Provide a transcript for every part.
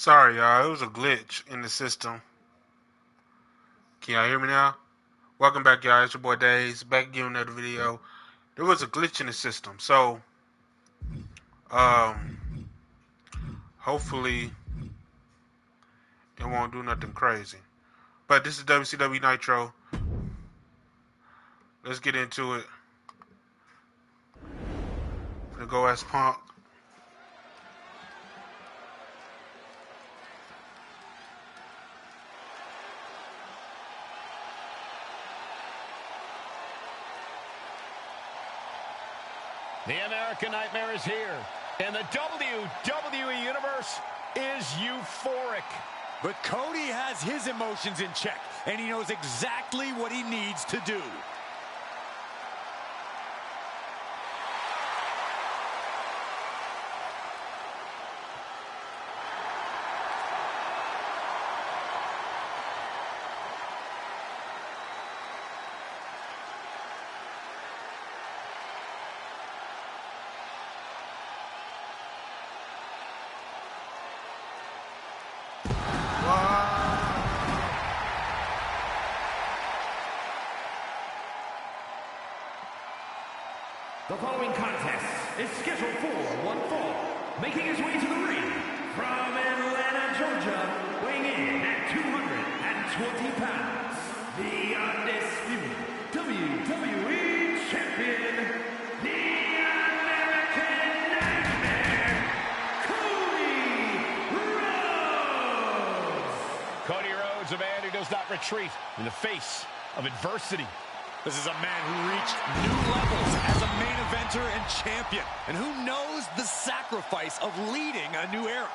Sorry, y'all. It was a glitch in the system. Can y'all hear me now? Welcome back, y'all. It's your boy Days. Back again with another video. There was a glitch in the system. So, hopefully, it won't do nothing crazy. But this is WCW Nitro. Let's get into it. Gonna go as Punk. The American Nightmare is here, and the WWE Universe is euphoric. But Cody has his emotions in check, and he knows exactly what he needs to do. The following contest is scheduled for one fall. Making his way to the ring from Atlanta, Georgia, weighing in at 220 pounds, the undisputed WWE Champion, the American Nightmare, Cody Rhodes. Cody Rhodes, a man who does not retreat in the face of adversity. This is a man who reached new levels as a main eventer and champion, and who knows the sacrifice of leading a new era.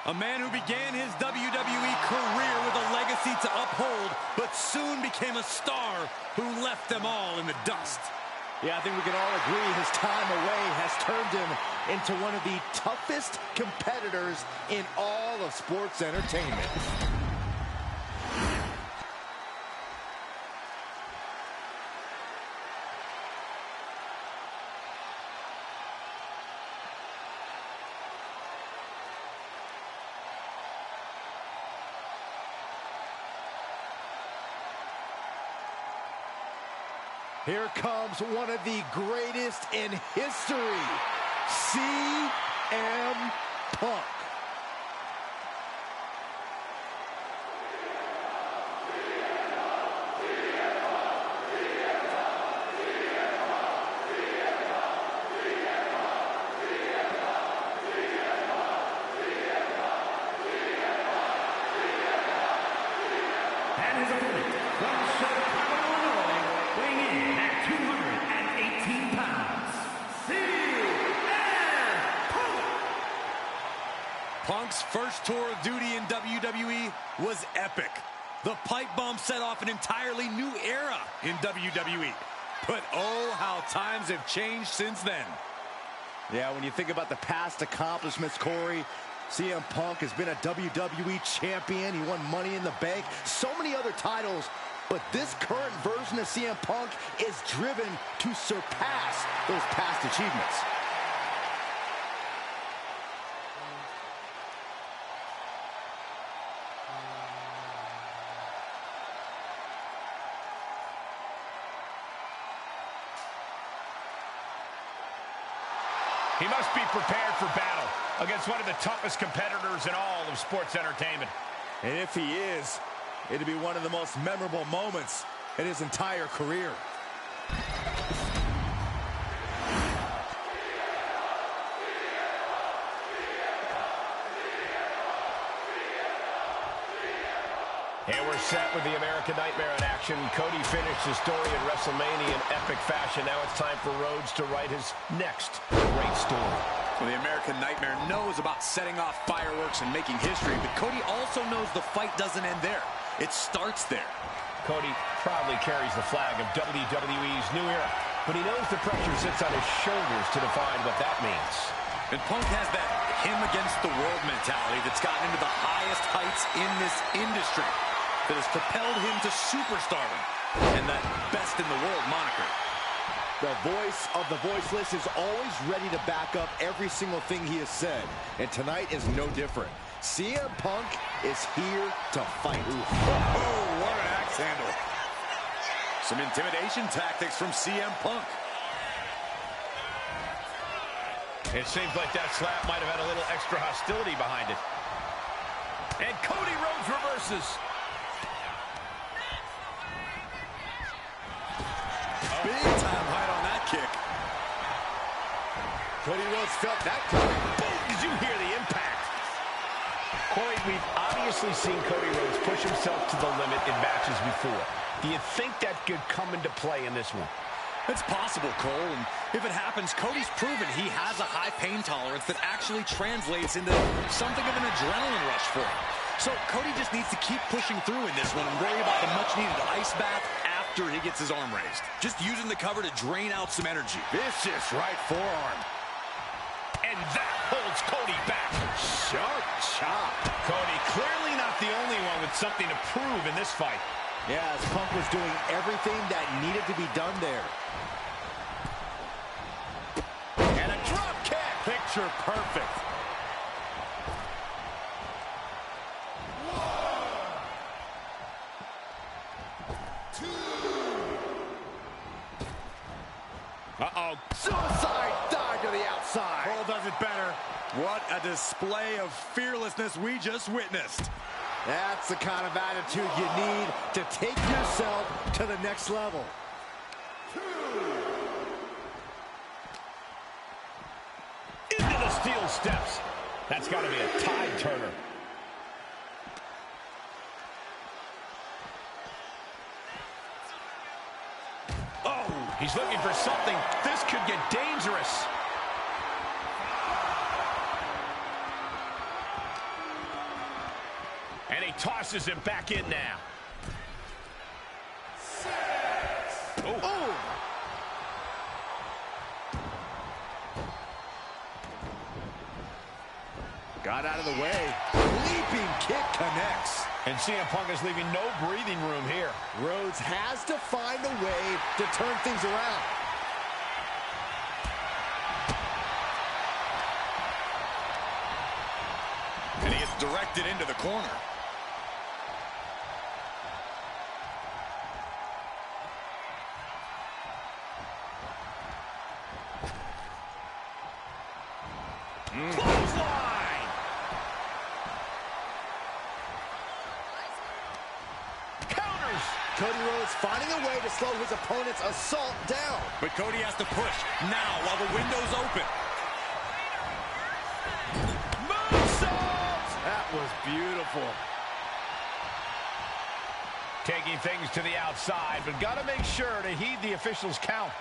A man who began his WWE career with a legacy to uphold, but soon became a star who left them all in the dust. Yeah, I think we can all agree his time away has turned him into one of the toughest competitors in all of sports entertainment. Here comes one of the greatest in history, CM Punk. And his opponent from Chicago, Illinois, weighing in at 218 pounds, CM Punk. Punk's first tour of duty in WWE was epic. The pipe bomb set off an entirely new era in WWE. But oh, how times have changed since then. Yeah, when you think about the past accomplishments, Corey, CM Punk has been a WWE champion. He won Money in the Bank, so many other titles. But this current version of CM Punk is driven to surpass those past achievements. He must be prepared for battle against one of the toughest competitors in all of sports entertainment. And if he is, it'll be one of the most memorable moments in his entire career. And we're set with the American Nightmare in action. Cody finished his story in WrestleMania in epic fashion. Now it's time for Rhodes to write his next great story. Well, the American Nightmare knows about setting off fireworks and making history, but Cody also knows the fight doesn't end there. It starts there. Cody proudly carries the flag of WWE's new era, but he knows the pressure sits on his shoulders to define what that means. And Punk has that him against the world mentality that's gotten him to the highest heights in this industry, that has propelled him to superstardom and that best in the world moniker. The voice of the voiceless is always ready to back up every single thing he has said. And tonight is no different. CM Punk is here to fight. Oh, what an axe handle. Some intimidation tactics from CM Punk. It seems like that slap might have had a little extra hostility behind it. And Cody Rhodes reverses. Big time height on that kick. Cody Rhodes felt that coming. Boom! Did you hear the impact? Corey, we've obviously seen Cody Rhodes push himself to the limit in matches before. Do you think that could come into play in this one? It's possible, Cole, and if it happens, Cody's proven he has a high pain tolerance that actually translates into something of an adrenaline rush for him. So Cody just needs to keep pushing through in this one and worry about the much-needed ice bath after he gets his arm raised. Just using the cover to drain out some energy. Vicious right forearm. And that holds Cody back. Sharp chop. Cody clearly not the only one with something to prove in this fight. Yeah, as Punk was doing everything that needed to be done there. And a drop kick. Picture perfect. Uh-oh. Suicide dive to the outside. Cole does it better. What a display of fearlessness we just witnessed. That's the kind of attitude you need to take yourself to the next level. Into the steel steps. That's got to be a tide turner. Oh, he's looking for something. This could get dangerous. And he tosses him back in now. Oh. Got out of the way. Leaping kick connects. And CM Punk is leaving no breathing room here. Rhodes has to find a way to turn things around. And he gets directed into the corner. Clothesline! Counters! Cody Rhodes finding a way to slow his opponent's assault down. But Cody has to push now while the window's open. Moonsault! That was beautiful. Taking things to the outside, but got to make sure to heed the official's count.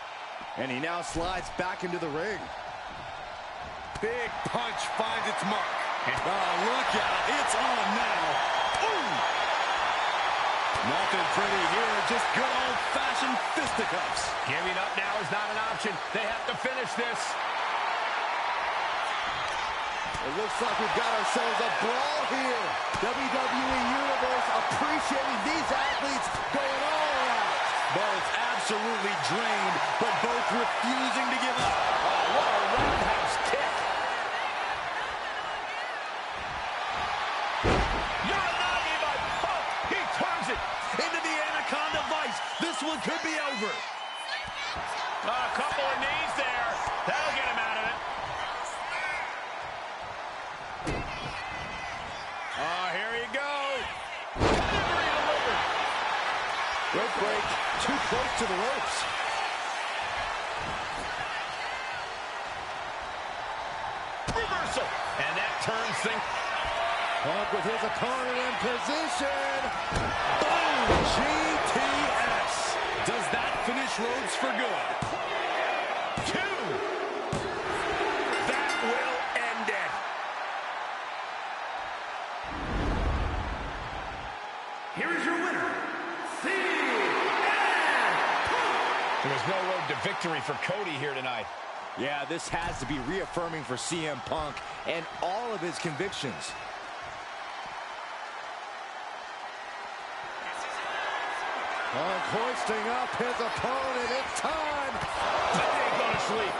And he now slides back into the ring. Big punch finds its mark. Oh, look out. It's on now. Ooh! Nothing pretty here, just good old-fashioned fisticuffs. Giving up now is not an option. They have to finish this. It looks like we've got ourselves a brawl here. WWE Universe appreciating these athletes going all out. Both absolutely drained, but both refusing to give up. Oh, what a roundhouse kick. Uranagi by Punk. He turns it Into the Anaconda Vice. This one could be over. A couple of knees there. That'll get him out of it. Here you go. Delivery delivered. Rope break, too close to the ropes. Reversal. And that turns things. Punk with his opponent in position. Boom! GTS. Does that finish Rhodes for good? 2. That will end it. Here is your winner, CM Punk. There was no road to victory for Cody here tonight. Yeah, this has to be reaffirming for CM Punk and all of his convictions. Hoisting up his opponent. It's time. They ain't gonna sleep.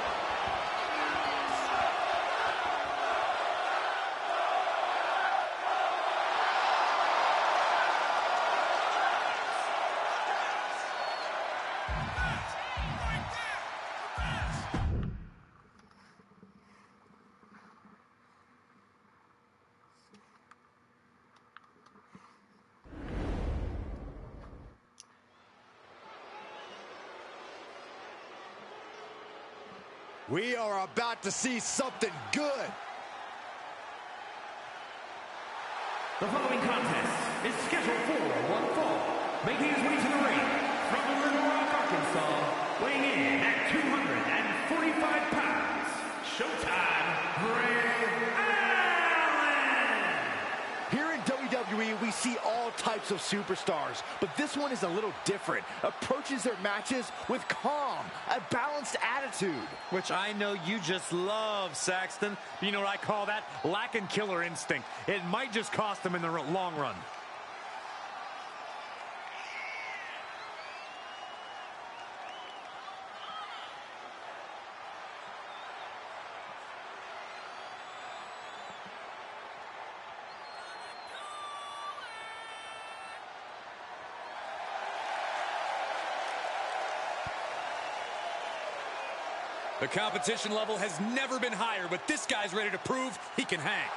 We are about to see something good. The following contest is scheduled for one fall. Making his way to the ring from Little Rock, Arkansas, weighing in at 245 pounds, Showtime, Bray Allen! Here in WWE, we see all types of superstars, but this one is a little different. Approaches their matches with calm, a balanced attitude. Which I know you just love, Saxton. You know what I call that? Lacking killer instinct. It might just cost them in the long run. The competition level has never been higher, but this guy's ready to prove he can hang.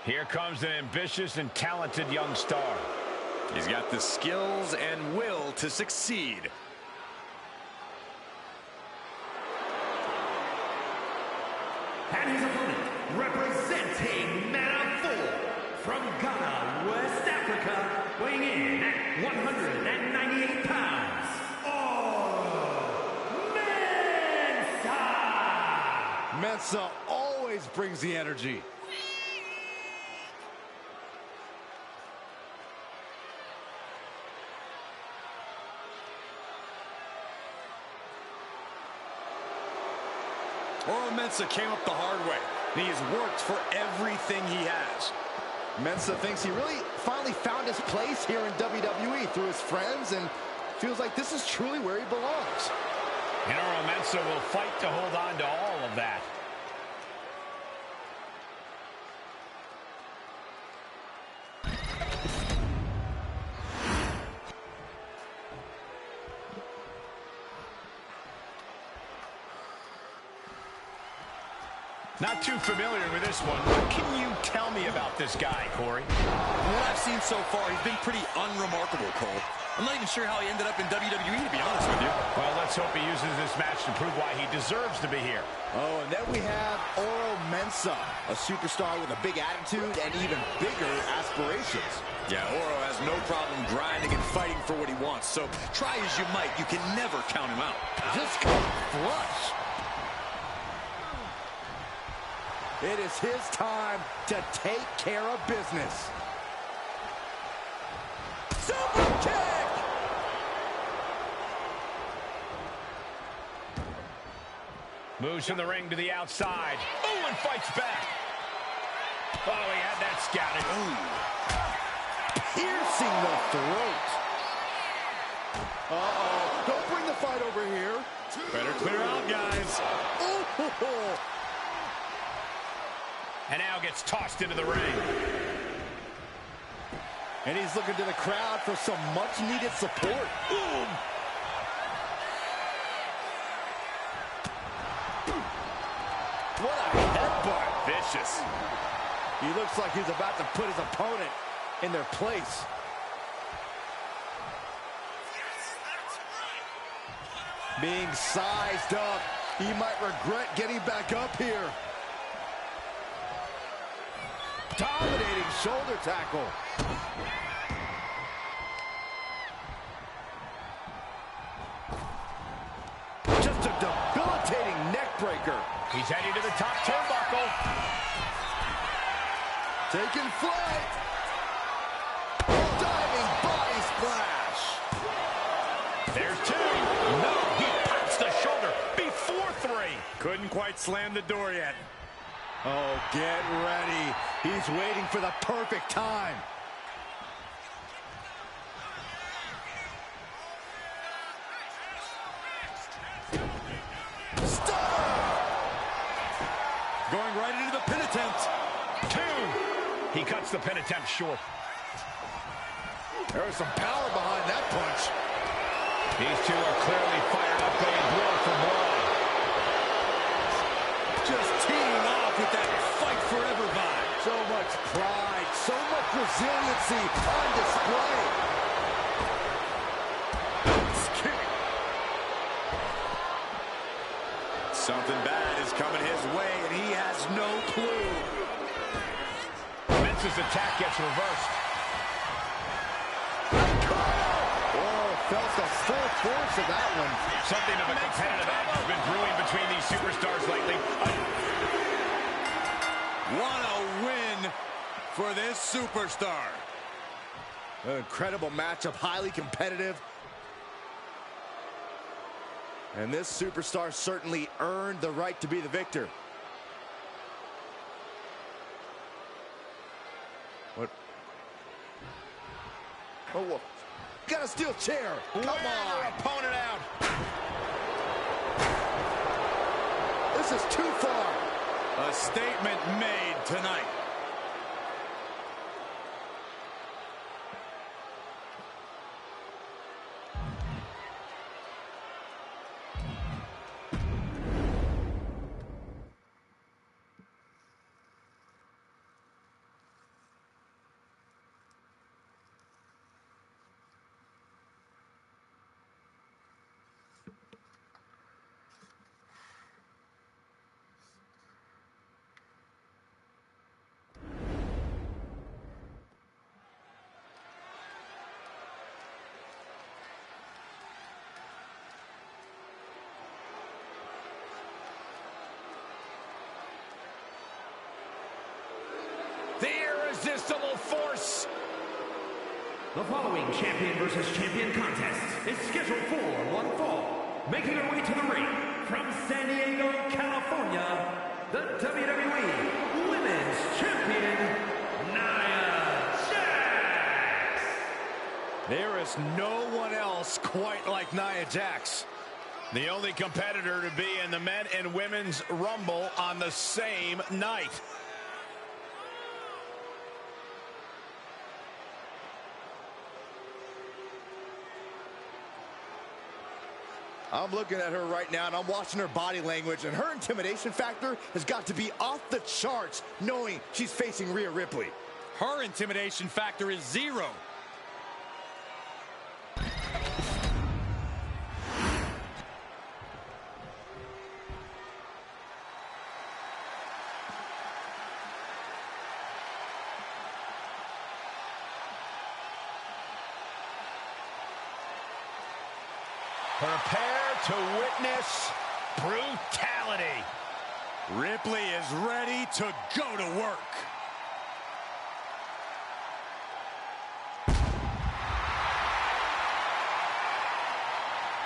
Here comes an ambitious and talented young star. He's got the skills and will to succeed. And his opponent, representing Manafort from Ghana, West Africa, weighing in at 198 pounds, Mensa! Mensa always brings the energy. Mensa came up the hard way, and he has worked for everything he has. Mensa thinks he really finally found his place here in WWE through his friends and feels like this is truly where he belongs. Minoru Mensa will fight to hold on to all of that. Not too familiar with this one. What can you tell me about this guy, Corey? From what I've seen so far, he's been pretty unremarkable, Cole. I'm not even sure how he ended up in WWE, to be honest with you. Well, let's hope he uses this match to prove why he deserves to be here. Oh, and then we have Oro Mensa, a superstar with a big attitude and even bigger aspirations. Yeah, Oro has no problem grinding and fighting for what he wants, so try as you might, you can never count him out. Just come flush. It is his time to take care of business. Super kick! Moves from the ring to the outside. Oh, and fights back. Oh, he had that scouted. Ooh. Piercing the throat. Uh-oh. Don't bring the fight over here. Better clear out, guys. Ooh. And now gets tossed into the ring. And he's looking to the crowd for some much-needed support. Boom! What a headbutt. Vicious. He looks like he's about to put his opponent in their place. Being sized up, he might regret getting back up here. Dominating shoulder tackle. Just a debilitating neck breaker. He's heading to the top turnbuckle. Taking flight. Diving body splash. There's two. No, he pops the shoulder before three. Couldn't quite slam the door yet. Oh, get ready. He's waiting for the perfect time. Going right into the pin attempt. Two. He cuts the pin attempt short. There was some power behind that punch. These two are clearly fired up, going blow for blow. Just teeing off with that fight forever vibe. So much pride, so much resiliency on display. Something bad is coming his way, and he has no clue. Vince's attack gets reversed. Oh, felt the full force of that one. Something of a competitive edge has been brewing between these superstars lately. What a win for this superstar. An incredible matchup, highly competitive. And this superstar certainly earned the right to be the victor. What? Oh, whoa. Got a steel chair. Come on. Opponent out. This is too far. A statement made tonight. The irresistible force. The following champion versus champion contest is scheduled for one fall. Making her way to the ring from San Diego, California, the WWE Women's Champion, Nia Jax. There is no one else quite like Nia Jax. The only competitor to be in the men and women's rumble on the same night. I'm looking at her right now, and I'm watching her body language, and her intimidation factor has got to be off the charts, knowing she's facing Rhea Ripley. Her intimidation factor is 0. Prepare to witness brutality. Ripley is ready to go to work.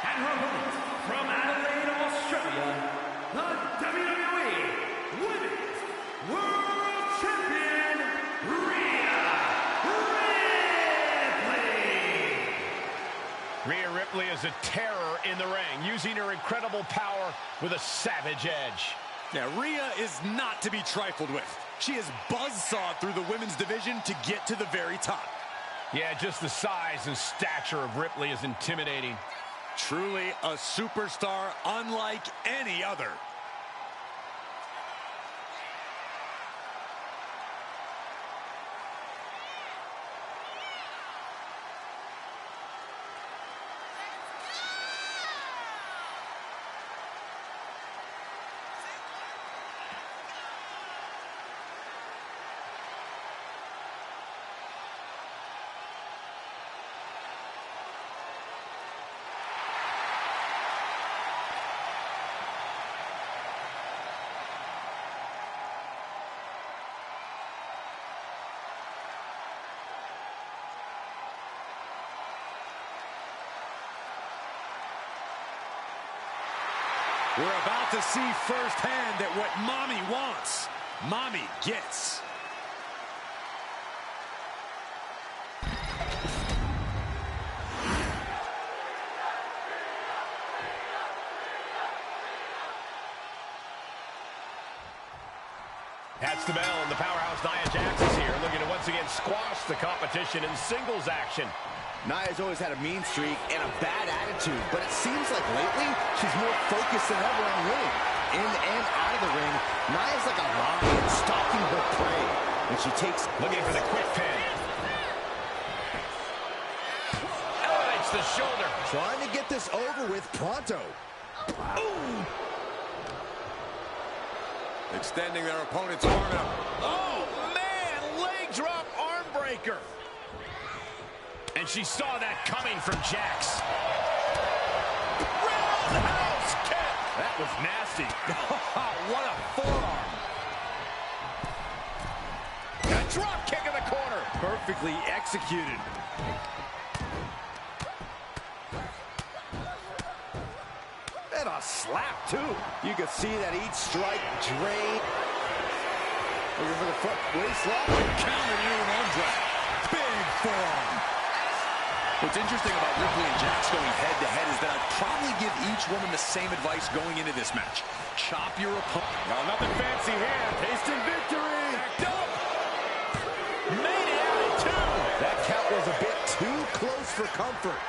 And her opponent from Adelaide, Australia, the WWE Women's World Champion, Rhea Ripley. Rhea Ripley is a terror in the ring, using her incredible power with a savage edge. Yeah, Rhea is not to be trifled with. She has buzzsawed through the women's division to get to the very top. Yeah, just the size and stature of Ripley is intimidating. Truly a superstar unlike any other. We're about to see firsthand that what Mommy wants, Mommy gets. That's the bell, and the powerhouse Nia Jax is here, looking to once again squash the competition in singles action. Nia's always had a mean streak and a bad attitude, but it seems like lately she's more focused than ever on winning. In and out of the ring, Nia's like a lion stalking her prey, and she takes... Looking for the quick pin. Elevates the shoulder. Trying to get this over with pronto. Ooh. Extending their opponent's arm out. Oh, man! Leg drop arm breaker. And she saw that coming from Jax. Roundhouse kick. That was nasty. What a forearm. A drop kick in the corner. Perfectly executed. And a slap, too. You can see that each strike drain. Looking for the foot waist lock. Counter near an arm drag. Big forearm. What's interesting about Ripley and Jax going head-to-head is that I'd probably give each woman the same advice going into this match. Chop your opponent. Well, nothing fancy here. Tasting victory. Backed up. Made it out at 2. That count was a bit too close for comfort.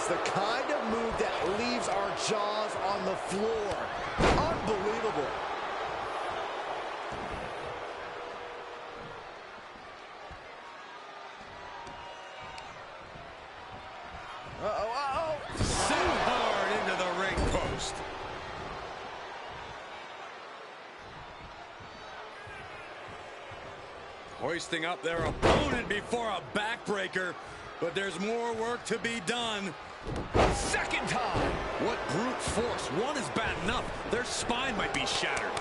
The kind of move that leaves our jaws on the floor. Unbelievable. So hard into the ring post. Hoisting up their opponent before a backbreaker, but there's more work to be done. Second time. What brute force. One is bad enough. Their spine might be shattered.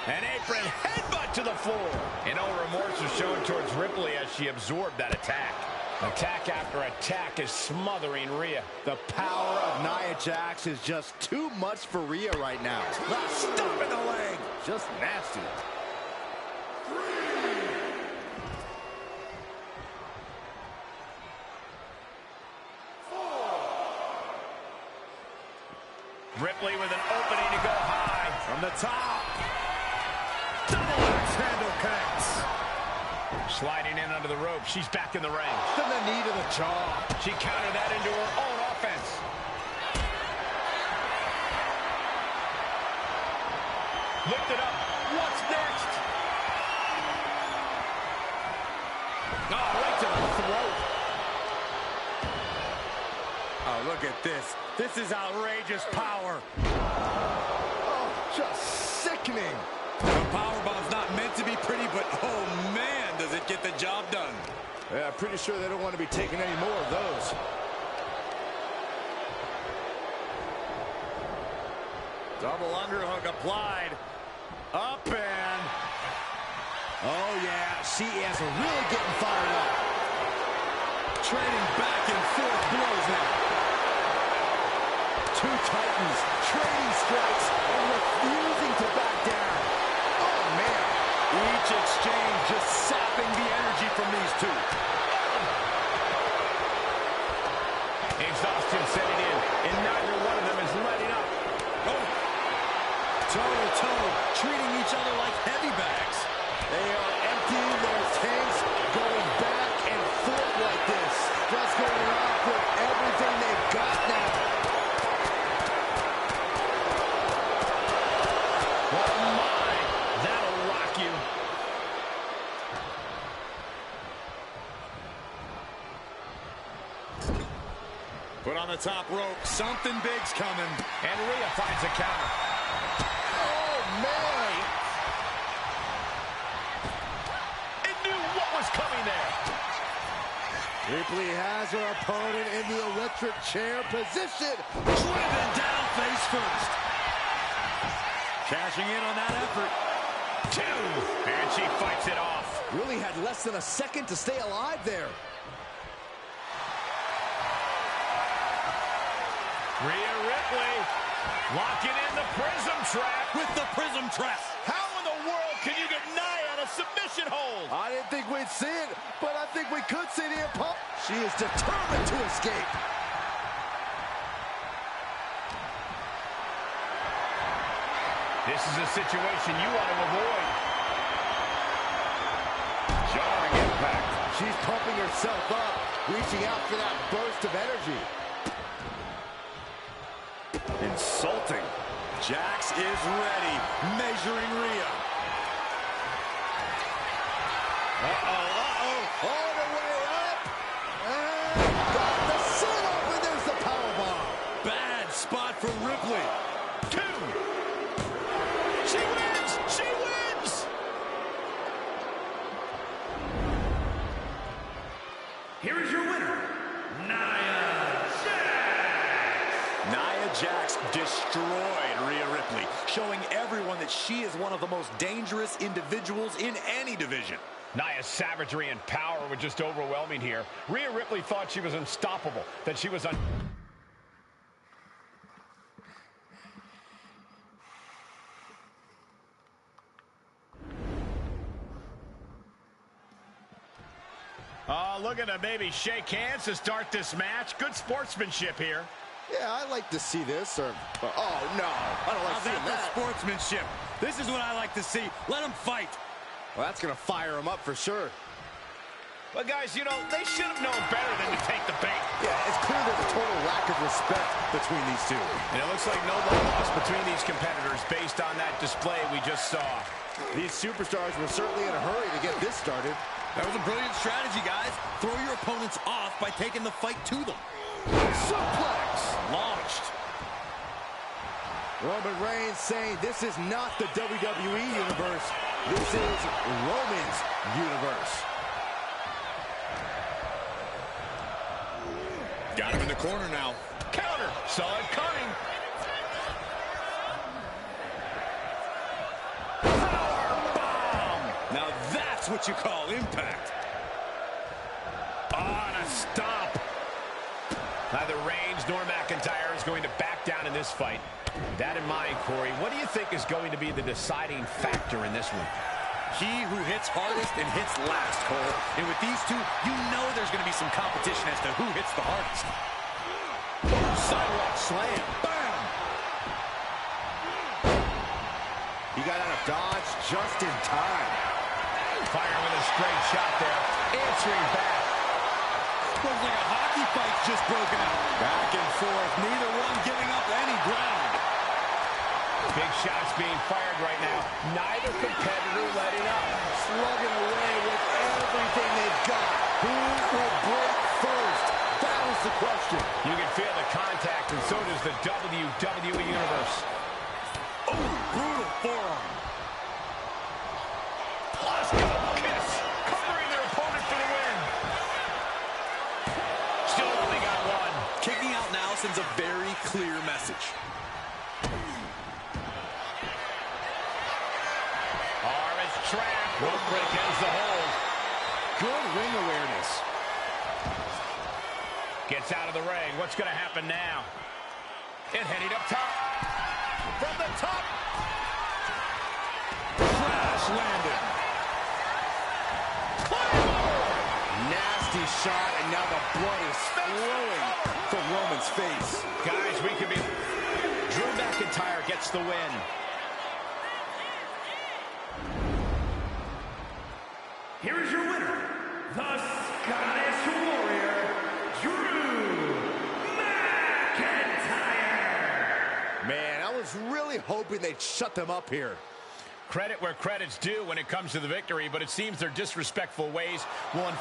An apron headbutt to the floor. And no remorse was shown towards Ripley as she absorbed that attack. Attack after attack is smothering Rhea. The power of Nia Jax is just too much for Rhea right now. Stop in the leg. Just nasty. Ripley with an opening to go high. From the top. Double axe handle connects. Sliding in under the rope. She's back in the ring. Then the knee to the jaw. She countered that into her own offense. Lifted up. What's next? Oh, right to the throat. Oh, look at this. This is outrageous power. Oh, just sickening. The powerbomb's not meant to be pretty, but oh man, does it get the job done. Yeah, I'm pretty sure they don't want to be taking any more of those. Double underhook applied. Up and... Oh yeah, she is really getting fired up. Trading back and forth blows now. Two titans trading strikes and refusing to back down. Oh, man. Each exchange just sapping the energy from these two. Exhaustion setting in, and neither one of them is letting up. Oh. Toe-to-toe, treating each other like heavy bags. They are emptying their tanks, going back and forth like this. Just going off with everything they've got now. Put on the top rope. Something big's coming. And Rhea finds a counter. Oh, man. It knew what was coming there. Ripley has her opponent in the electric chair position. Driven down face first. Cashing in on that effort. 2, and she fights it off. Really had less than a second to stay alive there. Rhea Ripley locking in the prism trap. With the prism trap. How in the world can you get Nia on a submission hold? I didn't think we'd see it, but I think we could see the opponent. She is determined to escape. This is a situation you want to avoid. Jarring impact. She's pumping herself up, reaching out for that burst of energy. Insulting. Jax is ready, measuring Rhea. All the way up. And got the set up, and there's the powerbomb. Bad spot for Ripley. 2. She wins! She wins! Here is your winner, Nia Jax. Nia Jax destroyed Rhea Ripley, showing everyone that she is one of the most dangerous individuals in any division. Nia's savagery and power were just overwhelming here. Rhea Ripley thought she was unstoppable, that she was looking to maybe shake hands to start this match. Good sportsmanship here. Yeah, I like to see this. Oh, no. I don't like How's seeing that that. for sportsmanship? This is what I like to see. Let them fight. Well, that's going to fire him up for sure. But guys, you know, they should have known better than to take the bait. Yeah, it's clear there's a total lack of respect between these two. And it looks like no love lost between these competitors based on that display we just saw. These superstars were certainly in a hurry to get this started. That was a brilliant strategy, guys. Throw your opponents off by taking the fight to them. Suplex! Launched. Roman Reigns saying this is not the WWE Universe. This is Roman's Universe. Got him in the corner now. Counter. Saw it coming. Powerbomb. Now that's what you call impact. On a stomp. Neither Reigns nor McIntyre is going to back down in this fight. With that in mind, Corey, what do you think is going to be the deciding factor in this one? He who hits hardest and hits last, Cole. And with these two, you know there's going to be some competition as to who hits the hardest. Sidewalk slam. Bam! He got out of dodge just in time. Firing with a straight shot there. Answering back. Looks like a hockey fight's just broken out. Back and forth, neither one giving up any ground. Big shots being fired right now. Neither competitor letting up. Slugging away with everything they've got. Who will break first? That is the question. You can feel the contact, and so does the WWE Universe. Oh, brutal forearm. Glasgow kiss, covering their opponent for the win. Still only got one. Kicking out now sends a very clear message. Trap. Rope break ends the hold. Good ring awareness. Gets out of the ring. What's going to happen now? And heading up top. From the top. Crash landing. Nasty shot, and now the blood is flowing from Roman's face. Guys, we could be... Drew McIntyre gets the win. Here is your winner, the Scottish Warrior, Drew McIntyre. Man, I was really hoping they'd shut them up here. Credit where credit's due when it comes to the victory, but it seems their disrespectful ways will...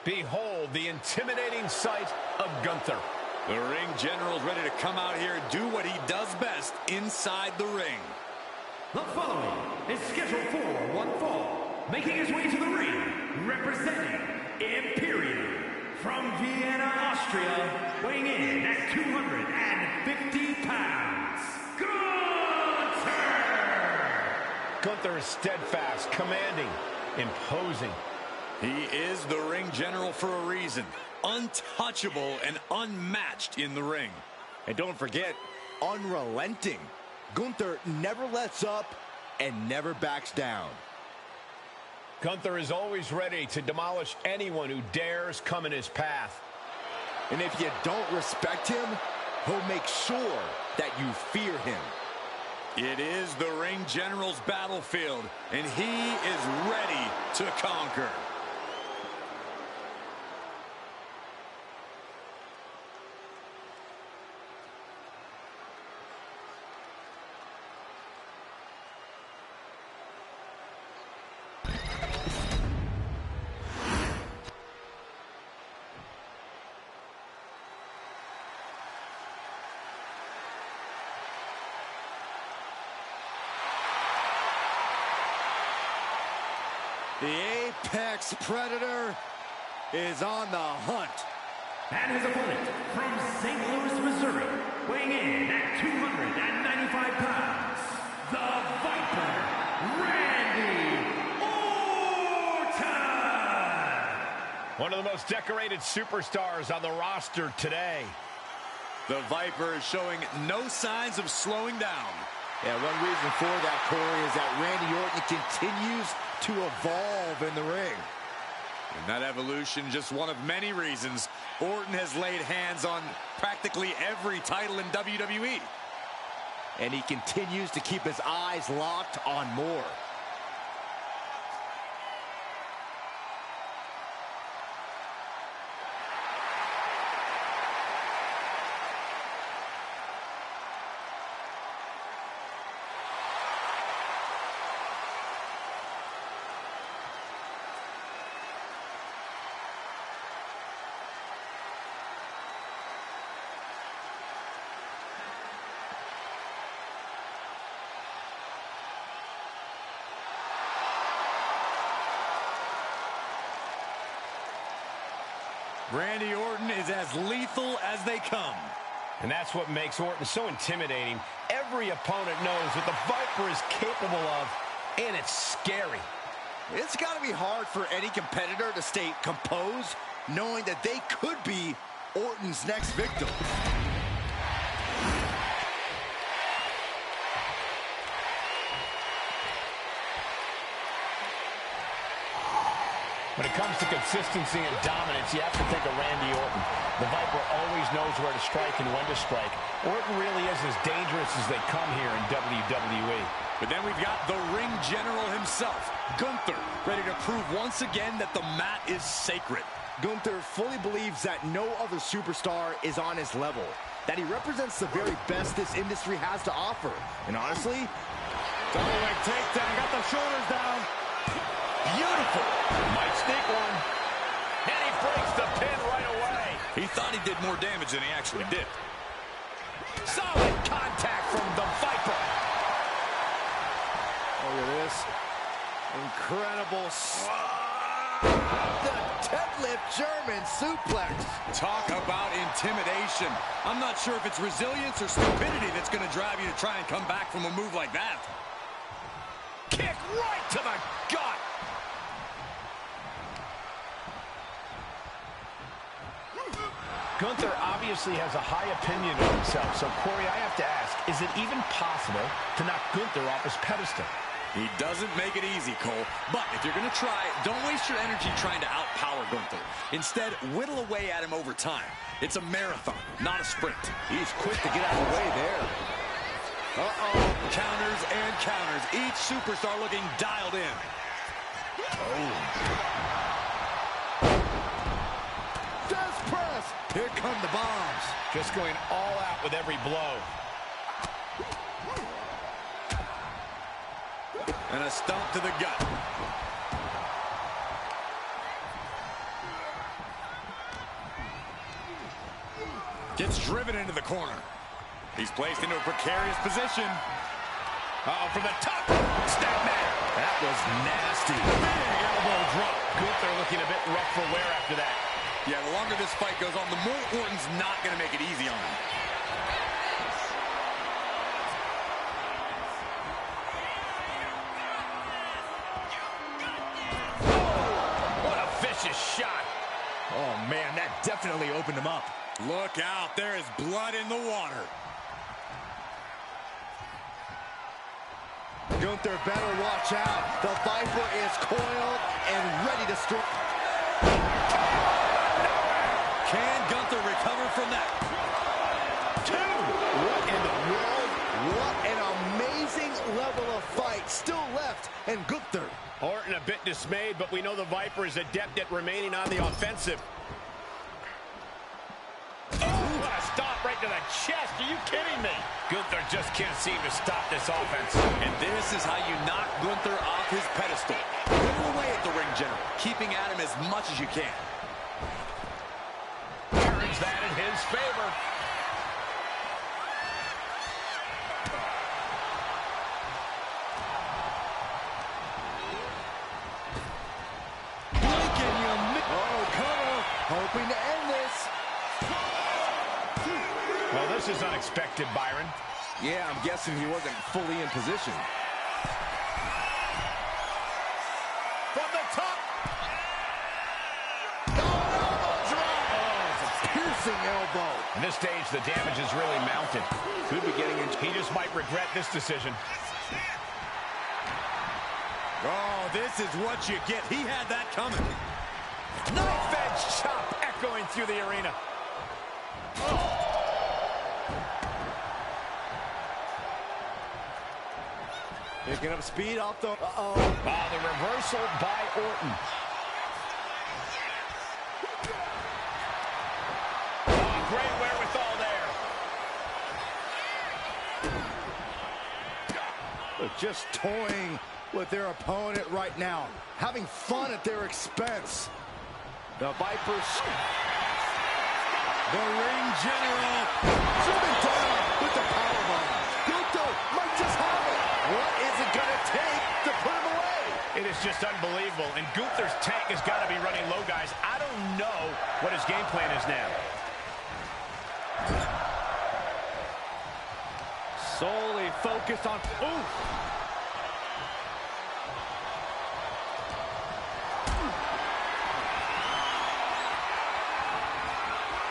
Behold the intimidating sight of Gunther. The ring general's ready to come out here and do what he does best inside the ring. The following is scheduled for one fall. Making his way to the ring, representing Imperium from Vienna, Austria, weighing in at 250 pounds, Gunther! Gunther is steadfast, commanding, imposing. He is the ring general for a reason. Untouchable and unmatched in the ring. And don't forget, unrelenting. Gunther never lets up and never backs down. Gunther is always ready to demolish anyone who dares come in his path. And if you don't respect him, he'll make sure that you fear him. It is the ring general's battlefield, and he is ready to conquer. The Apex Predator is on the hunt. And his opponent from St. Louis, Missouri, weighing in at 295 pounds, the Viper, Randy Orton! One of the most decorated superstars on the roster today. The Viper is showing no signs of slowing down. Yeah, one reason for that, Corey, is that Randy Orton continues to evolve in the ring. And that evolution, just one of many reasons. Orton has laid hands on practically every title in WWE. And he continues to keep his eyes locked on more. Randy Orton is as lethal as they come. And that's what makes Orton so intimidating. Every opponent knows what the Viper is capable of, and it's scary. It's got to be hard for any competitor to stay composed, knowing that they could be Orton's next victim. When it comes to consistency and dominance, you have to think of Randy Orton. The Viper always knows where to strike and when to strike. Orton really is as dangerous as they come here in WWE. But then we've got the ring general himself, Gunther, ready to prove once again that the mat is sacred. Gunther fully believes that no other superstar is on his level, that he represents the very best this industry has to offer. And honestly, double leg takedown, got the shoulders down. Beautiful. Might sneak one. And he breaks the pin right away. He thought he did more damage than he actually did. Solid contact from the Viper. Look at this. Incredible. The deadlift German suplex. Talk about intimidation. I'm not sure if it's resilience or stupidity that's going to drive you to try and come back from a move like that. Kick right to the gut. Gunther obviously has a high opinion of himself, so Corey, I have to ask, is it even possible to knock Gunther off his pedestal? He doesn't make it easy, Cole, but if you're going to try, don't waste your energy trying to outpower Gunther. Instead, whittle away at him over time. It's a marathon, not a sprint. He's quick to get out of the way there. Uh-oh, counters and counters. Each superstar looking dialed in. Death press. Here come the bombs. Just going all out with every blow. And a stomp to the gut. Gets driven into the corner. He's placed into a precarious position. Uh-oh, from the top. Snapmare. That was nasty. Big elbow drop. Gunther looking a bit rough for wear after that. Yeah, the longer this fight goes on, the more Orton's not going to make it easy on him. What a vicious shot. Oh, man, that definitely opened him up. Look out. There is blood in the water. Gunther better watch out. The Viper is coiled and ready to strike. Can Gunther recover from that? Two. What in the world? What an amazing level of fight still left in Gunther. Orton a bit dismayed, but we know the Viper is adept at remaining on the offensive. What a stop right to the chest. Are you kidding me? Gunther just can't seem to stop this offense. And this is how you knock Gunther off his pedestal. Whittle away at the ring general, keeping at him as much as you can. Turns that in his favor. Oh, cover. Hoping to end this. Well, this is unexpected, Byron. Yeah, I'm guessing he wasn't fully in position. From the top. It's a piercing elbow. At this stage, the damage is really mounted. Could be getting into. He just might regret this decision. Oh, this is what you get. He had that coming. Knife edge chop echoing through the arena. Picking up speed off the... Uh-oh. The reversal by Orton. Great wherewithal there. They're just toying with their opponent right now. Having fun at their expense. The Vipers... The ring general. Zooming down with the powerbomb. Gunther might just have it. What is it going to take to put him away? It is just unbelievable. And Gunther's tank has got to be running low, guys. I don't know what his game plan is now. Solely focused on... Ooh!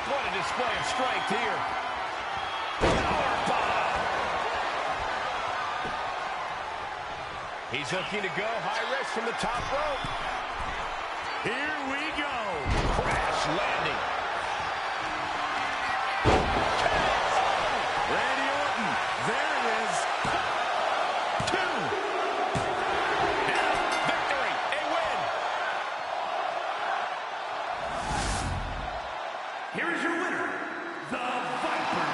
What a display of strength here. He's looking to go high risk from the top rope. Here we go. Crash landing. Randy Orton. There it is. 2. And victory. A win. Here is your winner, the Viper,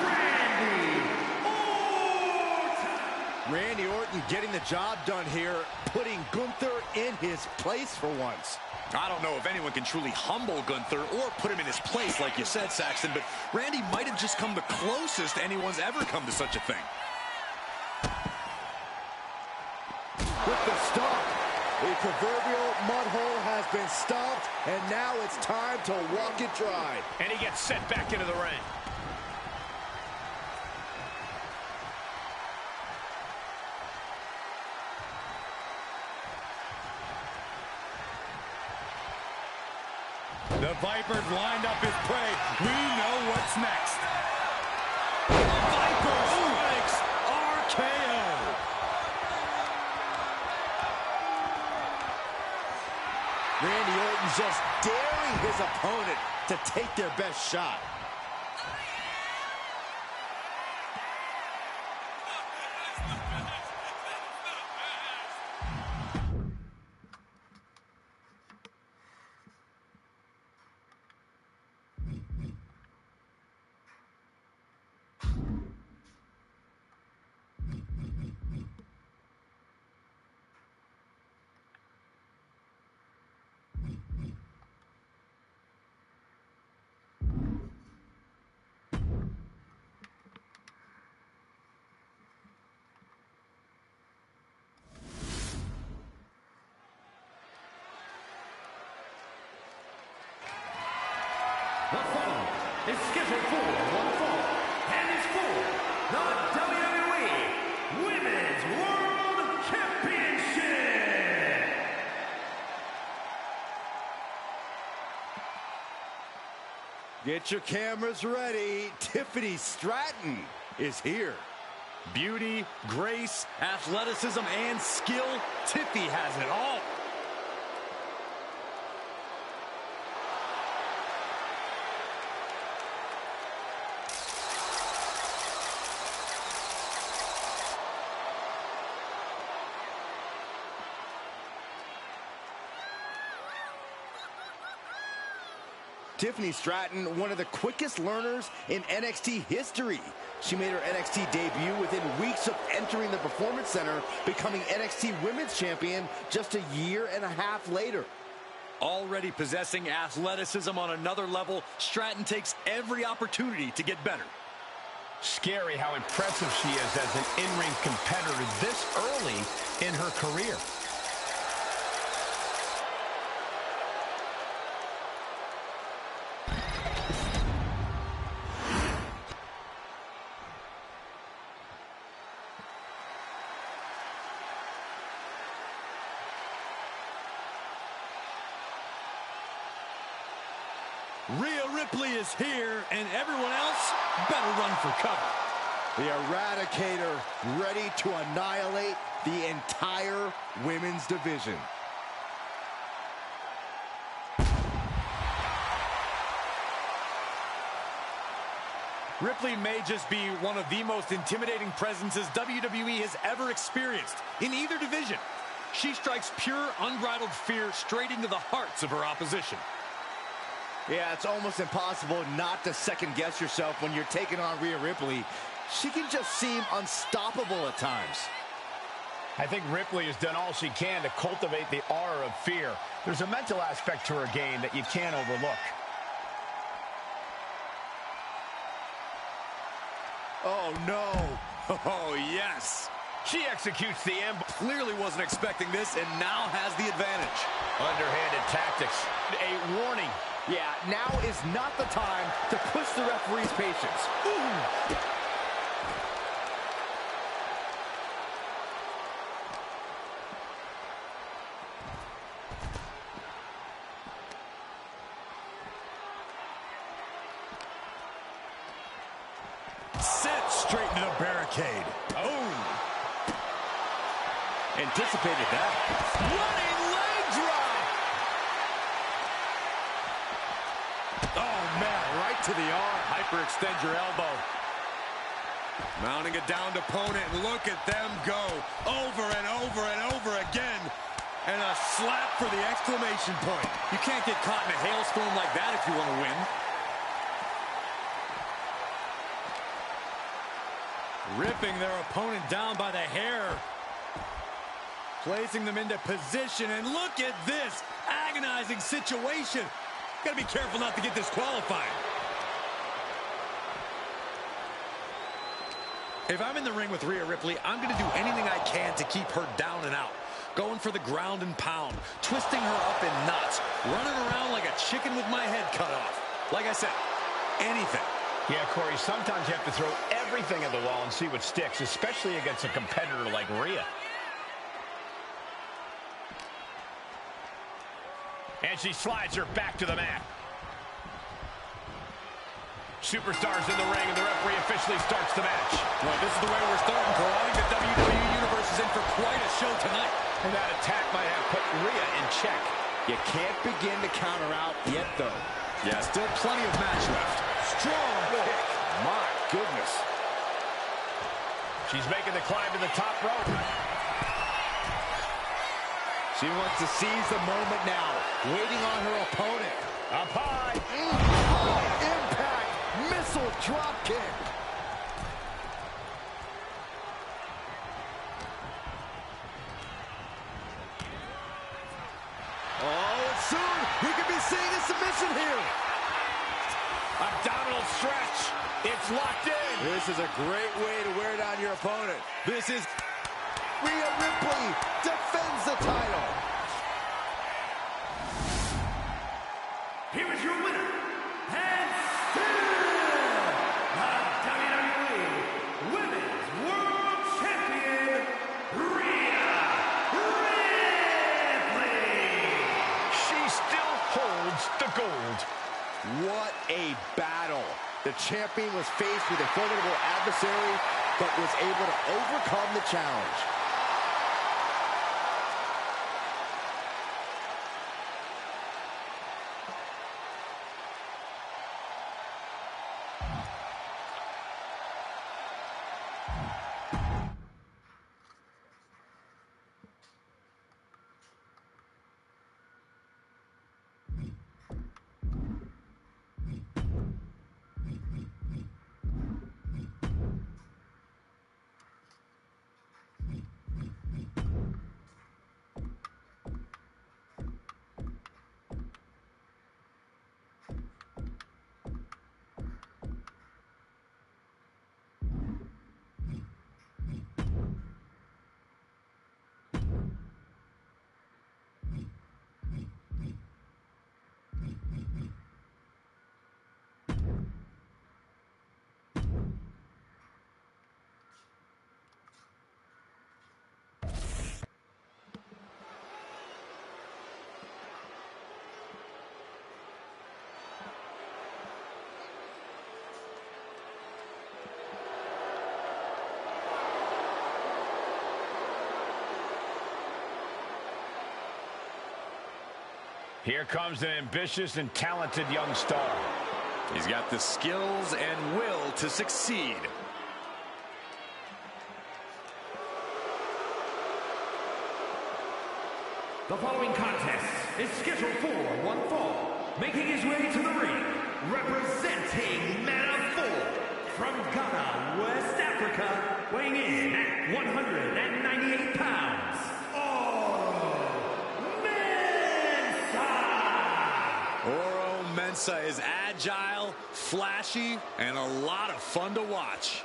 Randy Orton. Randy Orton getting the job done here, putting Gunther in his place for once. I don't know if anyone can truly humble Gunther or put him in his place, like you said, Saxton, but Randy might have just come the closest anyone's ever come to such a thing. With the stomp, the proverbial mud hole has been stomped, and now it's time to walk it dry. And he gets sent back into the ring. The Viper's lined up his prey. We know what's next. Viper strikes RKO. Randy Orton just daring his opponent to take their best shot. Get your cameras ready. Tiffany Stratton is here. Beauty, grace, athleticism, and skill. Tiffy has it all. Tiffany Stratton, one of the quickest learners in NXT history. She made her NXT debut within weeks of entering the Performance Center, becoming NXT Women's Champion just a year and a half later. Already possessing athleticism on another level, Stratton takes every opportunity to get better. Scary how impressive she is as an in-ring competitor this early in her career. Rhea Ripley is here, and everyone else better run for cover. The Eradicator ready to annihilate the entire women's division. Ripley may just be one of the most intimidating presences WWE has ever experienced in either division. She strikes pure, unbridled fear straight into the hearts of her opposition. Yeah, it's almost impossible not to second-guess yourself when you're taking on Rhea Ripley. She can just seem unstoppable at times. I think Ripley has done all she can to cultivate the aura of fear. There's a mental aspect to her game that you can't overlook. Oh, no. Oh, yes. She executes the ambush. Clearly wasn't expecting this and now has the advantage. Underhanded tactics. A warning. Yeah, now is not the time to push the referee's patience. Ooh. Sent straight into the barricade. Oh. Anticipated that. Running leg drop. Oh, man, right to the arm. Hyperextend your elbow. Mounting a downed opponent, and look at them go. Over and over and over again. And a slap for the exclamation point. You can't get caught in a hailstorm like that if you want to win. Ripping their opponent down by the hair. Placing them into position, and look at this agonizing situation. Gotta be careful not to get disqualified. If I'm in the ring with Rhea Ripley, I'm gonna do anything I can to keep her down and out. Going for the ground and pound, twisting her up in knots, running around like a chicken with my head cut off. Like I said, anything. Yeah, Corey, sometimes you have to throw everything at the wall and see what sticks, especially against a competitor like Rhea. And she slides her back to the mat. Superstars in the ring, and the referee officially starts the match. Well, this is the way we're starting, Cole. I think the WWE Universe is in for quite a show tonight. And that attack might have put Rhea in check. You can't begin to counter out yet, though. Yeah, still plenty of match left. Strong kick. My goodness. She's making the climb to the top rope. She wants to seize the moment now, waiting on her opponent. Up high. High impact missile drop kick. Oh, and soon we could be seeing a submission here. Abdominal stretch. It's locked in. This is a great way to wear down your opponent. This is Rhea Ripley defends the title. Here is your winner, and still the WWE Women's World Champion, Rhea Ripley. She still holds the gold. What a battle. The champion was faced with a formidable adversary, but was able to overcome the challenge. Here comes an ambitious and talented young star. He's got the skills and will to succeed. The following contest is scheduled for one fall. Making his way to the ring, representing Manafort from Ghana, West Africa, weighing in at 198 pounds. Oro Mensa is agile, flashy, and a lot of fun to watch.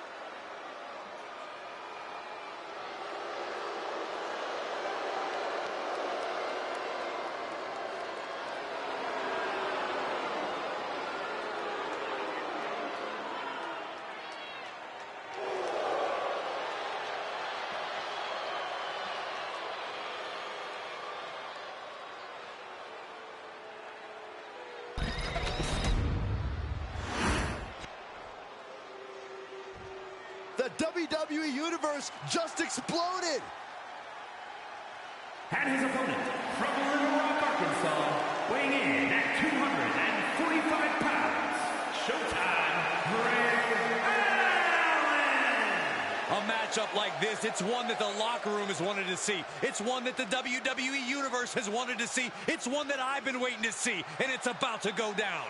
The WWE Universe just exploded! And his opponent, from Little Rock, Arkansas, weighing in at 245 pounds, Showtime, Bray Allen! A matchup like this, it's one that the locker room has wanted to see. It's one that the WWE Universe has wanted to see. It's one that I've been waiting to see, and it's about to go down.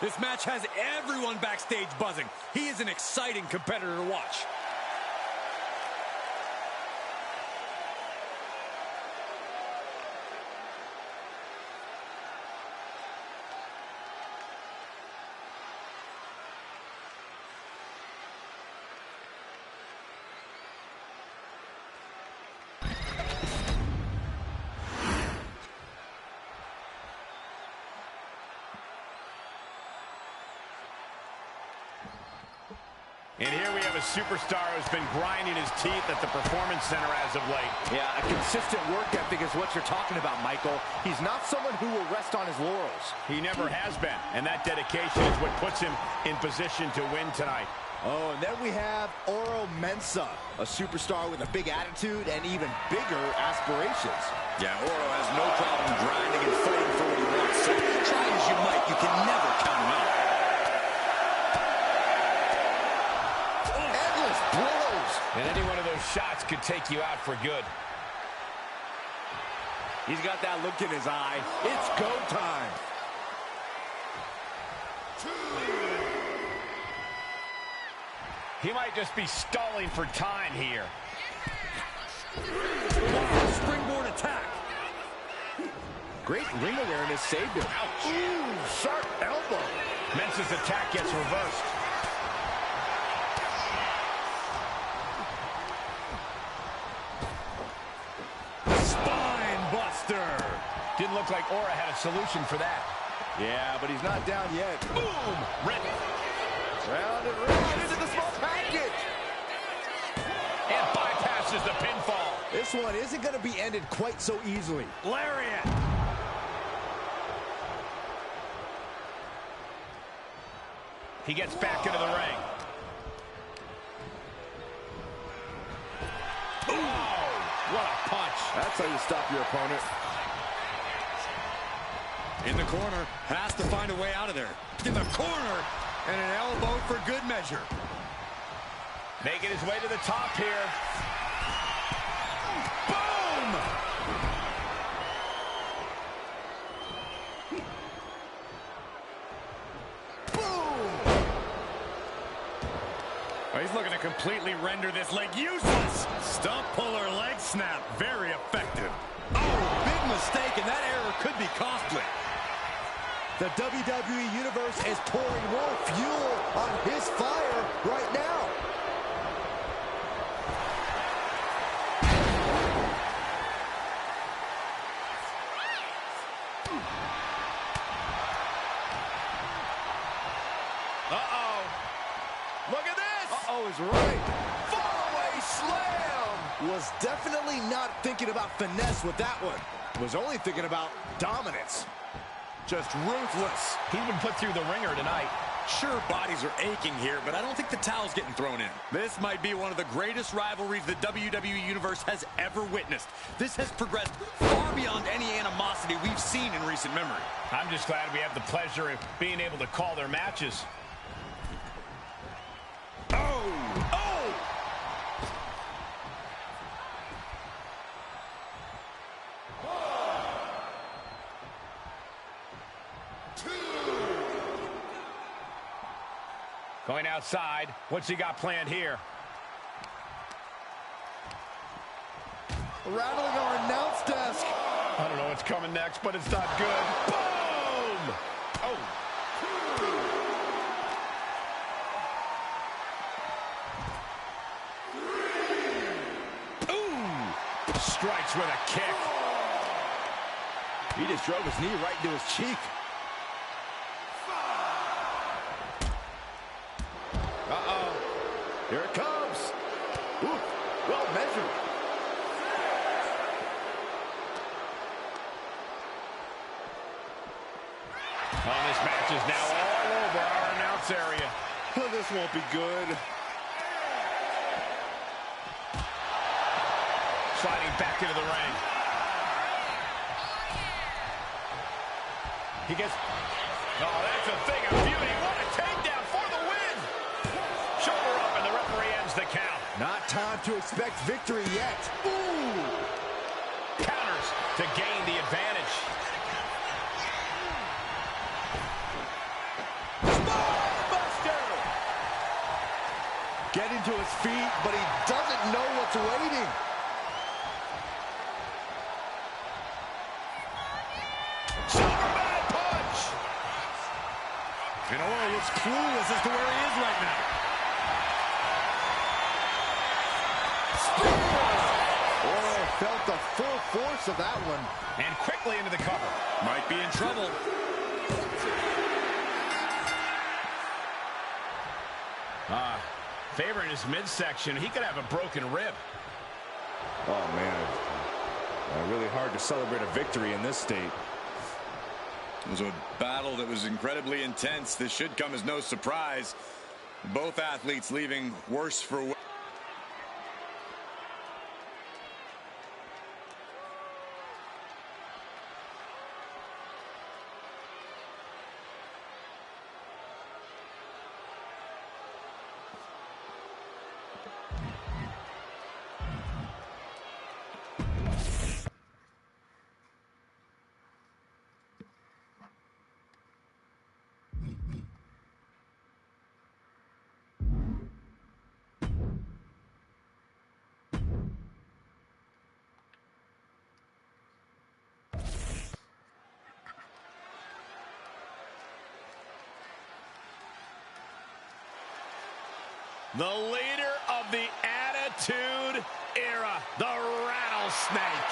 This match has everyone backstage buzzing. He is an exciting competitor to watch. And here we have a superstar who's been grinding his teeth at the Performance Center as of late. Yeah, a consistent work ethic is what you're talking about, Michael. He's not someone who will rest on his laurels. He never has been, and that dedication is what puts him in position to win tonight. Oh, and then we have Oro Mensa, a superstar with a big attitude and even bigger aspirations. Yeah, Oro has no problem grinding and fighting for what he wants, so try as you might, you can never count him out. Endless blows. And any one of those shots could take you out for good. He's got that look in his eye. It's go time. He might just be stalling for time here. Springboard attack. Great ring awareness saved him. Ouch. Ooh, sharp elbow. Mence's attack gets reversed. Spine buster. Didn't look like Aura had a solution for that. Yeah, but he's not down yet. Boom! Rip. Round and round into the small package. And bypasses the pinfall. This one isn't going to be ended quite so easily. Lariat. He gets back into the ring. Oh, what a punch. That's how you stop your opponent. In the corner, has to find a way out of there. In the corner, and an elbow for good measure. Making his way to the top here. Boom! Oh, he's looking to completely render this leg useless. Stump puller leg snap, very effective. Oh, big mistake, and that error could be costly. The WWE Universe is pouring more fuel on his fire right now. Uh-oh. Look at this. Uh-oh is right. Fallaway slam. Was definitely not thinking about finesse with that one. Was only thinking about dominance. Just ruthless. He's been put through the ringer tonight. Sure, bodies are aching here, but I don't think the towel's getting thrown in. This might be one of the greatest rivalries the WWE Universe has ever witnessed. This has progressed far beyond any animosity we've seen in recent memory. I'm just glad we have the pleasure of being able to call their matches. Oh! Oh! Going outside. What's he got planned here? Rattling our announce desk. I don't know what's coming next, but it's not good. Boom! Oh. Ooh! Strikes with a kick. He just drove his knee right into his cheek. Uh-oh. Here it comes. Ooh, well measured. Oh, this match is now all over our announce area. Well, this won't be good. Sliding back into the ring. He gets... Oh, that's a thing of beauty. What a takedown for the win. Shoulder up, and the referee ends the count. Not time to expect victory yet. Ooh! Counters to gain the advantage. Buster! Getting to his feet, but he doesn't know what's waiting. Superman punch! And Oro looks clueless as to where he is right now. Oro felt the full force of that one. And quickly into the cover. Might be in trouble. Favoring his midsection. He could have a broken rib. Oh, man. Really hard to celebrate a victory in this state. It was a battle that was incredibly intense. This should come as no surprise. Both athletes leaving worse for wear. The leader of the Attitude Era, the Rattlesnake.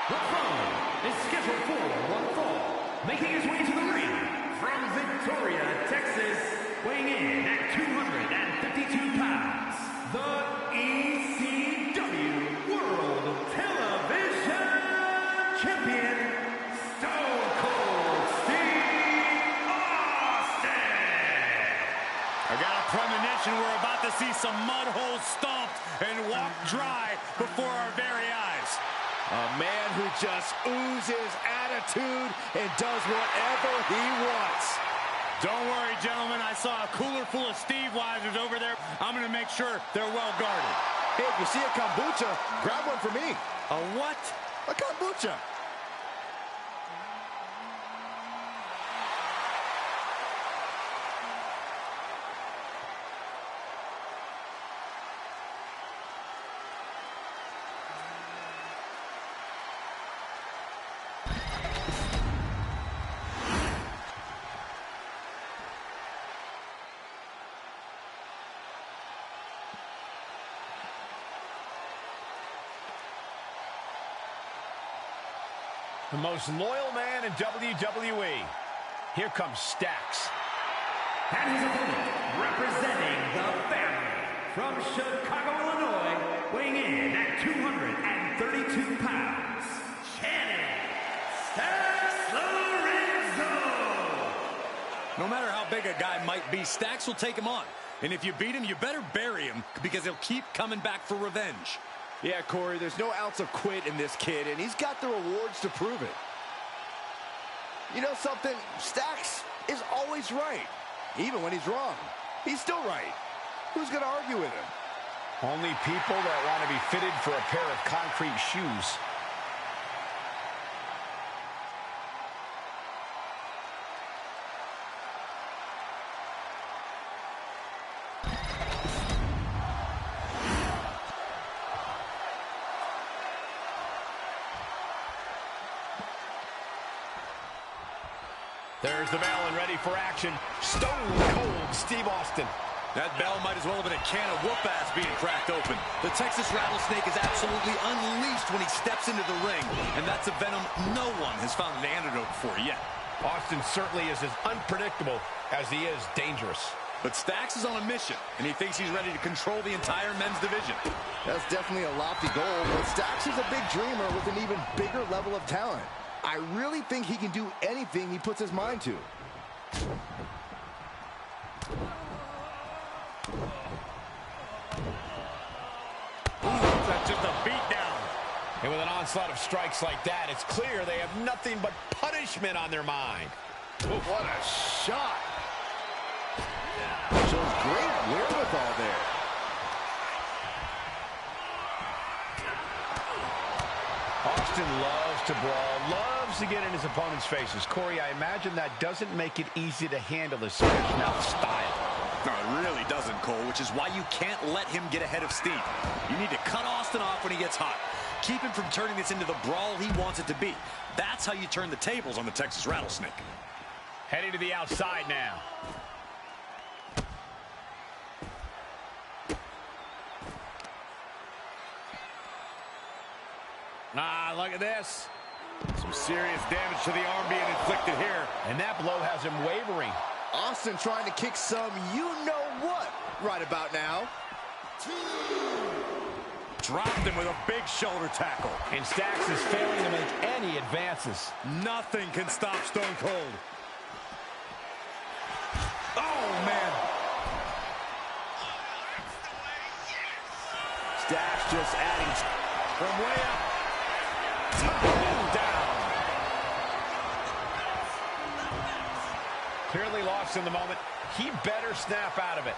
The following is scheduled for one fall, making his way to the ring from Victoria, Texas, weighing in at 252 pounds, the ECW World Television Champion, Stone Cold Steve Austin. I got a premonition we're about to see some mud holes stomped and walked dry before our very eyes. A man who just oozes attitude and does whatever he wants. Don't worry, gentlemen. I saw a cooler full of Steve Weisers over there. I'm going to make sure they're well guarded. Hey, if you see a kombucha, grab one for me. A what? A kombucha. The most loyal man in WWE. Here comes Stax. And his opponent, representing the family, from Chicago, Illinois, weighing in at 232 pounds, Channing Stax Lorenzo. No matter how big a guy might be, Stax will take him on. And if you beat him, you better bury him, because he'll keep coming back for revenge. Yeah, Corey, there's no ounce of quit in this kid, and he's got the rewards to prove it. You know something? Stax is always right. Even when he's wrong, he's still right. Who's going to argue with him? Only people that want to be fitted for a pair of concrete shoes. There's the bell and ready for action. Stone Cold Steve Austin. That bell might as well have been a can of whoop-ass being cracked open. The Texas Rattlesnake is absolutely unleashed when he steps into the ring, and that's a venom no one has found an antidote for yet. Austin certainly is as unpredictable as he is dangerous. But Stax is on a mission, and he thinks he's ready to control the entire men's division. That's definitely a lofty goal, but Stax is a big dreamer with an even bigger level of talent. I really think he can do anything he puts his mind to. That's just a beatdown. And with an onslaught of strikes like that, it's clear they have nothing but punishment on their mind. Ooh, what a shot. Shows great wherewithal there. Austin loves to brawl, loves to get in his opponent's faces. Corey, I imagine that doesn't make it easy to handle this Smash Mouth style. No, it really doesn't, Cole, which is why you can't let him get ahead of steam. You need to cut Austin off when he gets hot. Keep him from turning this into the brawl he wants it to be. That's how you turn the tables on the Texas Rattlesnake. Heading to the outside now. Ah, look at this. Some serious damage to the arm being inflicted here. And that blow has him wavering. Austin trying to kick some you-know-what right about now. Dropped him with a big shoulder tackle. And Stax is failing to make any advances. Nothing can stop Stone Cold. Oh, man. Stax just adding From way up. Down. Clearly lost in the moment. He better snap out of it.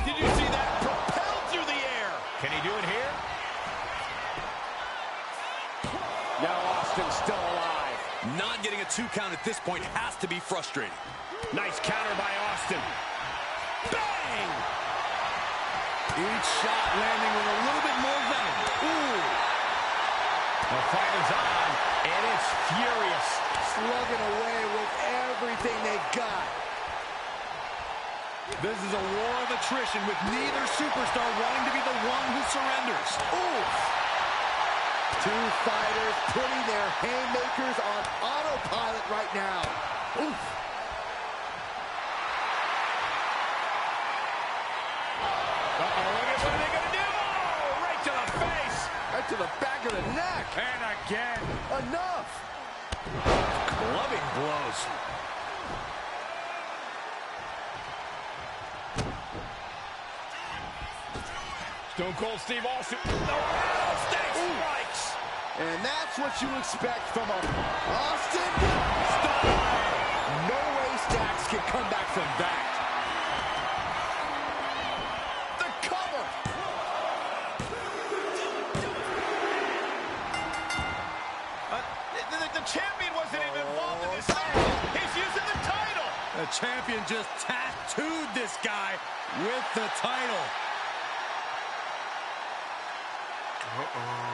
Did you see that? Propelled through the air. Can he do it here? Now Austin's still alive. Not getting a 2 count at this point has to be frustrating. Nice counter by Austin. Bang! Each shot landing with a little bit more venom. Ooh! The fight is on, and it's furious. slugging away with everything they've got. This is a war of attrition with neither superstar wanting to be the one who surrenders. Ooh! Two fighters putting their haymakers on autopilot right now. Oof! Uh-oh, look at what are they gonna do? Oh, right to the face. Right to the back of the neck. And again. Enough! Clubbing blows. Stone Cold Steve Austin. The rattlesnake strikes. And that's what you expect from a Austin Style. No way Stacks can come back from that. The cover. The champion wasn't even involved in this match. He's using the title. The champion just tattooed this guy with the title. Uh-oh.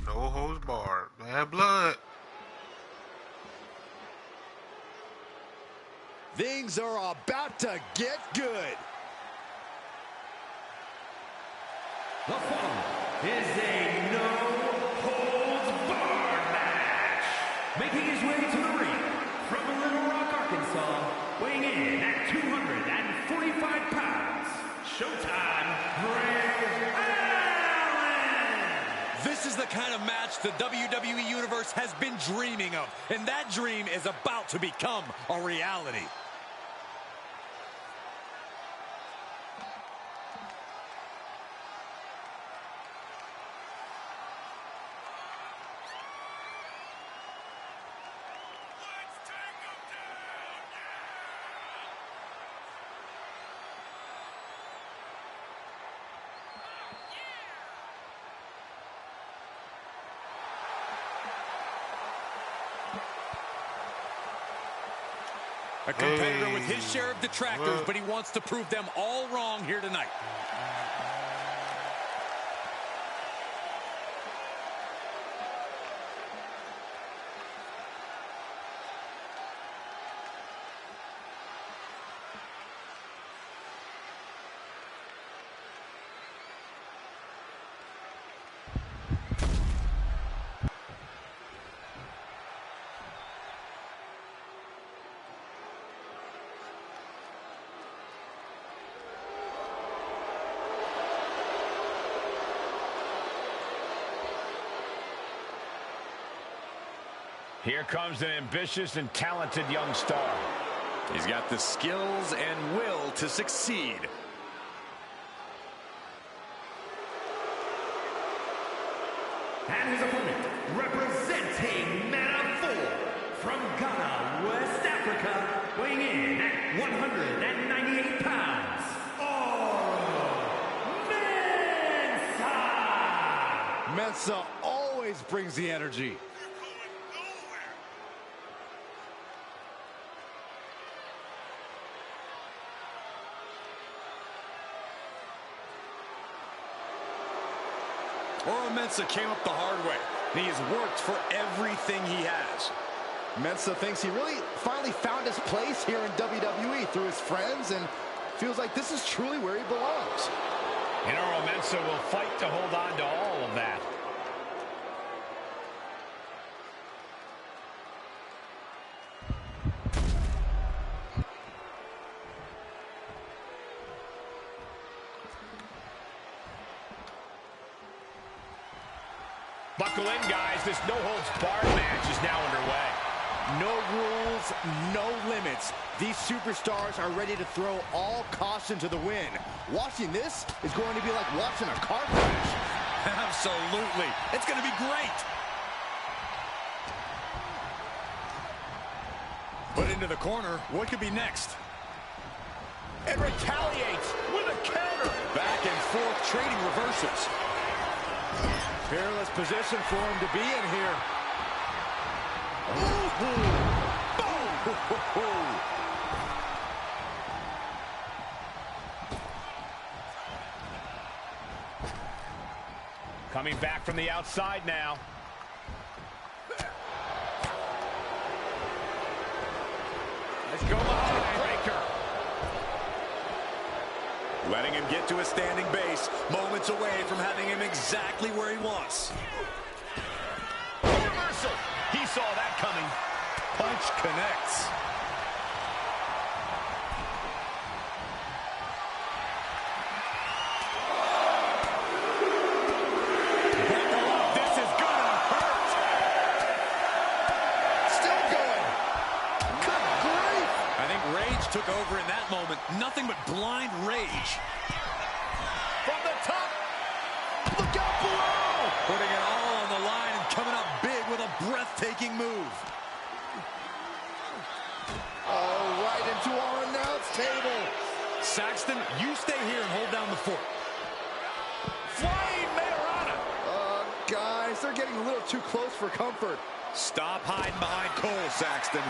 No holds barred. Bad blood. Things are about to get good. The following is a no-holds-barred match. Making his way to the ring from Little Rock, Arkansas, weighing in at 245 pounds, Showtime, Bray Allen! This is the kind of match the WWE Universe has been dreaming of, and that dream is about to become a reality. A competitor with his share of detractors, but he wants to prove them all wrong here tonight. Here comes an ambitious and talented young star. He's got the skills and will to succeed. And his opponent, representing Manafort from Ghana, West Africa, weighing in at 198 pounds, Mensa! Mensa always brings the energy. Mensa came up the hard way, and he has worked for everything he has. Mensa thinks he really finally found his place here in WWE through his friends and feels like this is truly where he belongs. Minoru Mensa will fight to hold on to all of that. Buckle in, guys. This no-holds-barred match is now underway. No rules, no limits. These superstars are ready to throw all caution to the wind. Watching this is going to be like watching a car crash. Absolutely. It's going to be great. Put into the corner. What could be next? And retaliates with a counter. Back and forth trading reversals. Peerless position for him to be in here. Ooh, boom. Coming back from the outside now. Let's go behind. Breaker. Letting him get to a standing base, moments away from having him exactly where he wants. Reversal. He saw that coming. Punch connects. This is gonna hurt. Still going. Good grief. I think rage took over in that moment. Nothing but blind rage. From the top. Look out below. Putting it all on the line and coming up big with a breathtaking move. Oh, right into our announce table. Saxton, you stay here and hold down the fort. Flying Mayorana. Guys, they're getting a little too close for comfort. Stop hiding behind Cole, Saxton.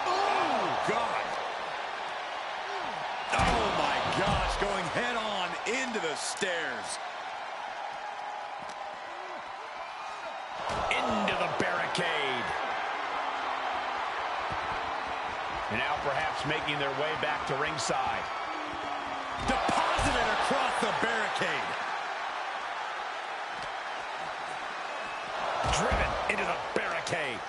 Oh, God. Oh, gosh, going head on into the stairs. Into the barricade. And now perhaps making their way back to ringside. Deposited across the barricade. Driven into the barricade.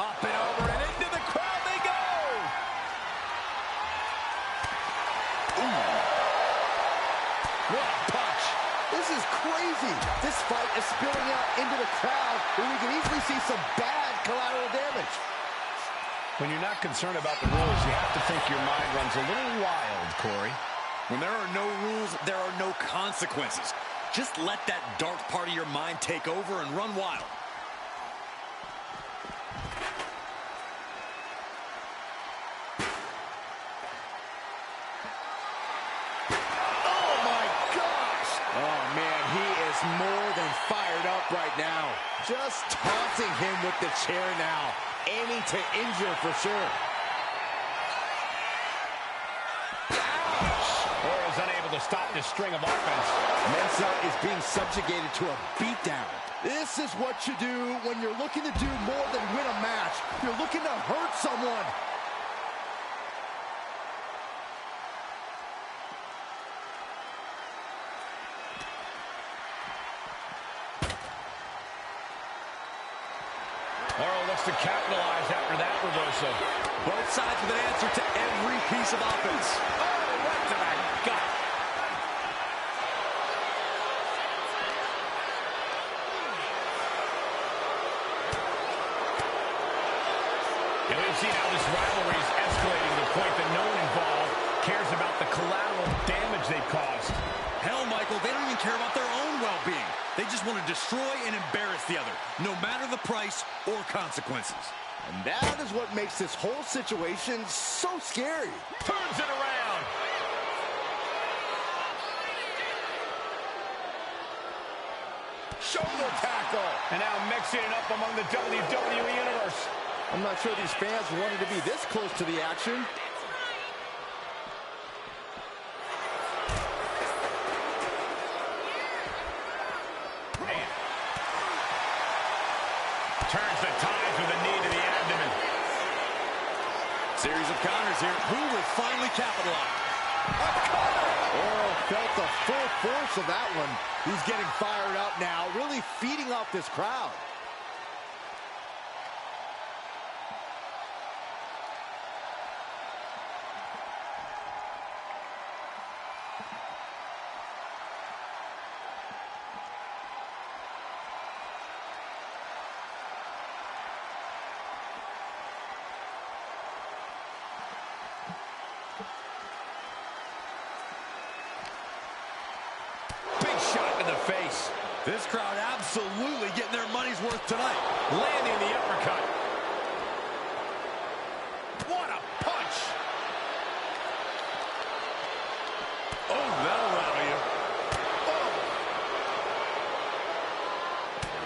Up and over and into the crowd they go. Ooh. What a punch. This is crazy. This fight is spilling out into the crowd where we can easily see some bad collateral damage. When you're not concerned about the rules, you have to think your mind runs a little wild, Corey. When there are no rules, there are no consequences. Just let that dark part of your mind take over and run wild. Oh my gosh! Oh man, he is more than fired up right now. Just taunting him with the chair now, aiming to injure for sure. Oro's unable to stop this string of offense. Mensah is being subjugated to a beatdown. This is what you do when you're looking to do more than win a match. You're looking to hurt someone. Oro looks to capitalize after that reversal. Both sides with an answer to every piece of offense. Oh, right to the gut. And we've seen how this rivalry is escalating to the point that no one involved cares about the collateral damage they've caused. Hell, Michael, they don't even care about their own well-being. They just want to destroy and embarrass the other, no matter the price or consequences. And that is what makes this whole situation so scary. Turns it around. Shoulder tackle. And now mixing it up among the WWE Universe. I'm not sure these fans wanted to be this close to the action. Man. Turns the tides with a knee to the abdomen. Series of counters here. Who will finally capitalize? Oro felt the full force of that one. He's getting fired up now, really feeding off this crowd. Shot in the face. This crowd absolutely getting their money's worth tonight. Landing the uppercut. What a punch. Oh, that'll rattle you. Oh.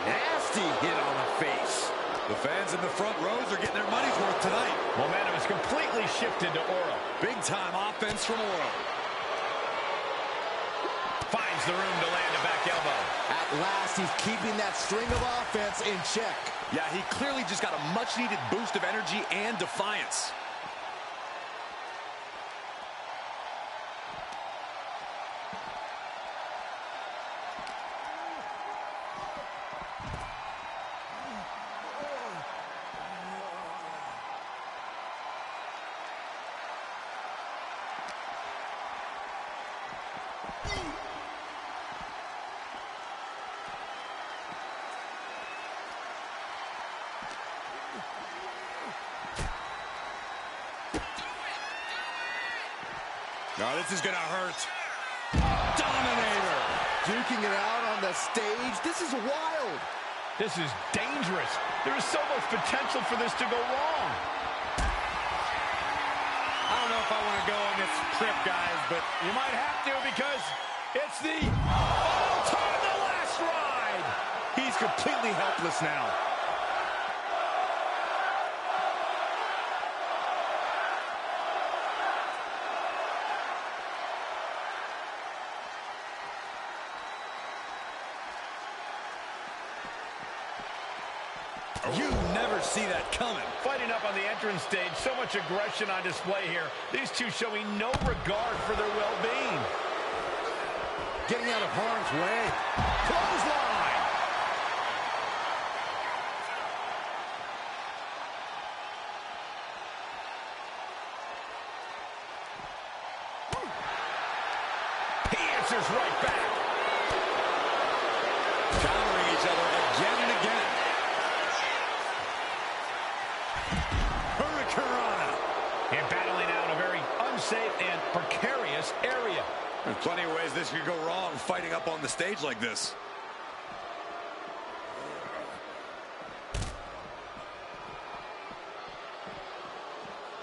Nasty hit on the face. The fans in the front rows are getting their money's worth tonight. Momentum is completely shifted to Oro. Big-time offense from Oro. Finds the room to land a back elbow. At last, he's keeping that string of offense in check. Yeah, he clearly just got a much-needed boost of energy and defiance. Now this is gonna hurt. Dominator. Duking it out on the stage. This is wild. This is dangerous. There is so much potential for this to go wrong. I don't know if I want to go on this trip, guys, but you might have to because it's the final time, the last ride. He's completely helpless now. You never see that coming. Fighting up on the entrance stage, so much aggression on display here. These two showing no regard for their well-being. Getting out of harm's way. Clothesline. He answers right back. Countering each other again and again. Hurricanrana. And battling out a very unsafe and precarious area. There's plenty of ways this could go wrong fighting up on the stage like this.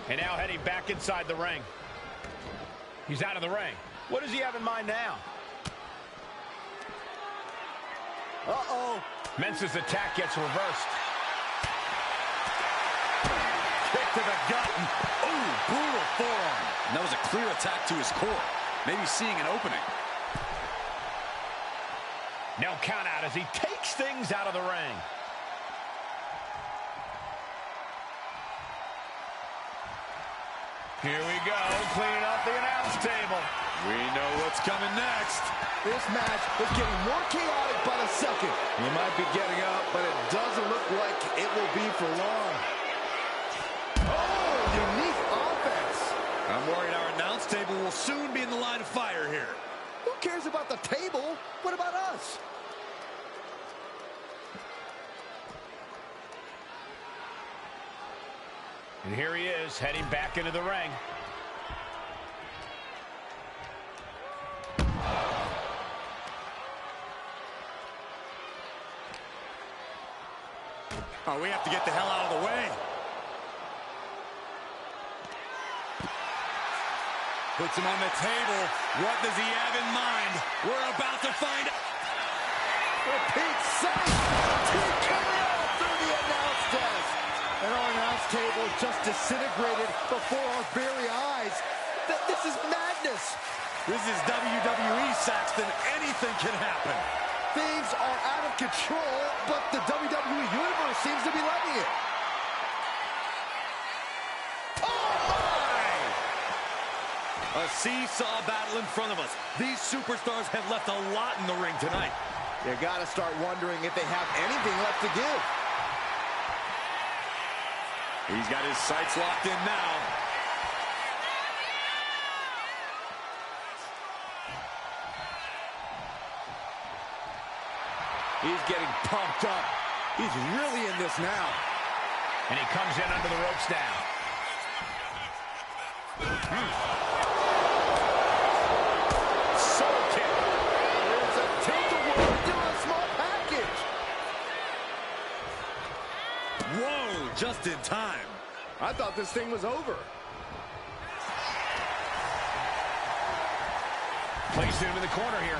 And now heading back inside the ring. He's out of the ring. What does he have in mind now? Uh-oh. Mensa's attack gets reversed. Kick to the gut. Ooh, brutal forearm. And that was a clear attack to his core. Maybe seeing an opening. No count out as he takes things out of the ring. Here we go, cleaning up the announce table. We know what's coming next. This match is getting more chaotic by the second. He might be getting up, but it doesn't look like it will be for long. Oh, unique offense. I'm worried our announce table will soon be in the line of fire here. Who cares about the table? What about us? And here he is, heading back into the ring. Oh, we have to get the hell out of the way. Puts him on the table. What does he have in mind? We're about to find out. For Pete's sake! TKO through the announce desk. And our announce table just disintegrated before our very eyes. This is madness. This is WWE, Saxton. Anything can happen. Things are out of control, but the WWE Universe seems to be letting it. Oh, my! A seesaw battle in front of us. These superstars have left a lot in the ring tonight. You gotta start wondering if they have anything left to give. He's got his sights locked in now. He's getting pumped up. He's really in this now. And he comes in under the ropes now. Soul kick. There's a tilt-a-whirl to a small package. Whoa, just in time. I thought this thing was over. Placing him in the corner here.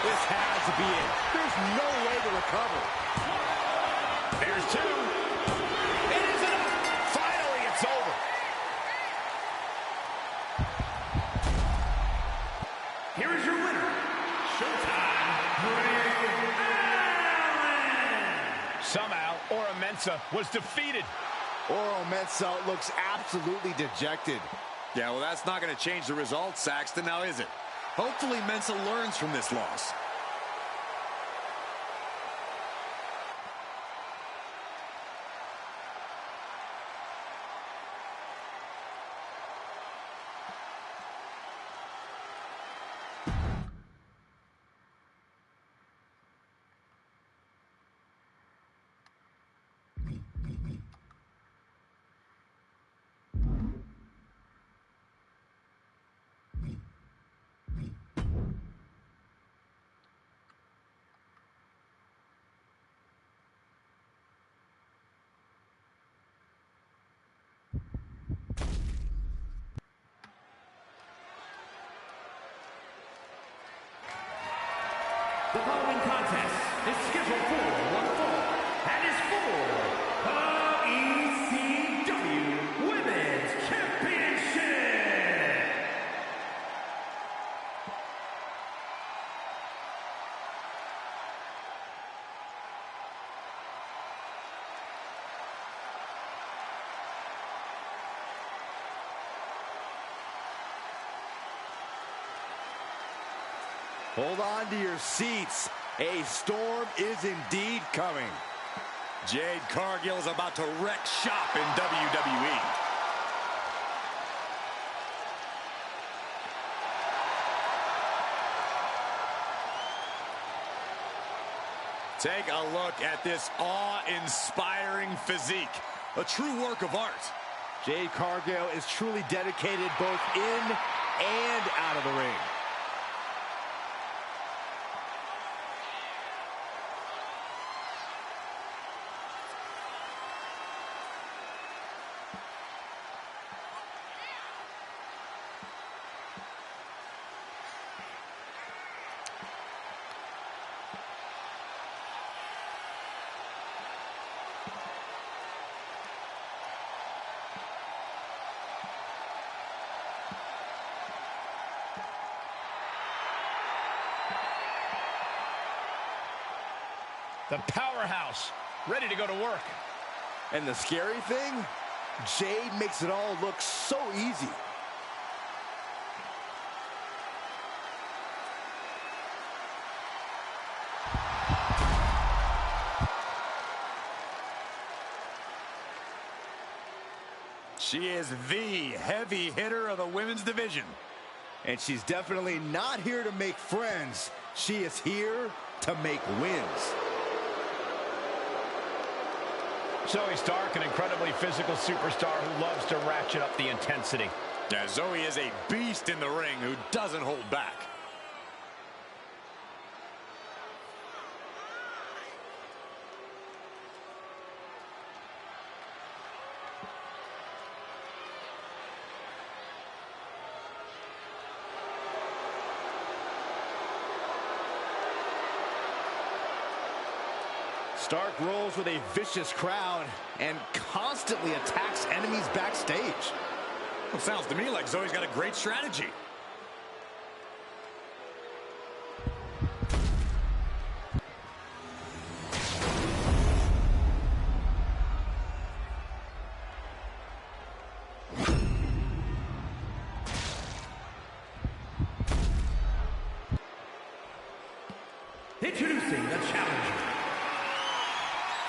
This has to be it. There's no way to recover. There's two. It is enough. Finally, it's over. Here is your winner, Showtime, Bray Allen. Somehow, Oro Mensah was defeated. Oro Mensah looks absolutely dejected. Yeah, well, that's not going to change the result, Saxton, now is it? Hopefully Mensah learns from this loss. The following contest is scheduled for one fall and is for the ECW Women's Championship. 1, Hold on to your seats. A storm is indeed coming. Jade Cargill is about to wreck shop in WWE. Take a look at this awe-inspiring physique. A true work of art. Jade Cargill is truly dedicated both in and out of the ring. The powerhouse, ready to go to work. And the scary thing, Jade makes it all look so easy. She is the heavy hitter of the women's division. And she's definitely not here to make friends. She is here to make wins. Zoe Stark, an incredibly physical superstar who loves to ratchet up the intensity. Yeah, Zoe is a beast in the ring who doesn't hold back. Stark rolls with a vicious crowd and constantly attacks enemies backstage. Well, sounds to me like Zoe's got a great strategy. Introducing the challenger.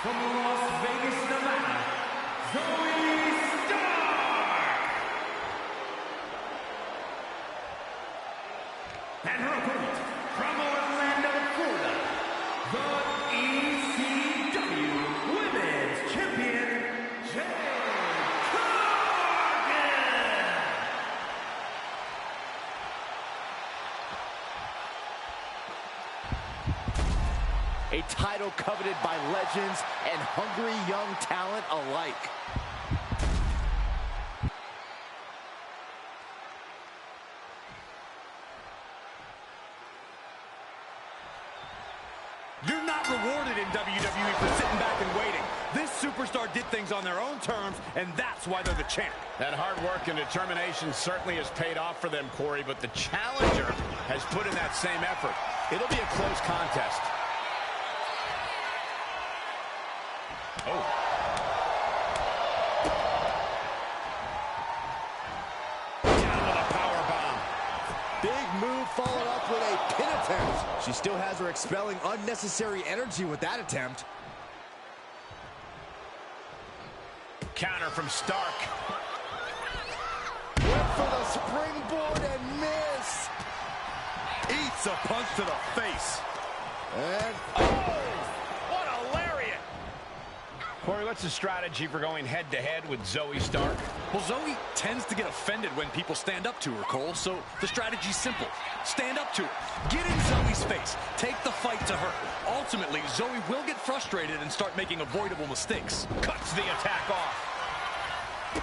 From Las Vegas, Nevada, Zoe Stark! And her opponent, from Orlando, Florida, the ECW Women's Champion, Jade Cargill! A title coveted by legends and hungry young talent alike. You're not rewarded in WWE for sitting back and waiting. This superstar did things on their own terms, and that's why they're the champ. That hard work and determination certainly has paid off for them, Corey, but the challenger has put in that same effort. It'll be a close contest. Oh. Down with a powerbomb. Big move followed up with a pin attempt. She still has her expelling unnecessary energy with that attempt. Counter from Stark. Went for the springboard and miss. Eats a punch to the face. And What a lariat! Corey, what's the strategy for going head-to-head with Zoe Stark? Well, Zoe tends to get offended when people stand up to her, Cole, so the strategy's simple. Stand up to her. Get in Zoe's face. Take the fight to her. Ultimately, Zoe will get frustrated and start making avoidable mistakes. Cuts the attack off.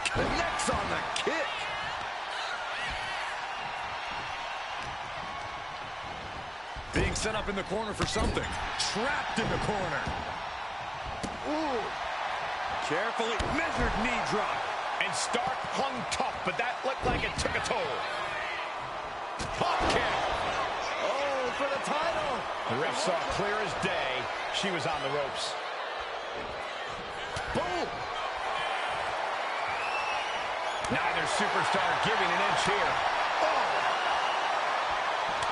connects on the kick. Being set up in the corner for something. Trapped in the corner. Ooh. Carefully measured knee drop. And Stark hung tough, but that looked like it took a toll. Pop kick. Oh, for the title. The ref saw clear as day she was on the ropes. Boom. Neither superstar giving an inch here.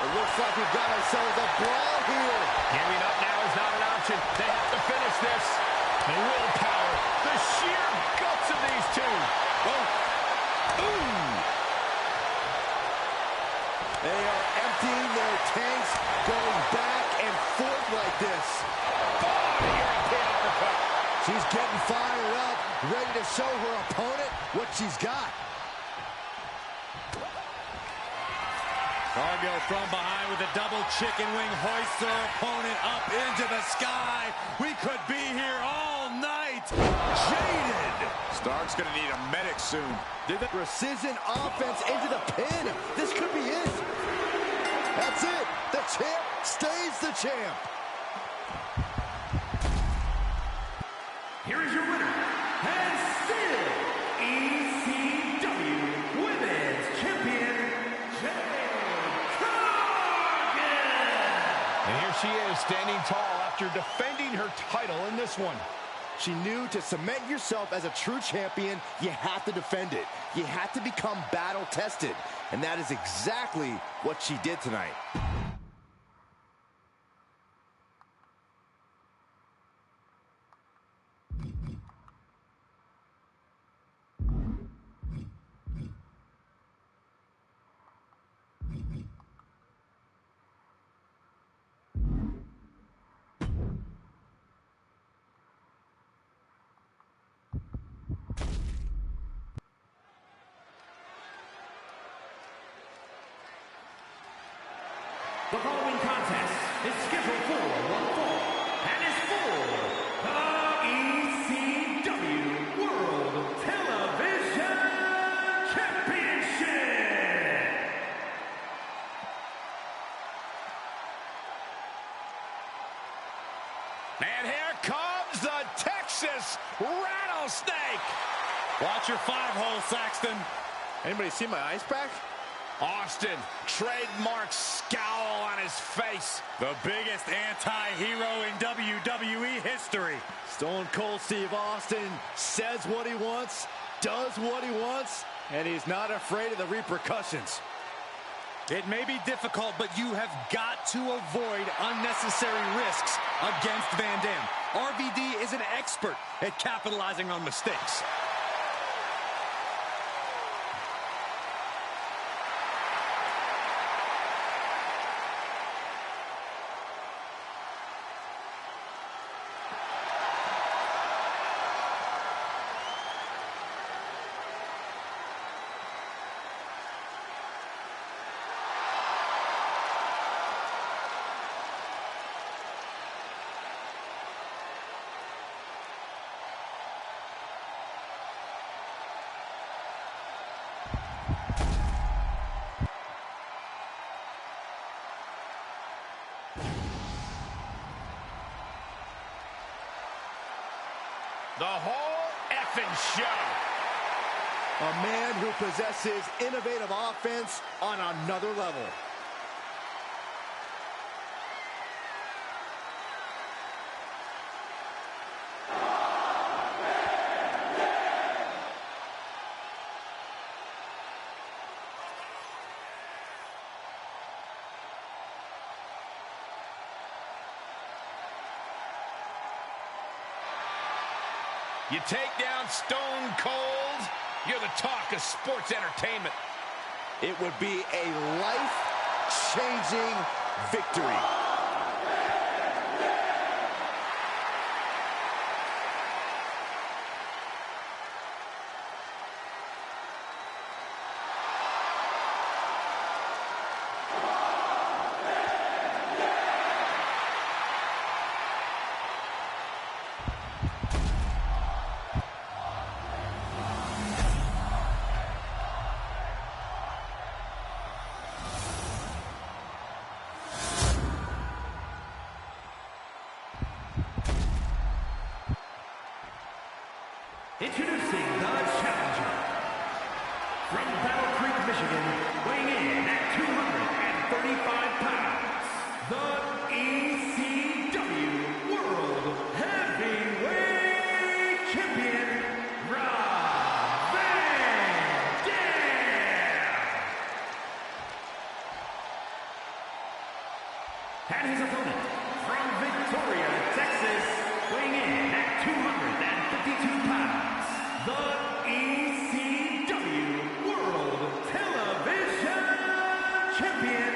It looks like we've got ourselves a brawl here. Giving up now is not an option. They have to finish this. The willpower, the sheer guts of these two. Oh, ooh. They are emptying their tanks, going back and forth like this. Oh, European uppercut. She's getting fired up, ready to show her opponent what she's got. Cargill from behind with a double chicken wing, hoists her opponent up into the sky. We could be here all night. Jaded. Stark's going to need a medic soon. Did the precision offense into the pin. This could be it. That's it. The champ stays the champ. Here is your winner, and still ECW Women's Champion, And here she is, standing tall after defending her title in this one. She knew to cement yourself as a true champion, you have to defend it. You have to become battle-tested. And that is exactly what she did tonight. The following contest is scheduled for one fall and is for the ECW World Television Championship. And here comes the Texas Rattlesnake. Watch your 5-hole, Saxton. Anybody see my ice pack? Austin, trademark scowl on his face. The biggest anti-hero in WWE history. Stone Cold Steve Austin says what he wants, does what he wants, and he's not afraid of the repercussions. It may be difficult, but you have got to avoid unnecessary risks against Van Dam. RVD is an expert at capitalizing on mistakes. The whole effing show. A man who possesses innovative offense on another level. You take down Stone Cold, you're the talk of sports entertainment. It would be a life-changing victory. Introducing the challenger from Battle Creek, Michigan, weighing in at 235 pounds, the ECW World Heavyweight Champion, Rob Van Dam. 152 pounds, the ECW World Television Champion,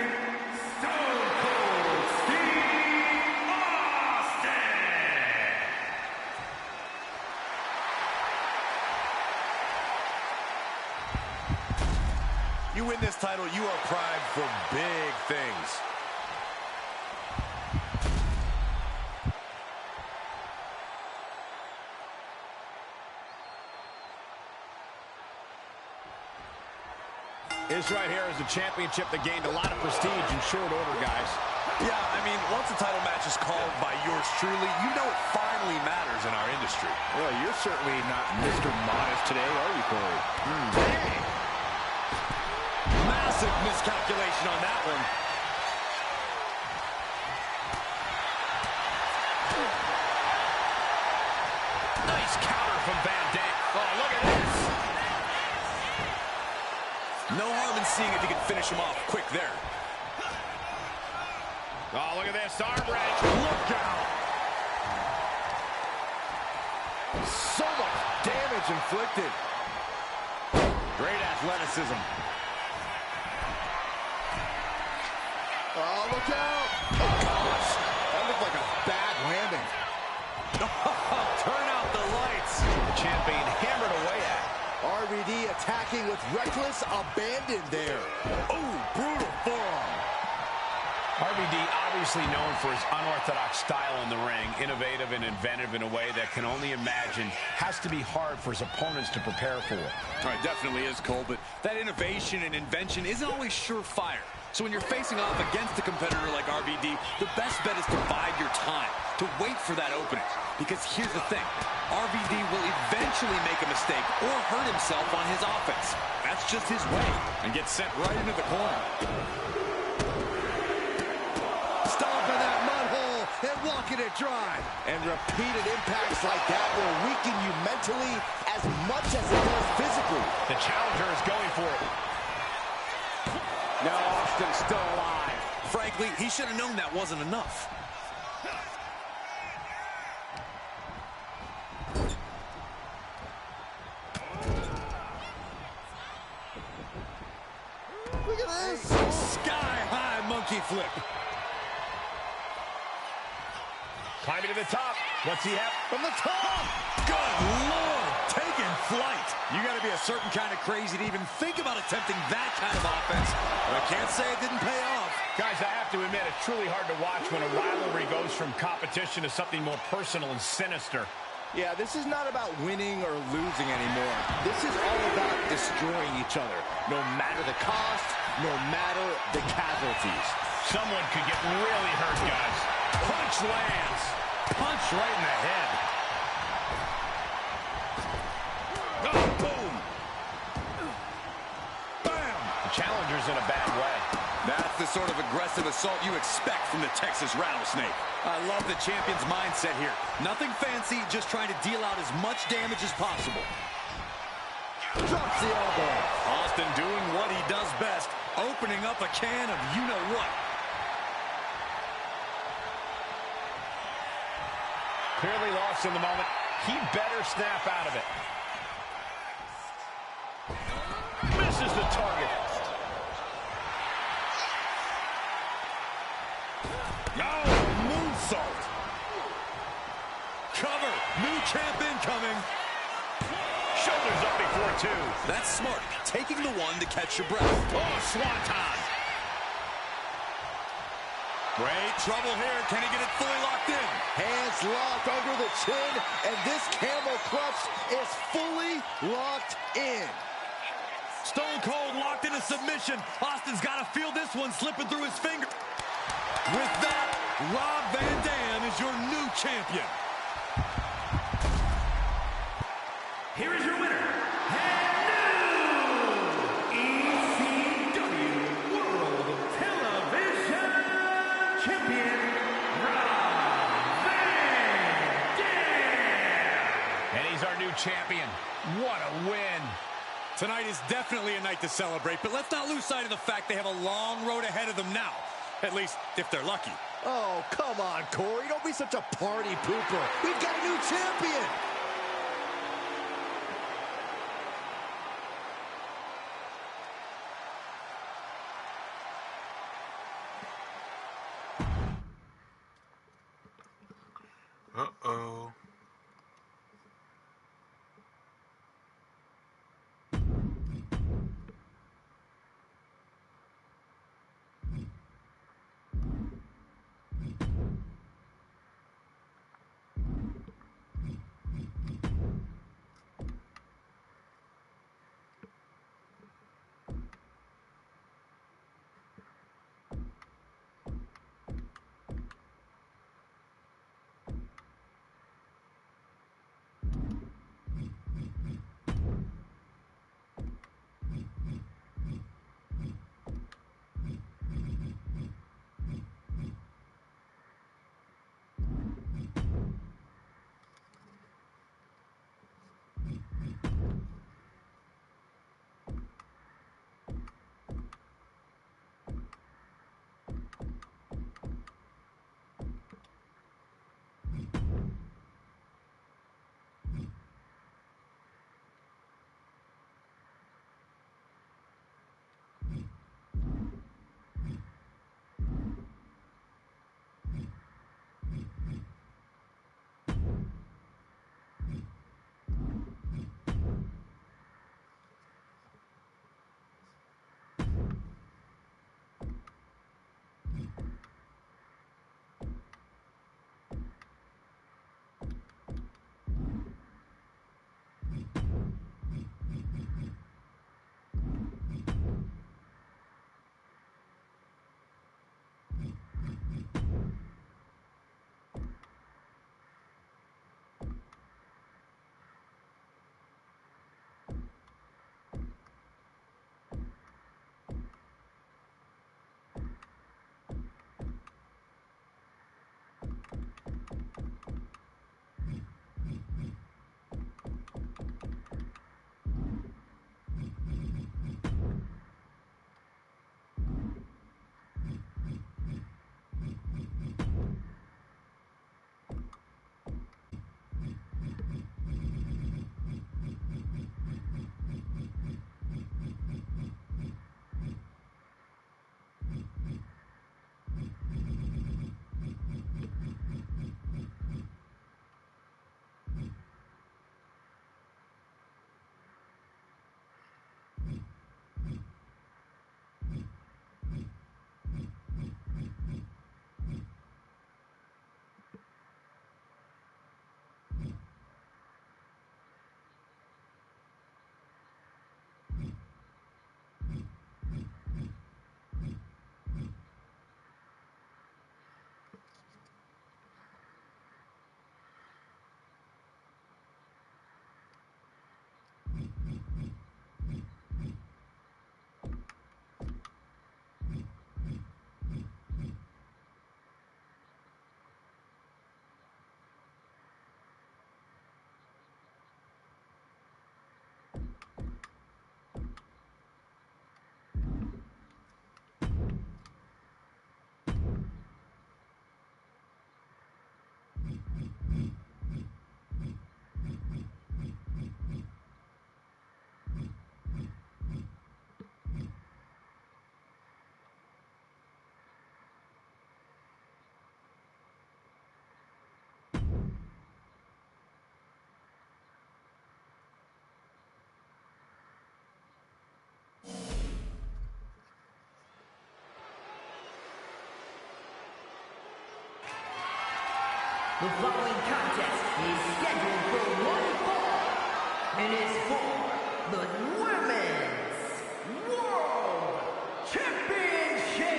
Stone Cold Steve Austin. You win this title, you are primed for big things. This right here is a championship that gained a lot of prestige in short order, guys. Yeah, I mean, once a title match is called by yours truly, you know it finally matters in our industry. Well, you're certainly not Mr. Modest today, are you, Corey? Massive miscalculation on that one. Nice counter from Van Dam. Oh, look at this. No harm in seeing if you can finish him off quick there. Oh, look at this. Arm wrench. Look out. So much damage inflicted. Great athleticism. Oh, look out. Oh, gosh. That looked like a bad landing. Turn out the lights. The champion hammered away at. RVD attacking with reckless abandon there. Oh, brutal forearm. RVD obviously known for his unorthodox style in the ring, innovative and inventive in a way that can only imagine has to be hard for his opponents to prepare for. All right, definitely is, Cole, but that innovation and invention isn't always surefire. So when you're facing off against a competitor like RVD, the best bet is to bide your time, to wait for that opening. Because here's the thing, RVD will eventually make a mistake or hurt himself on his offense. That's just his way, and gets sent right into the corner. Stomping that mud hole and walking it dry. And repeated impacts like that will weaken you mentally as much as it does physically. The challenger is going for it. Now Austin's still alive. Frankly, he should have known that wasn't enough. Look at this. Sky-high monkey flip. Climbing to the top. What's he have? From the top. Good Lord, taking flight. You got to be a certain kind of crazy to even think about attempting that kind of offense. But I can't say it didn't pay off. Guys, I have to admit, it's truly hard to watch when a rivalry goes from competition to something more personal and sinister. Yeah, this is not about winning or losing anymore. This is all about destroying each other, no matter the cost, no matter the casualties. Someone could get really hurt, guys. Punch lands. Punch right in the head. Oh, boom. Bam. The challenger's in a bad way. That's the sort of aggressive assault you expect from the Texas Rattlesnake. I love the champion's mindset here. Nothing fancy, just trying to deal out as much damage as possible. Drops the elbow. Austin doing what he does best, opening up a can of you-know-what. Clearly lost in the moment. He better snap out of it. Misses the target. Oh, moonsault. Cover. New champ incoming. Shoulders up before two. That's smart. Taking the one to catch your breath. Oh, swanton. Great trouble here. Can he get it fully locked in? Hands locked under the chin, and this camel clutch is fully locked in. Stone Cold locked into submission. Austin's got to feel this one slipping through his finger. With that, Rob Van Dam is your new champion. Here is your winner, and new ECW World Television Champion, Rob Van Dam. And he's our new champion. What a win. Tonight is definitely a night to celebrate, but let's not lose sight of the fact they have a long road ahead of them now. At least, if they're lucky. Oh, come on, Corey. Don't be such a party pooper. We've got a new champion. The following contest is scheduled for one fall and is for the Women's World Championship.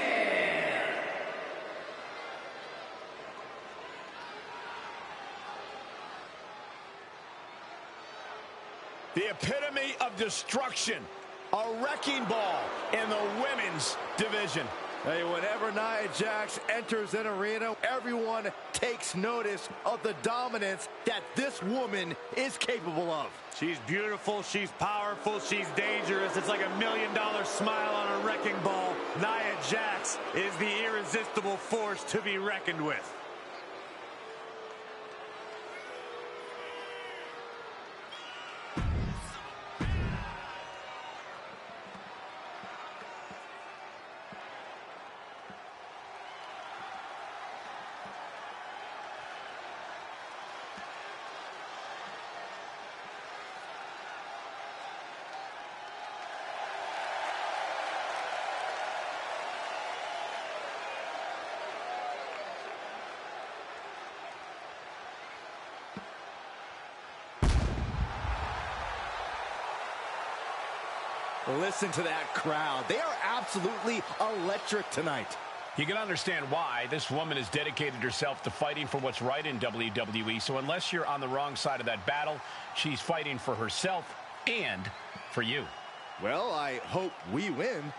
The epitome of destruction, a wrecking ball in the women's division. Hey, whenever Nia Jax enters an arena, everyone takes notice of the dominance that this woman is capable of. She's beautiful, she's powerful, she's dangerous. It's like $1 million smile on a wrecking ball. Nia Jax is the irresistible force to be reckoned with. Listen to that crowd. They are absolutely electric tonight. You can understand why. This woman has dedicated herself to fighting for what's right in WWE, so unless you're on the wrong side of that battle, she's fighting for herself and for you. Well, I hope we win.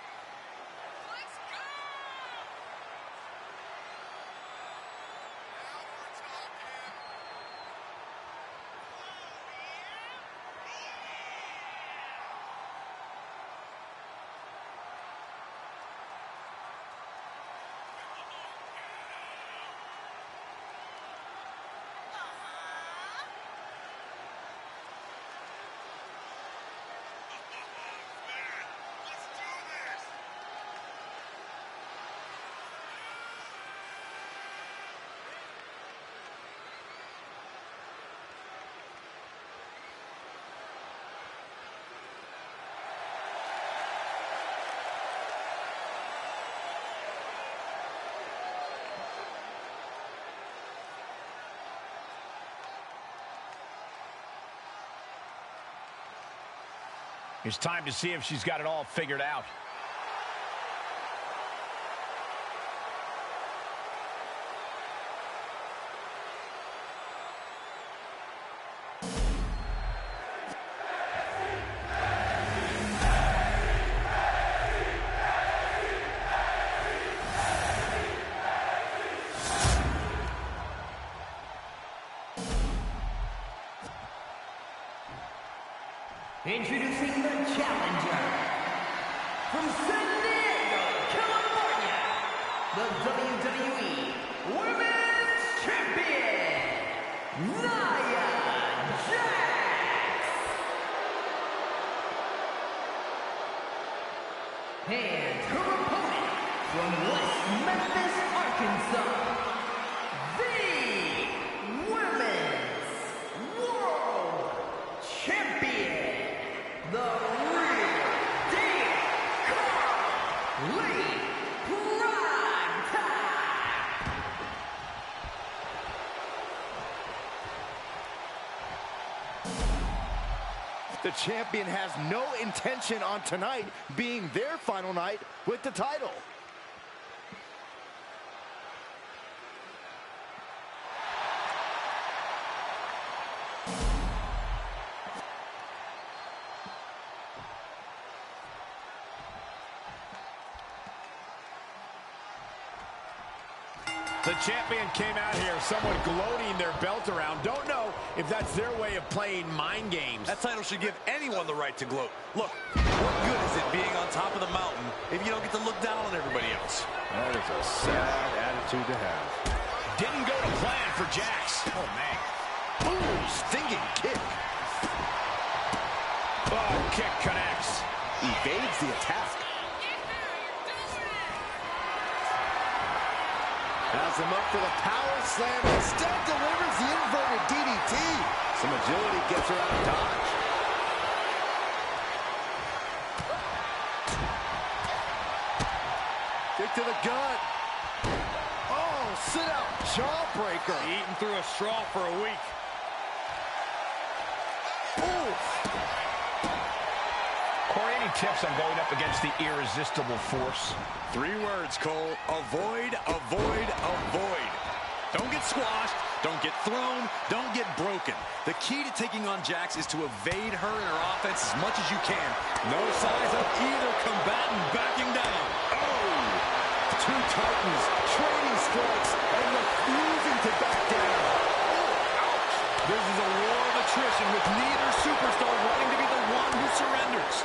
It's time to see if she's got it all figured out. Introducing the challenger from San Diego, California, the WWE Women's Champion, Nia Jax. And her opponent from West Memphis, Arkansas, the Women's World Champion, the real deal, Carly Prime Time. The champion has no intention on tonight being their final night with the title. The champion came out here somewhat gloating their belt around. Don't know if that's their way of playing mind games. That title should give anyone the right to gloat. Look, what good is it being on top of the mountain if you don't get to look down on everybody else? That is a sad attitude to have. Didn't go to plan for Jax. Oh, man. Ooh, stinging kick. Oh, kick connects. Evades the attack. Has him up for the power slam. Instead delivers the inverted DDT. Some agility gets her out of dodge. Kick to the gut. Oh, sit out jawbreaker. Eating through a straw for a week. Corey, any tips on going up against the irresistible force? 3 words, Cole. Avoid, avoid, avoid. Don't get squashed. Don't get thrown. Don't get broken. The key to taking on Jax is to evade her and her offense as much as you can. No signs of either combatant backing down. Oh! 2 Titans trading strikes and refusing to back down. This is a war of attrition with neither superstar wanting to be the one who surrenders.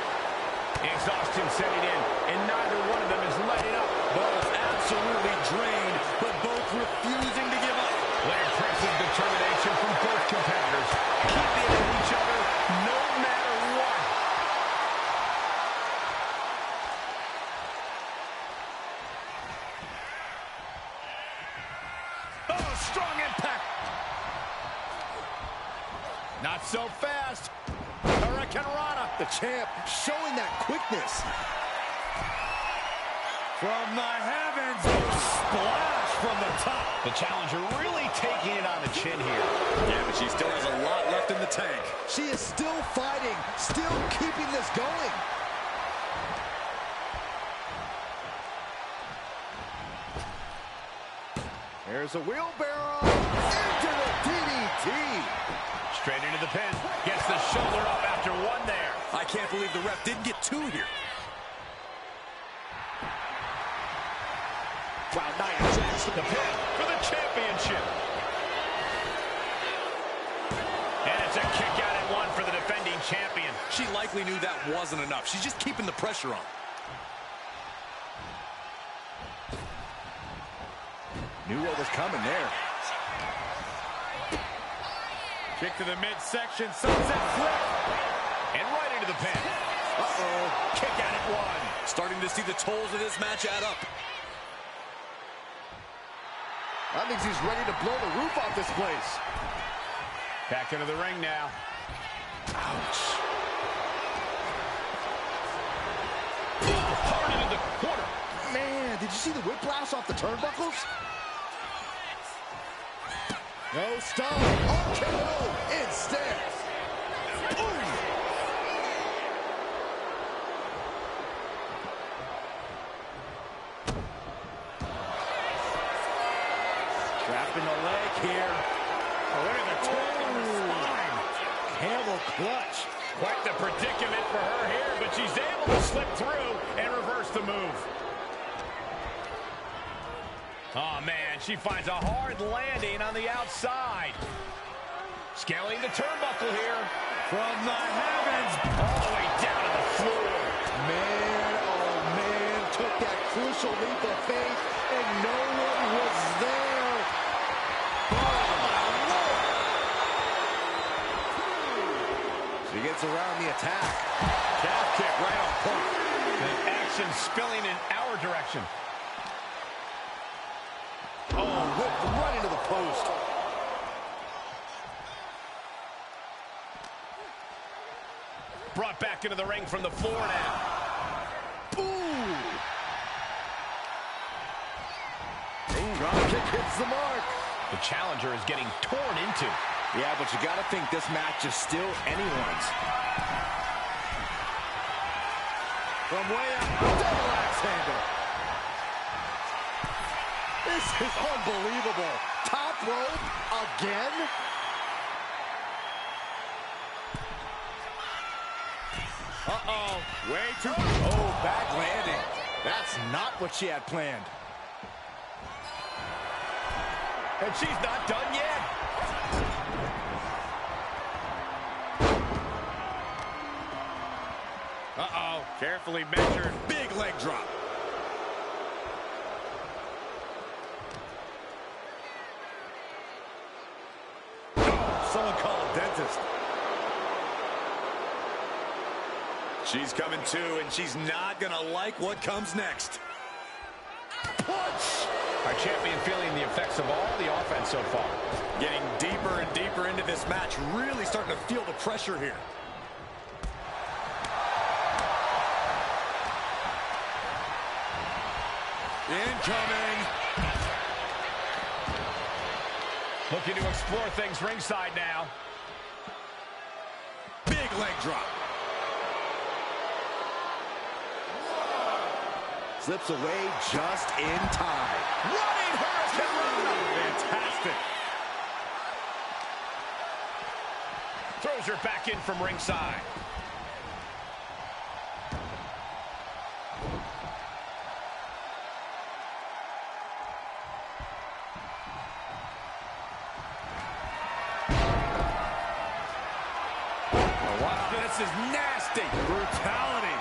Exhaustion setting in, and neither one of them is letting up. Both absolutely drained, but both refusing to give up. Impressive determination from both competitors. Keeping at each other no matter what. Oh, strong impact. Not so fast. Hurricane Rana. The champ showing that quickness. From the heavens, a splash from the top. The challenger really taking it on the chin here. Yeah, but she still has a lot left in the tank. She is still fighting, still keeping this going. There's a wheelbarrow into the DDT. Straight into the pin. Gets the shoulder up after one there. I can't believe the ref didn't get 2 here. Wow, Nia Jax the pin for the championship. And it's a kick out at 1 for the defending champion. She likely knew that wasn't enough. She's just keeping the pressure on. Knew what was coming there. Kick to the midsection, sunset flip. And right into the pin. Uh-oh. Kick out at 1. Starting to see the tolls of this match add up. That means he's ready to blow the roof off this place. Back into the ring now. Ouch. Hard into the corner. Man, did you see the whiplash off the turnbuckles? No stop. RKO instead. Ooh. clutch. Quite the predicament for her here, but she's able to slip through and reverse the move. Oh, man, she finds a hard landing on the outside. Scaling the turnbuckle here. From the heavens. All the way down to the floor. Man, oh man, took that crucial leap of faith, and no one was there. Oh, my Lord. She gets around the attack. Calf kick right on point. The action spilling in our direction. Oh, whipped right into the post. Brought back into the ring from the floor now. Ooh. Drop kick hits the mark. The challenger is getting torn into. Yeah, but you got to think this match is still anyone's. From way out, double axe handle. This is unbelievable. Top rope again? Uh-oh, way too... Oh, back landing. That's not what she had planned. And she's not done yet. Uh-oh, carefully measured. Big leg drop. Someone call a dentist. She's coming to, and she's not going to like what comes next. Punch! Our champion feeling the effects of all the offense so far. Getting deeper and deeper into this match, really starting to feel the pressure here. Incoming. Looking to explore things ringside now. Big leg drop. Slips away just in time. Running hurricane. Fantastic. Throws her back in from ringside. This is nasty. Brutality.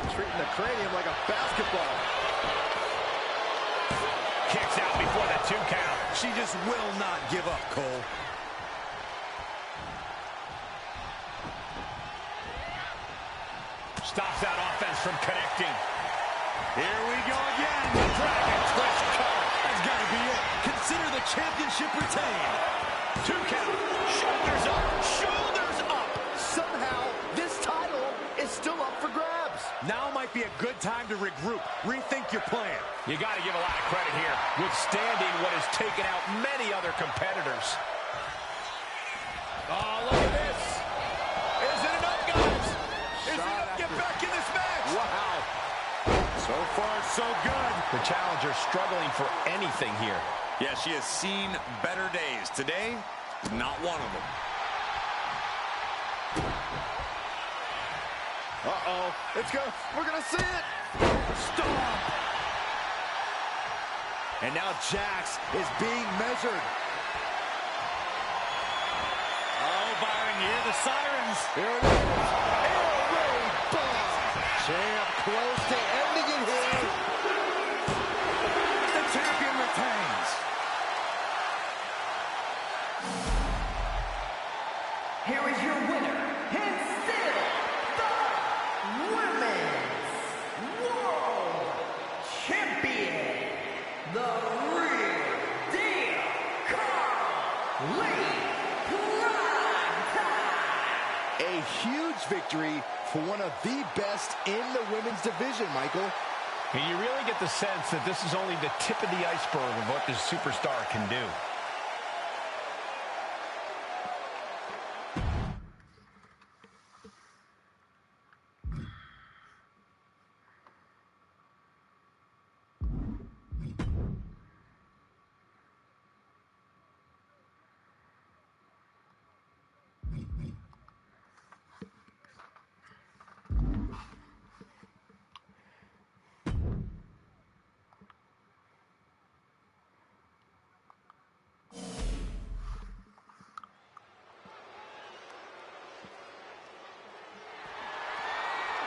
Treating the cranium like a basketball. Kicks out before the 2 count. She just will not give up, Cole. Stops that offense from connecting. Here we go again. The Dragon Twist cover. That's got to be it. Consider the championship retained. 2 count. Shoulders up. Shoulders up. Somehow, this title is still up for grabs. Now might be a good time to regroup. Rethink your plan. You got to give a lot of credit here, withstanding what has taken out many other competitors. Oh, look at this. Is it enough, guys? Is it enough to get back in this match? Wow. So far, so good. The challenger struggling for anything here. Yeah, she has seen better days. Today, not one of them. Uh-oh. We're gonna see it. Stop. And now Jax is being measured. Oh, Byron, you hear the sirens. Here it is. Air raid bomb. Champ close to ending it here. The champion retains. Here is your winner, and still the Women's World Champion, the real deal, Carly Plata. A huge victory for one of the best in the women's division, Michael. And you really get the sense that this is only the tip of the iceberg of what this superstar can do.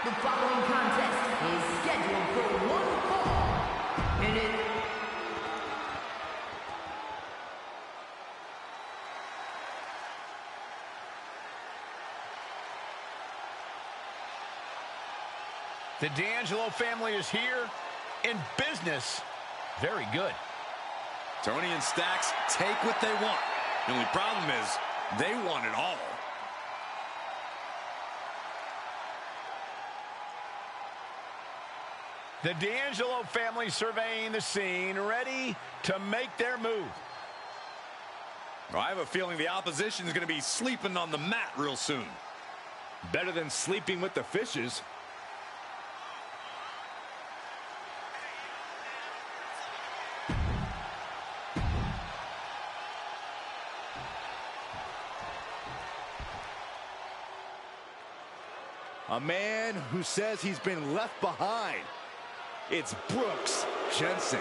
The following contest is scheduled for one fall. And the D'Angelo family is here in business. Very good. Tony and Stacks take what they want. The only problem is they want it all. The D'Angelo family surveying the scene, ready to make their move. Well, I have a feeling the opposition is going to be sleeping on the mat real soon. Better than sleeping with the fishes. A man who says he's been left behind. It's Brooks Jensen.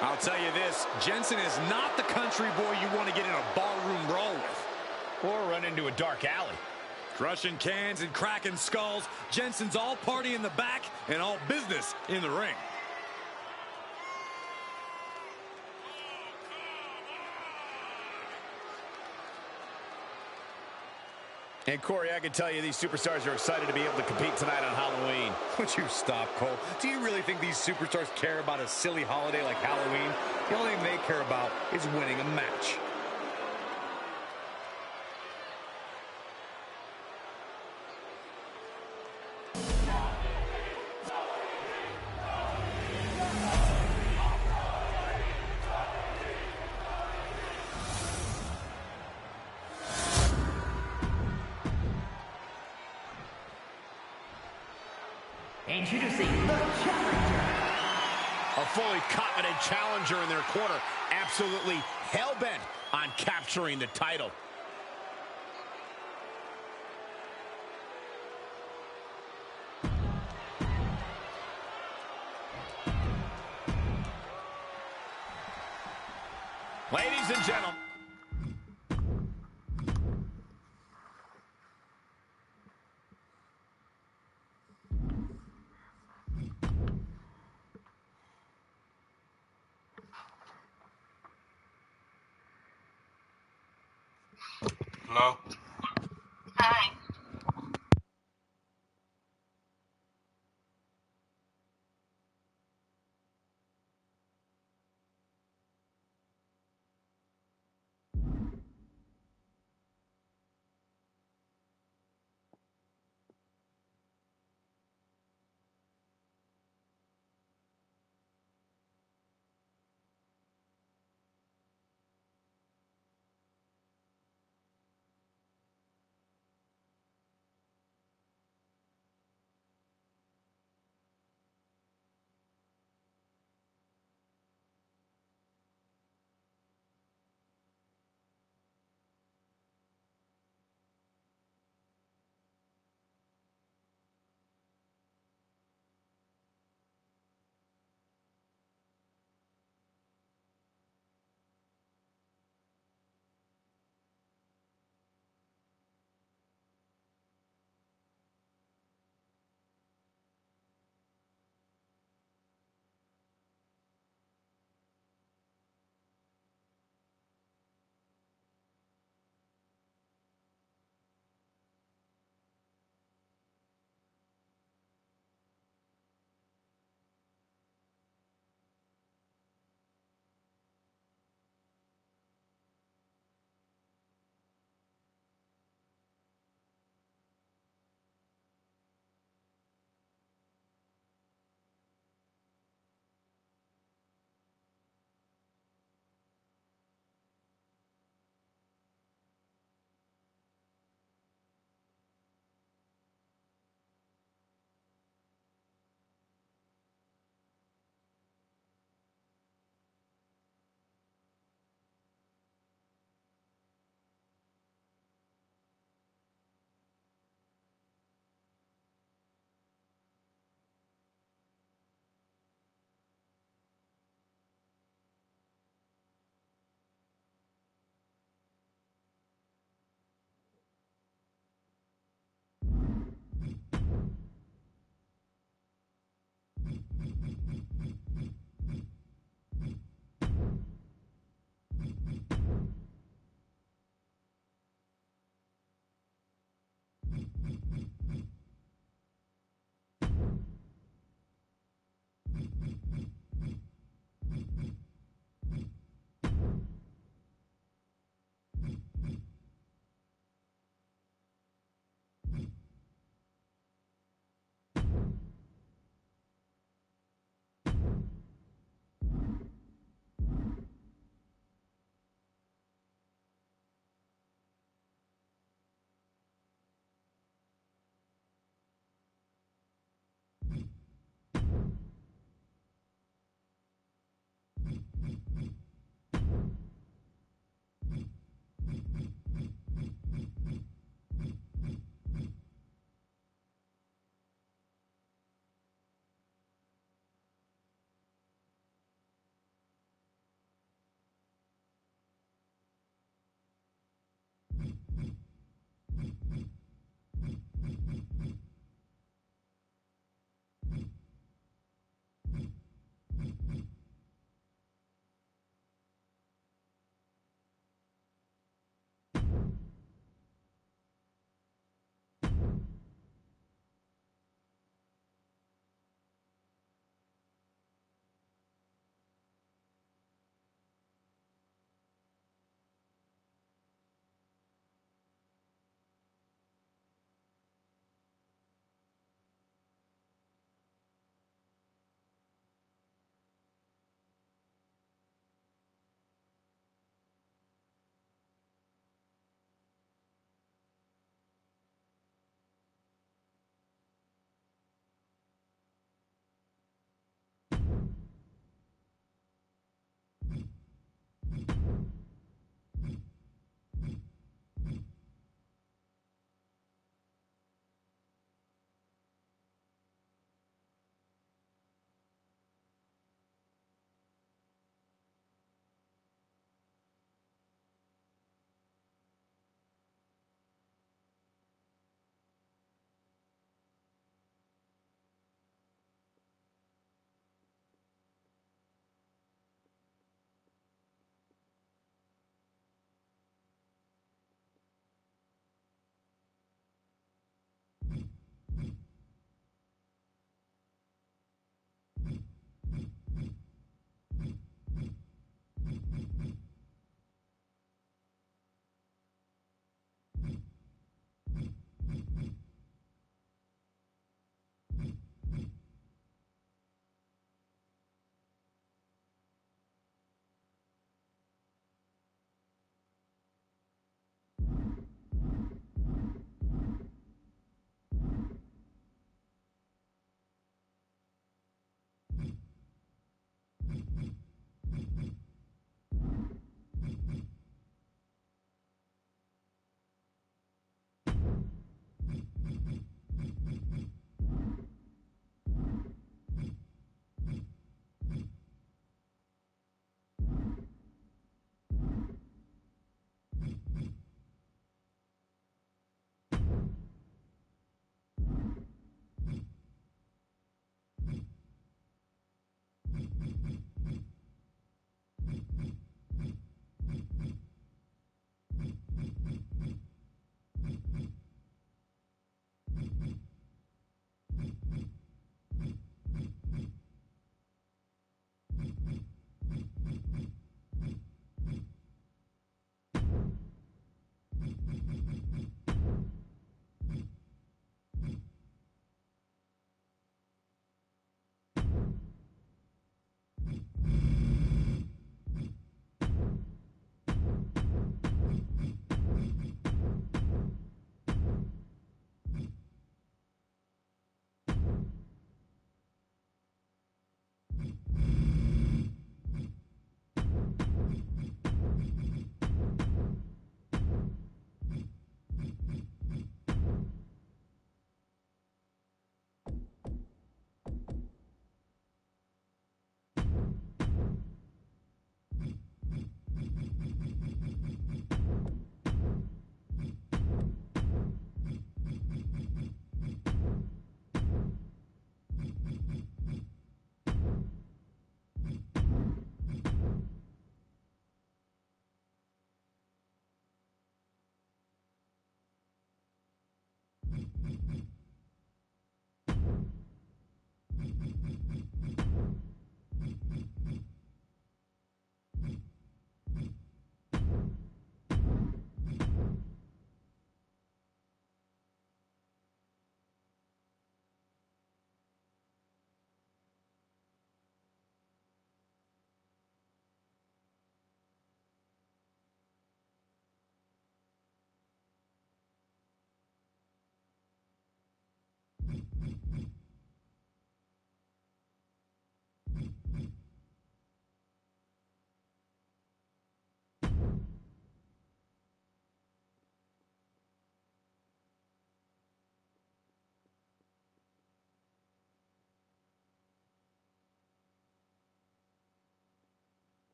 I'll tell you this, Jensen is not the country boy you want to get in a barroom brawl with. Or run into a dark alley. Crushing cans and cracking skulls, Jensen's all party in the back and all business in the ring. And Corey, I can tell you these superstars are excited to be able to compete tonight on Halloween. Would you stop, Cole? Do you really think these superstars care about a silly holiday like Halloween? The only thing they care about is winning a match. introducing the challenger. A fully confident challenger in their corner, absolutely hell-bent on capturing the title. Ladies and gentlemen. Hello? Hi.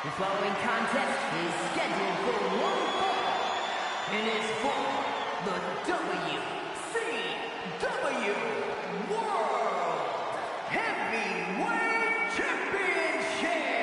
The following contest is scheduled for one fall and is for the WCW World Heavyweight Championship.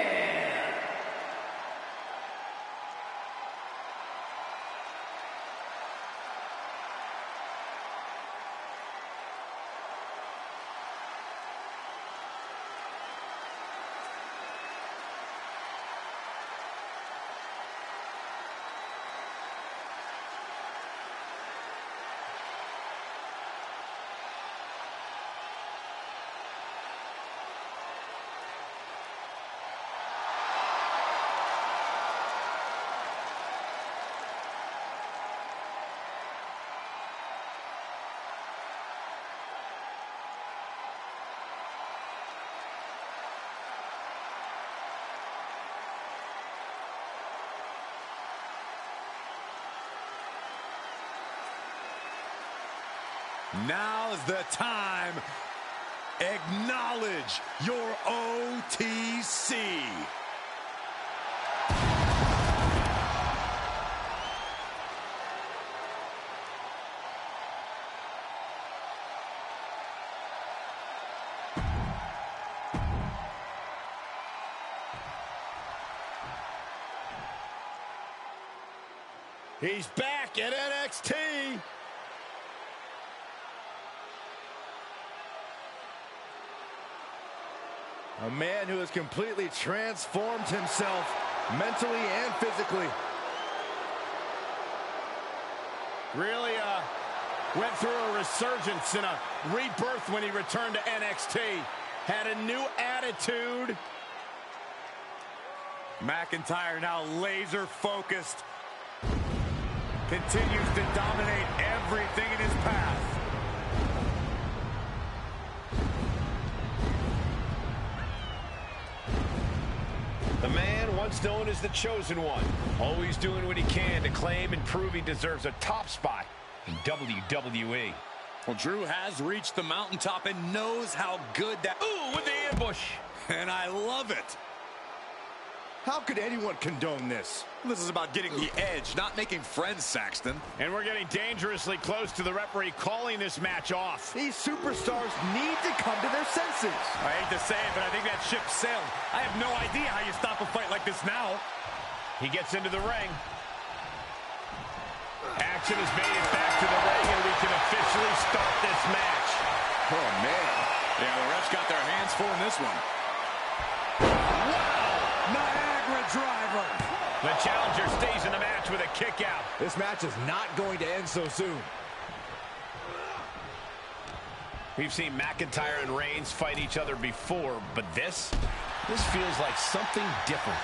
Now's the time. Acknowledge your OTC. He's back at NXT. A man who has completely transformed himself mentally and physically. Really went through a resurgence and a rebirth when he returned to NXT. Had a new attitude. McIntyre now laser focused. Continues to dominate everything in his path. The man once known as the Chosen One, always doing what he can to claim and prove he deserves a top spot in WWE. Well, Drew has reached the mountaintop and knows how good that... Ooh, with the ambush. And I love it. How could anyone condone this? This is about getting the edge, not making friends, Saxton. And we're getting dangerously close to the referee calling this match off. These superstars need to come to their senses. I hate to say it, but I think that ship sailed. I have no idea how you stop a fight like this now. He gets into the ring. Action has made it back to the ring, and we can officially start this match. Oh, man. Yeah, the refs got their hands full in this one. Niagara driver. The challenger stays in the match with a kick out. This match is not going to end so soon. We've seen McIntyre and Reigns fight each other before, but this feels like something different.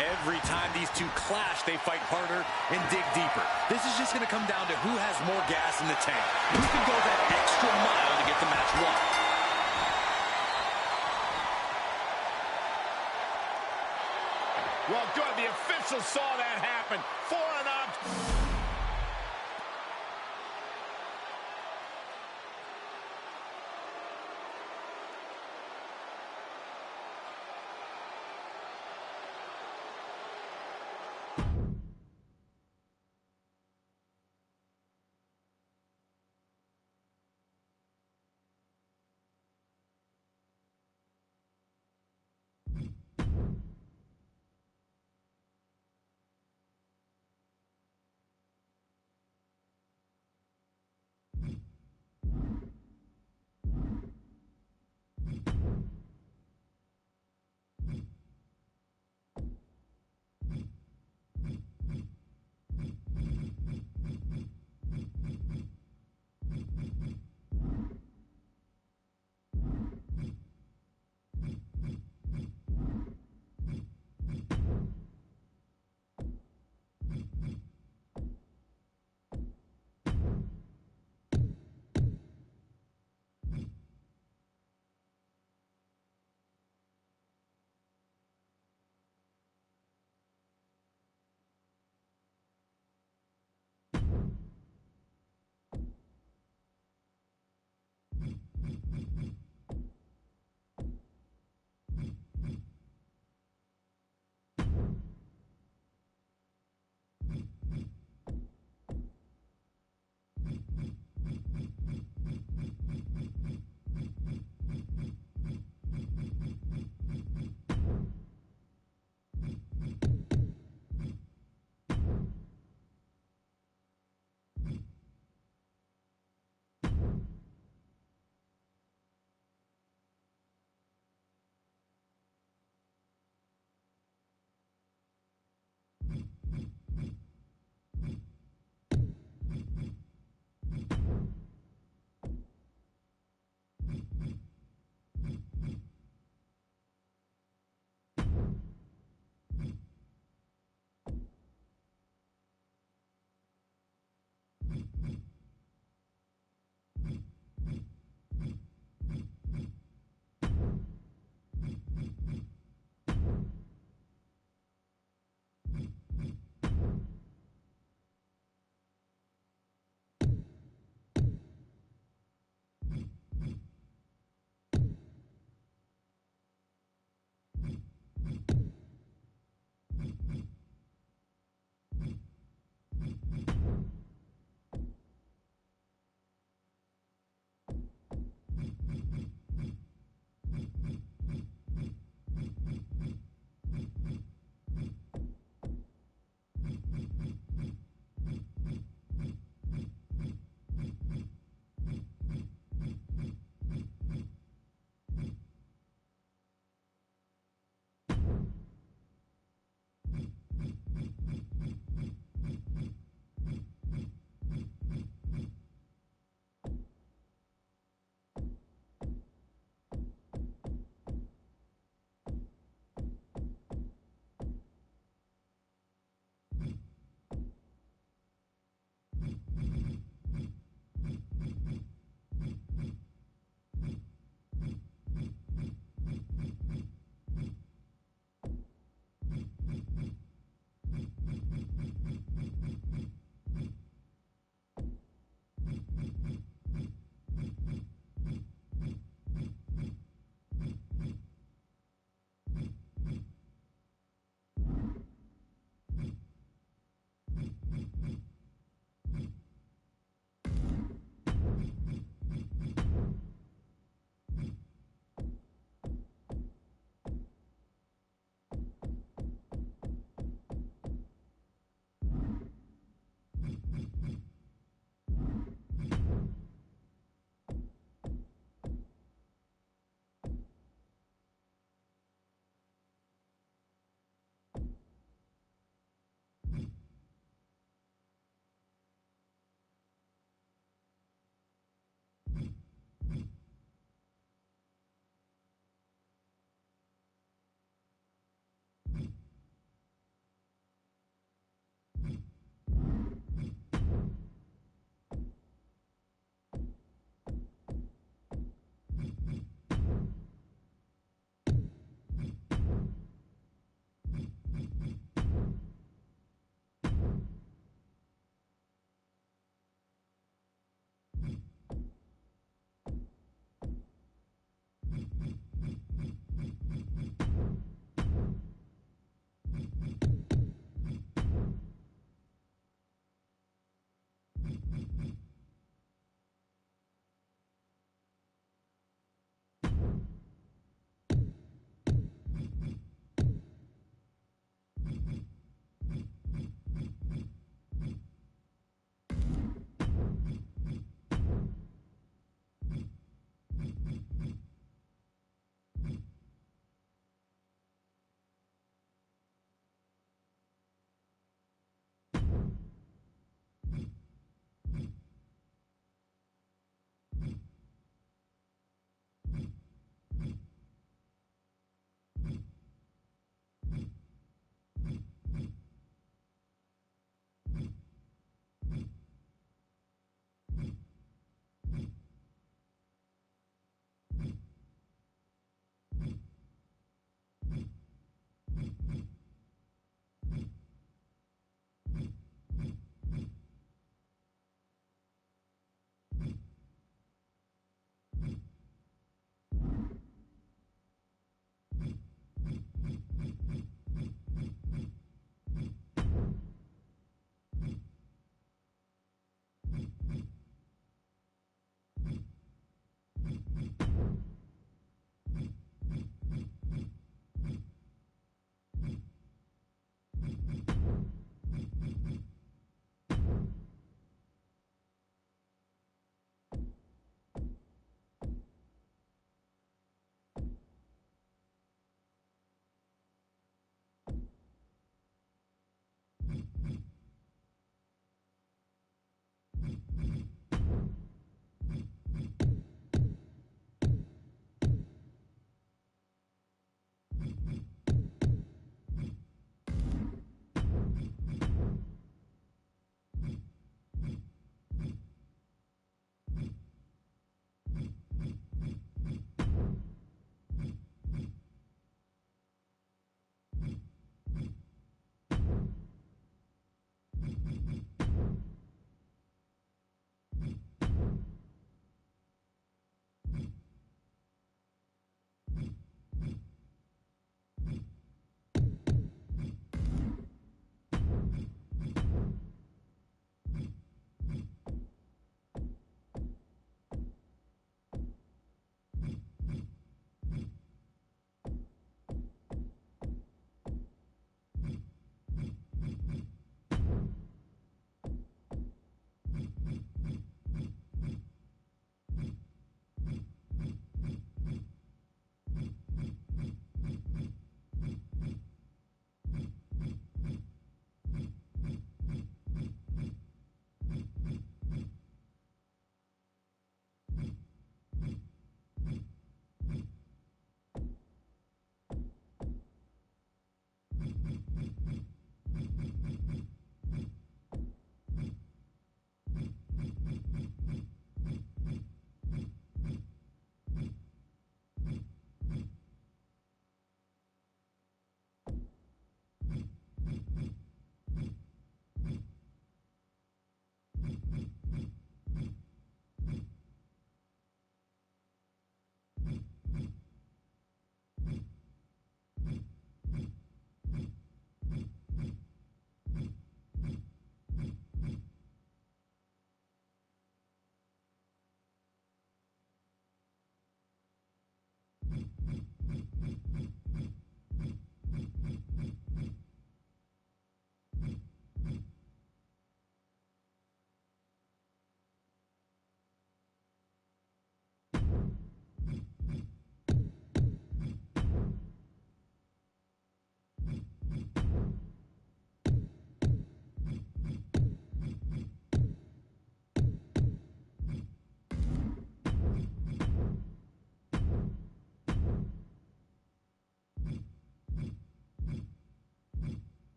Every time these two clash, they fight harder and dig deeper. This is just going to come down to who has more gas in the tank. Who can go that extra mile to get the match won. Well, good. The official saw that happen. 4 and up.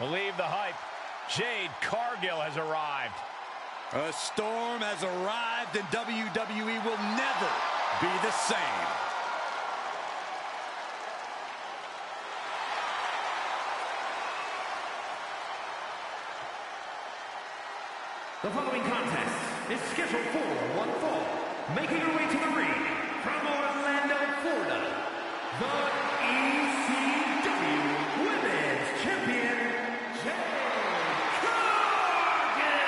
Believe the hype. Jade Cargill has arrived. A storm has arrived, and WWE will never be the same. The following contest is scheduled for one fall. Making her way to the ring from Orlando, Florida, the ECW Women's Champion, Jade Cargill.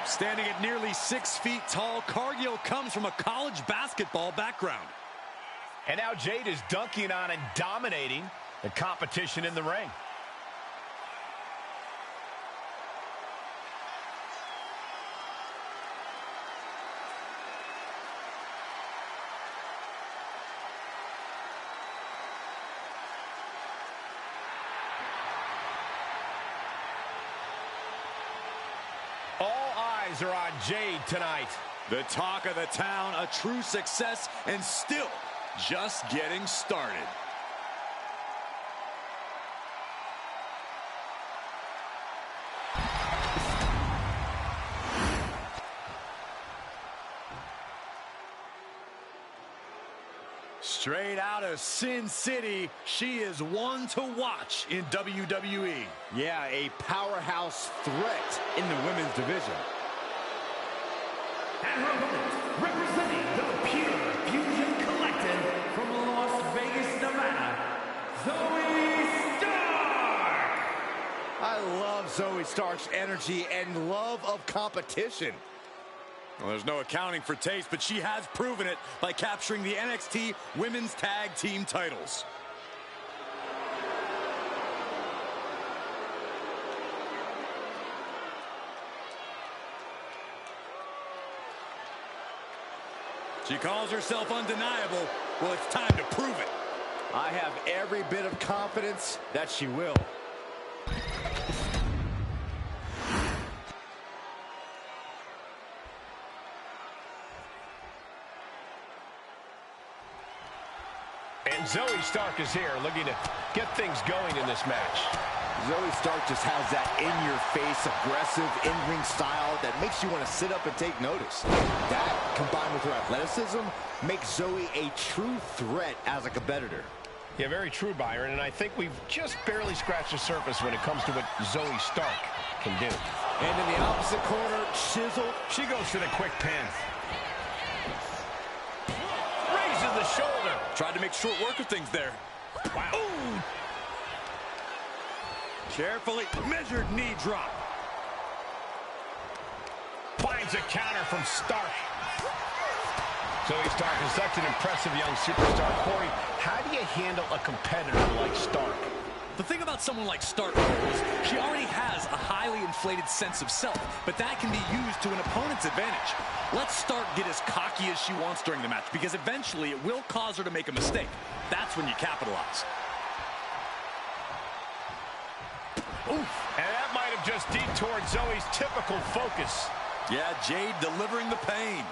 Standing at nearly 6 feet tall, Cargill comes from a college basketball background. And now Jade is dunking on and dominating the competition in the ring. All eyes are on Jade tonight. The talk of the town, a true success, and still just getting started. Straight out of Sin City, she is one to watch in WWE. Yeah, a powerhouse threat in the women's division. And her opponent, representing the Pure Fusion Collective from Las Vegas, Nevada, Zoe Stark! I love Zoe Stark's energy and love of competition. Well, there's no accounting for taste, but she has proven it by capturing the NXT Women's Tag Team titles. She calls herself undeniable. Well, it's time to prove it. I have every bit of confidence that she will. And Zoe Stark is here looking to get things going in this match. Zoe Stark just has that in-your-face, aggressive, in-ring style that makes you want to sit up and take notice. That, combined with her athleticism, makes Zoe a true threat as a competitor. Yeah, very true, Byron, and I think we've just barely scratched the surface when it comes to what Zoe Stark can do. And in the opposite corner, Shizzle. She goes for the quick pin. Raises the shoulder. Tried to make short work of things there. Wow. Ooh. Carefully measured knee drop. Finds a counter from Stark. Zoe Stark is such an impressive young superstar. Corey, how do you handle a competitor like Stark? The thing about someone like Stark is she already has a highly inflated sense of self, but that can be used to an opponent's advantage. Let Stark get as cocky as she wants during the match, because eventually it will cause her to make a mistake. That's when you capitalize. Oof. And that might have just detoured Zoe's typical focus. Yeah, Jade delivering the pain.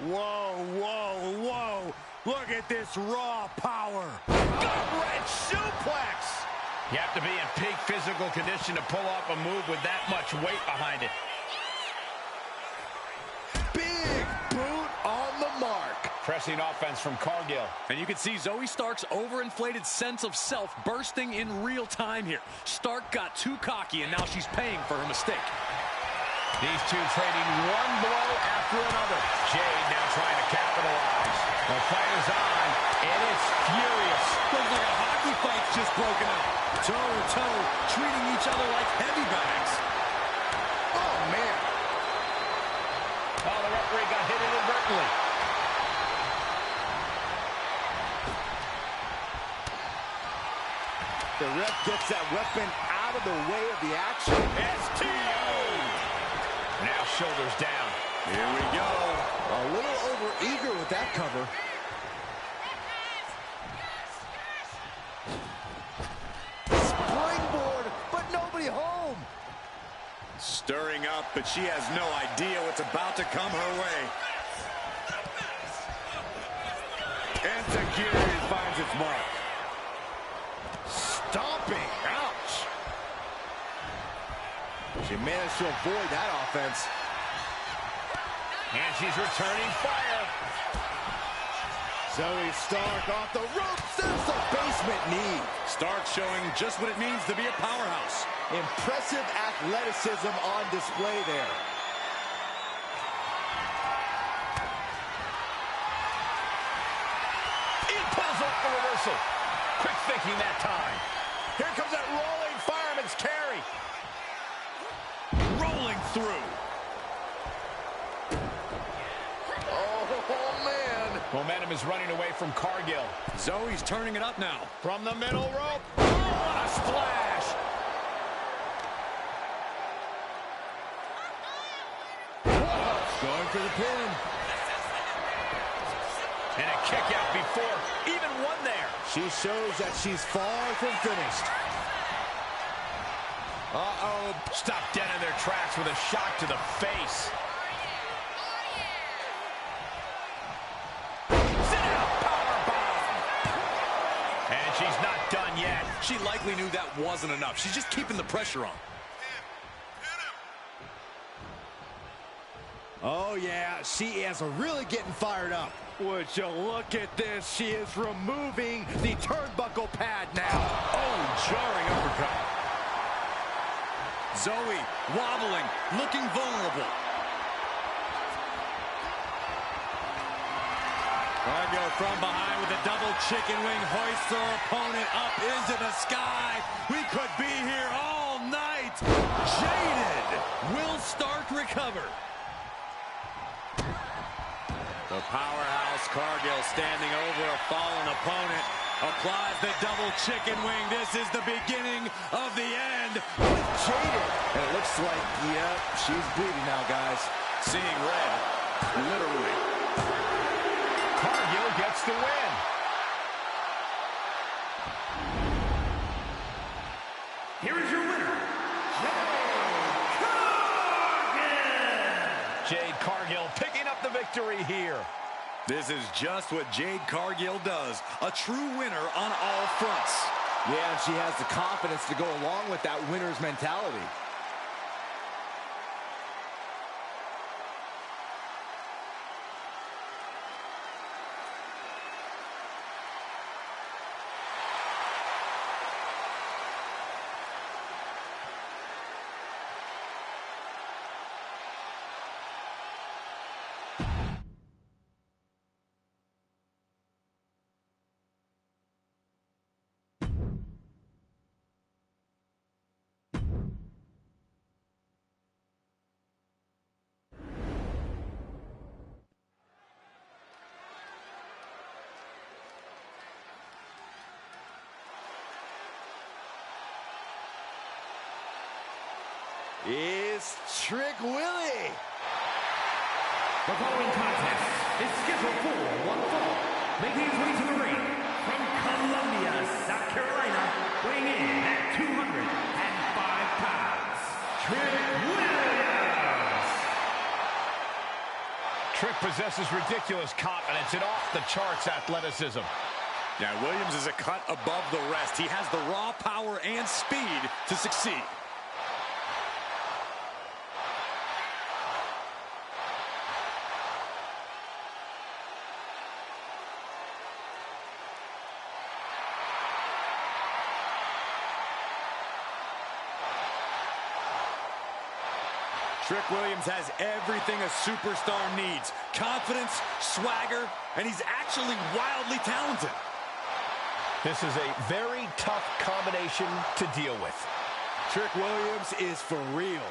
Whoa, whoa, whoa. Look at this raw power. Gut-wrench suplex. You have to be in peak physical condition to pull off a move with that much weight behind it. Big boot on the mark. Pressing offense from Cargill. And you can see Zoe Stark's overinflated sense of self bursting in real time here. Stark got too cocky, and now she's paying for her mistake. These two trading one blow after another. Jade now trying to capitalize. The fight is on, and it's furious. Looks like a hockey fight's just broken up. Toe-to-toe, treating each other like heavy bags. Oh, man. Oh, the referee got hit inadvertently. The ref gets that weapon out of the way of the action. STO! Now shoulders down. Here we go. A little over-eager with that cover. Springboard, but nobody home. Stirring up, but she has no idea what's about to come her way. And Takiri finds its mark. Stomping. Ouch. She managed to avoid that offense. And she's returning fire. Zoe Stark off the ropes. There's the basement knee. Stark showing just what it means to be a powerhouse. Impressive athleticism on display there. He pulls off the reversal. Quick thinking that time. Here comes that rolling fireman's carry. Rolling through. Oh, man. Momentum is running away from Cargill. Zoe's turning it up now. From the middle rope. Oh, what a splash. Going for the pin. And a kick out before even one there. She shows that she's far from finished. Uh-oh. Stopped dead in their tracks with a shot to the face. Sit-out powerbomb. And she's not done yet. She likely knew that wasn't enough. She's just keeping the pressure on. Oh, yeah, she is really getting fired up. Would you look at this? She is removing the turnbuckle pad now. Oh, jarring uppercut. Zoe wobbling, looking vulnerable. Cargill from behind with a double chicken wing, hoists her opponent up into the sky. We could be here all night. Jaded. Will Stark recover? The powerhouse Cargill standing over a fallen opponent. Applies the double chicken wing. This is the beginning of the end. Jaded. And it looks like, yep, she's bleeding now, guys. Seeing red, literally. Cargill gets the win. Here is your winner, Jade Cargill picking up the victory here. This is just what Jade Cargill does. A true winner on all fronts. Yeah, and she has the confidence to go along with that winner's mentality. Is Trick Willie. The following contest is scheduled for one fall. Making his way to the ring from Columbia, South Carolina, weighing in at 205 pounds, Trick Williams. Trick possesses ridiculous confidence and off-the-charts athleticism. Now, Williams is a cut above the rest. He has the raw power and speed to succeed. Trick Williams has everything a superstar needs. Confidence, swagger, and he's actually wildly talented. This is a very tough combination to deal with. Trick Williams is for real.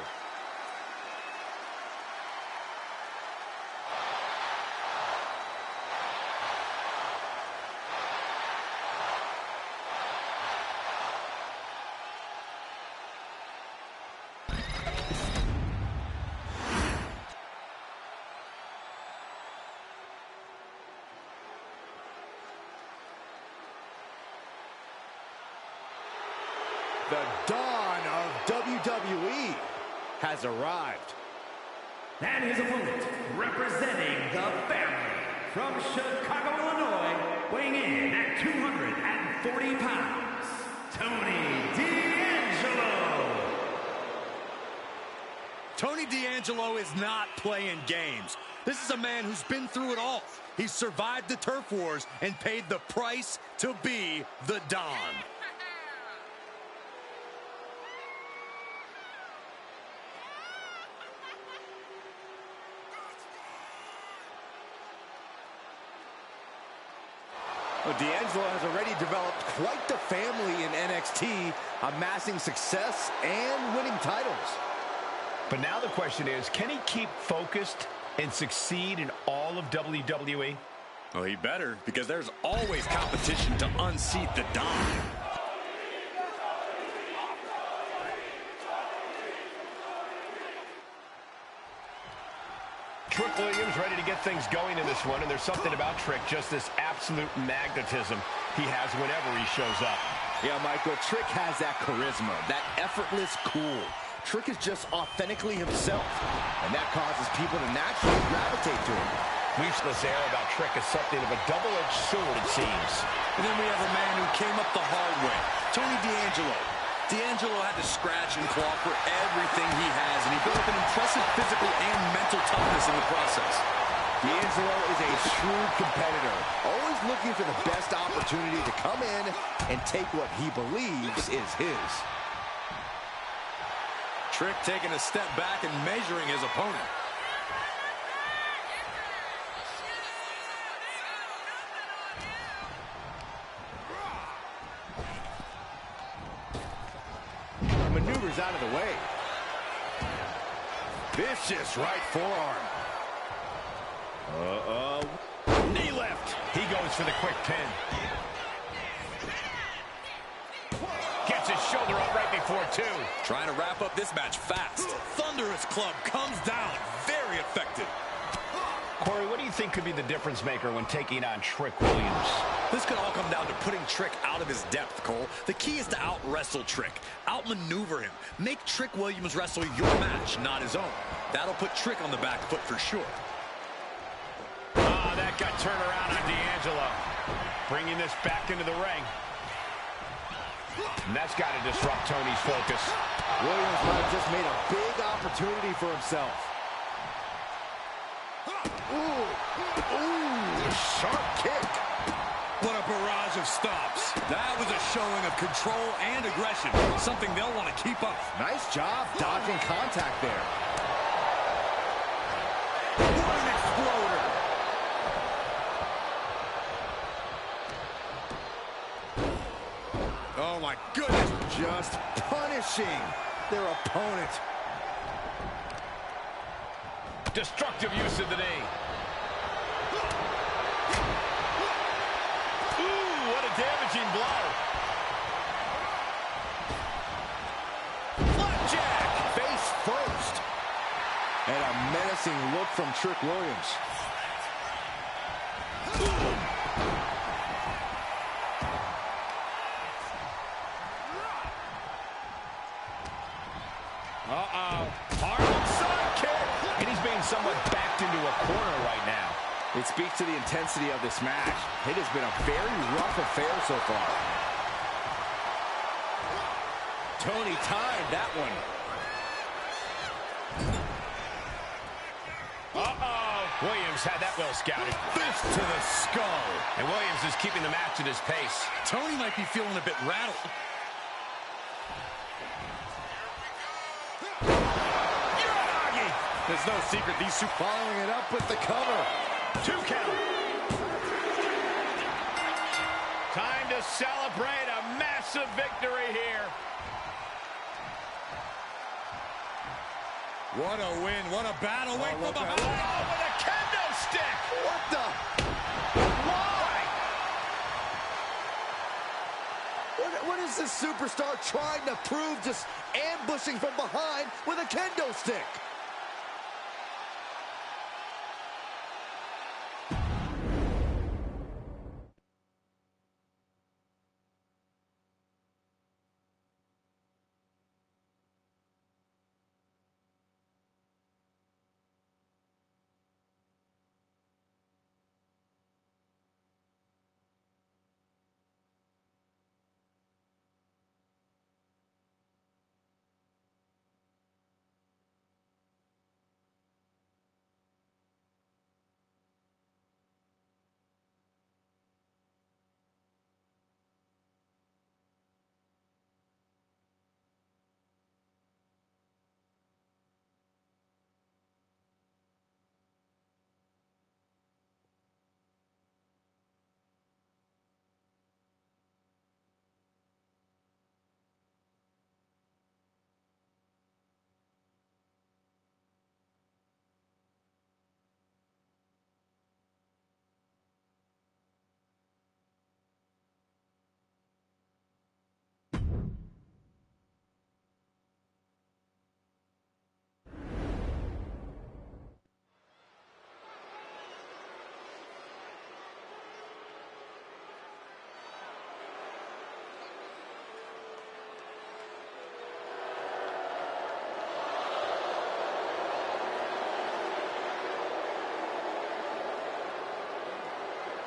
The dawn of WWE has arrived. And his opponent, representing the family from Chicago, Illinois, weighing in at 240 pounds, Tony D'Angelo. Tony D'Angelo is not playing games. This is a man who's been through it all. He's survived the turf wars and paid the price to be the Don. Well, D'Angelo has already developed quite the family in NXT, amassing success and winning titles. But now the question is, can he keep focused and succeed in all of WWE? Well, he better, because there's always competition to unseat the Don. Trick Williams ready to get things going in this one, and there's something about Trick, just this absolute magnetism he has whenever he shows up. Yeah, Michael, Trick has that charisma, that effortless cool. Trick is just authentically himself, and that causes people to naturally gravitate to him. We've air about Trick is something of a double-edged sword, it seems. And then we have a man who came up the hard way, Tony D'Angelo. D'Angelo had to scratch and claw for everything he has, and he built up an impressive physical and mental toughness in the process. D'Angelo is a shrewd competitor, always looking for the best opportunity to come in and take what he believes is his. Trick taking a step back and measuring his opponent. Maneuvers out of the way. Vicious right forearm. Knee lift. He goes for the quick pin. Gets his shoulder up right before two. Trying to wrap up this match fast. Thunderous club comes down. Very effective. Corey, what do you think could be the difference maker when taking on Trick Williams? This could all come down to putting Trick out of his depth, Cole. The key is to out-wrestle Trick, out-maneuver him. Make Trick Williams wrestle your match, not his own. That'll put Trick on the back foot for sure. Ah, that got turned around on D'Angelo. Bringing this back into the ring. And that's got to disrupt Tony's focus. Williams might have just made a big opportunity for himself. Ooh, sharp kick. What a barrage of stops. That was a showing of control and aggression, something they'll want to keep up. Nice job dodging contact there. What an exploder. Oh, my goodness. Just punishing their opponent. Destructive use of the knee. Ooh, what a damaging blow. Flapjack. Face first. And a menacing look from Trick Williams. Hard side kick. And he's being somewhat backed into a corner right now. It speaks to the intensity of this match. It has been a very rough affair so far. Tony timed that one. Williams had that well scouted. Fist to the skull. And Williams is keeping the match at his pace. Tony might be feeling a bit rattled. There's no secret these two following it up with the cover. 2 count. Time to celebrate a massive victory here. What a win. What a battle. Wait from behind. Oh, with a kendo stick. What the? Why? What is this superstar trying to prove, just ambushing from behind with a kendo stick?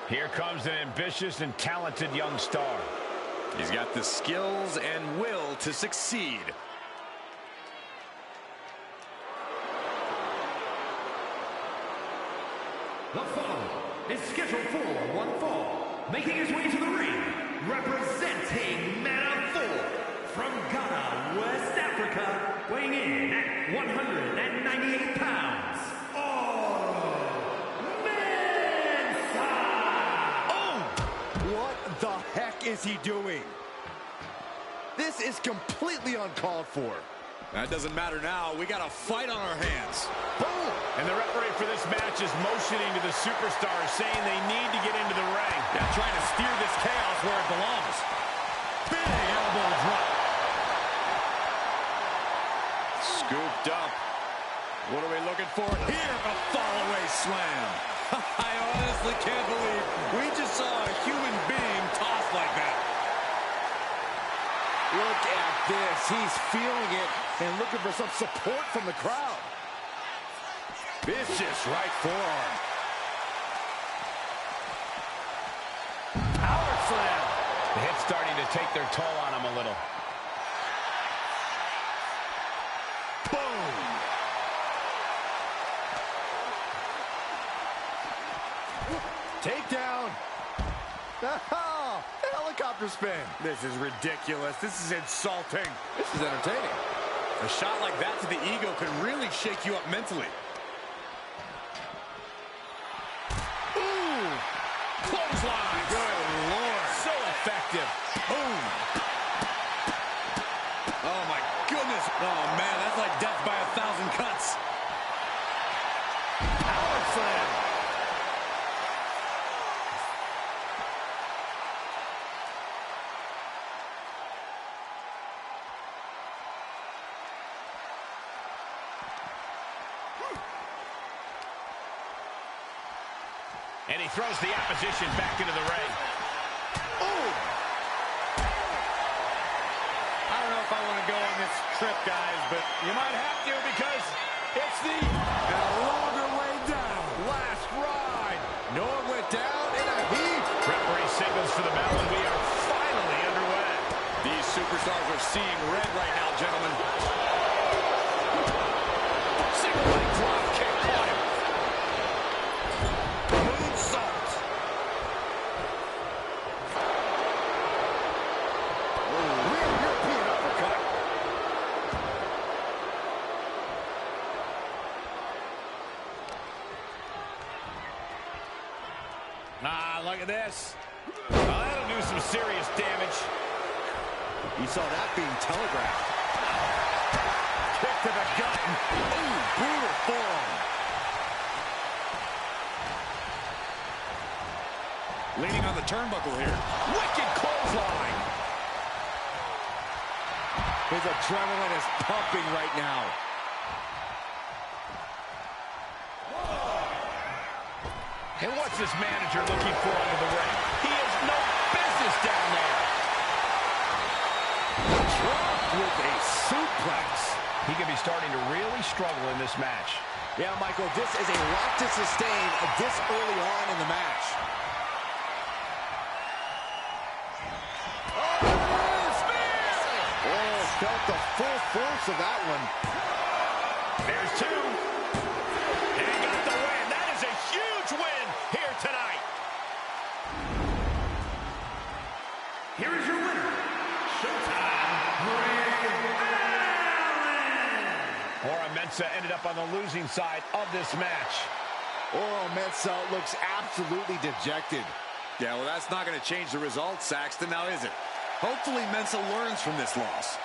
Here comes an ambitious and talented young star. He's got the skills and will to succeed. The following is scheduled for one fall, making his way to the ring, representing Manafort from Ghana, West Africa, weighing in at 198 pounds. What the heck is he doing? This is completely uncalled for. That doesn't matter now. We got a fight on our hands. Boom! And the referee for this match is motioning to the superstars, saying they need to get into the ring. Yeah, trying to steer this chaos where it belongs. Big elbow drop. Scooped up. What are we looking for here? A fall-away slam. I honestly can't believe we just saw a human being tossed like that. Look at this. He's feeling it and looking for some support from the crowd. Vicious right forearm. Power slam. The hit's starting to take their toll on him a little. Boom. Takedown. Oh, helicopter spin. This is ridiculous. This is insulting. This is entertaining. A shot like that to the ego could really shake you up mentally. Ooh! Clothesline! Good Lord. So effective. Boom. Oh, my goodness. Oh, man, that's like death by 1,000 cuts. Power slam. And he throws the opposition back into the ring. Ooh. I don't know if I want to go on this trip, guys, but you might have to because it's the longer way down. Last ride. No one went down in a heap. Referee signals for the bell, and we are finally underway. These superstars are seeing red right now, gentlemen. Single leg drop kick caught him. Moonsault. Real European uppercut. Ah, look at this. Oh, that'll do some serious damage. You saw that being telegraphed. Kick to the gut. Ooh, brutal forearm. Leaning on the turnbuckle here. Wicked clothesline. His adrenaline is pumping right now. And what's this manager looking for under the ring? He has no business down there. Dropped with a suplex. He could be starting to really struggle in this match. Yeah, Michael, this is a lot to sustain this early on in the match. Oh, felt the full force of that one. There's two. And he got the win. That is a huge win here tonight. Here is your winner, Showtime, Bray Allen. Ora Mensah ended up on the losing side of this match. Oro Mensah looks absolutely dejected. Yeah, well, that's not going to change the result, Saxton, now is it? Hopefully Mensah learns from this loss.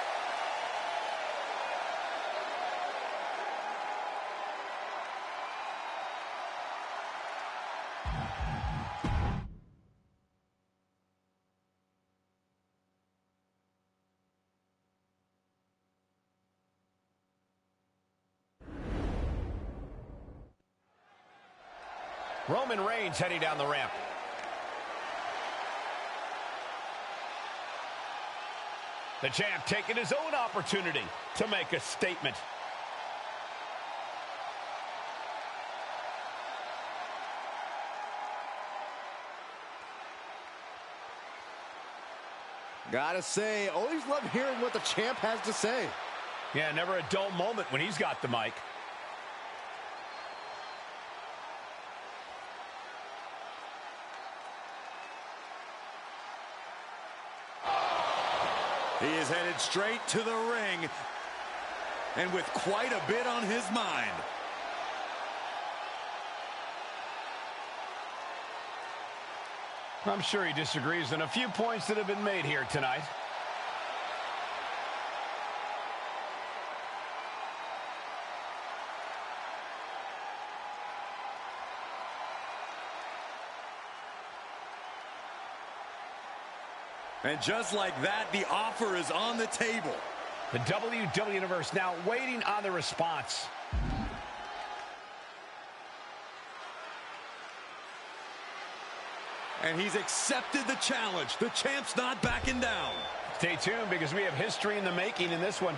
Roman Reigns heading down the ramp. The champ taking his own opportunity to make a statement. Gotta say, always love hearing what the champ has to say. Yeah, never a dull moment when he's got the mic. He is headed straight to the ring, and with quite a bit on his mind. I'm sure he disagrees on a few points that have been made here tonight. And just like that, the offer is on the table. The WCW Universe now waiting on the response. And he's accepted the challenge. The champ's not backing down. Stay tuned because we have history in the making in this one.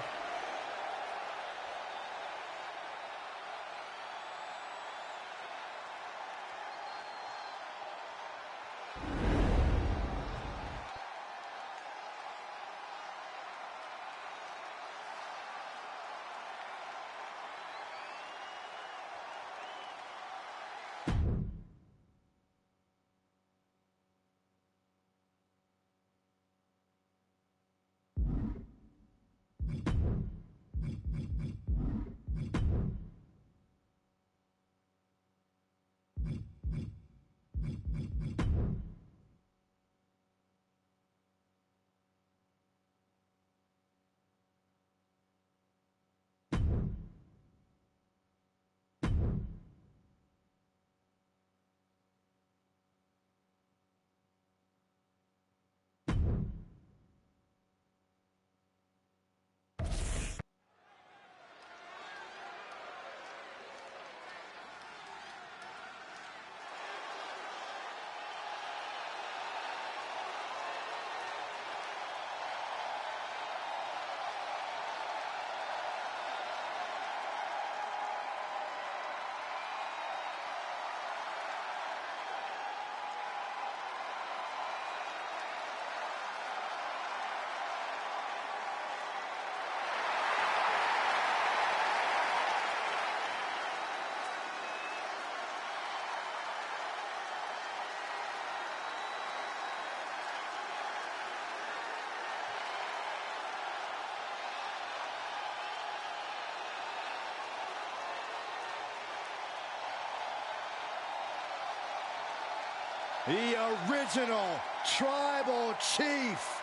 The original Tribal Chief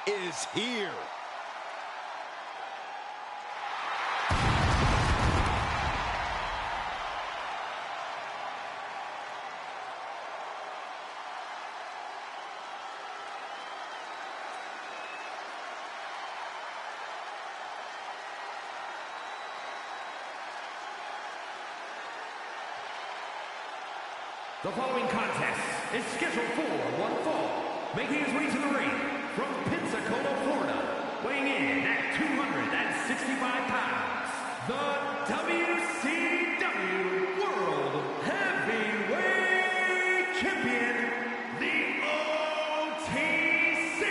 is here. The following contest is scheduled for one fall, making his way to the ring from Pensacola, Florida, weighing in at 265 pounds, the WCW World Heavyweight Champion, the OTC,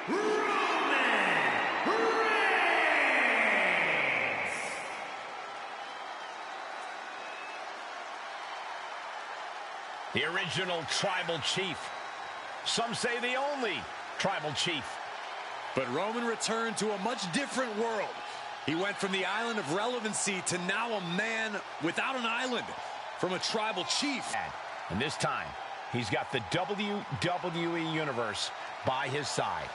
Roman Reigns! The original Tribal Chief. Some say the only Tribal Chief. But Roman returned to a much different world. He went from the island of relevancy to now a man without an island, from a Tribal Chief. And this time, he's got the WWE Universe by his side.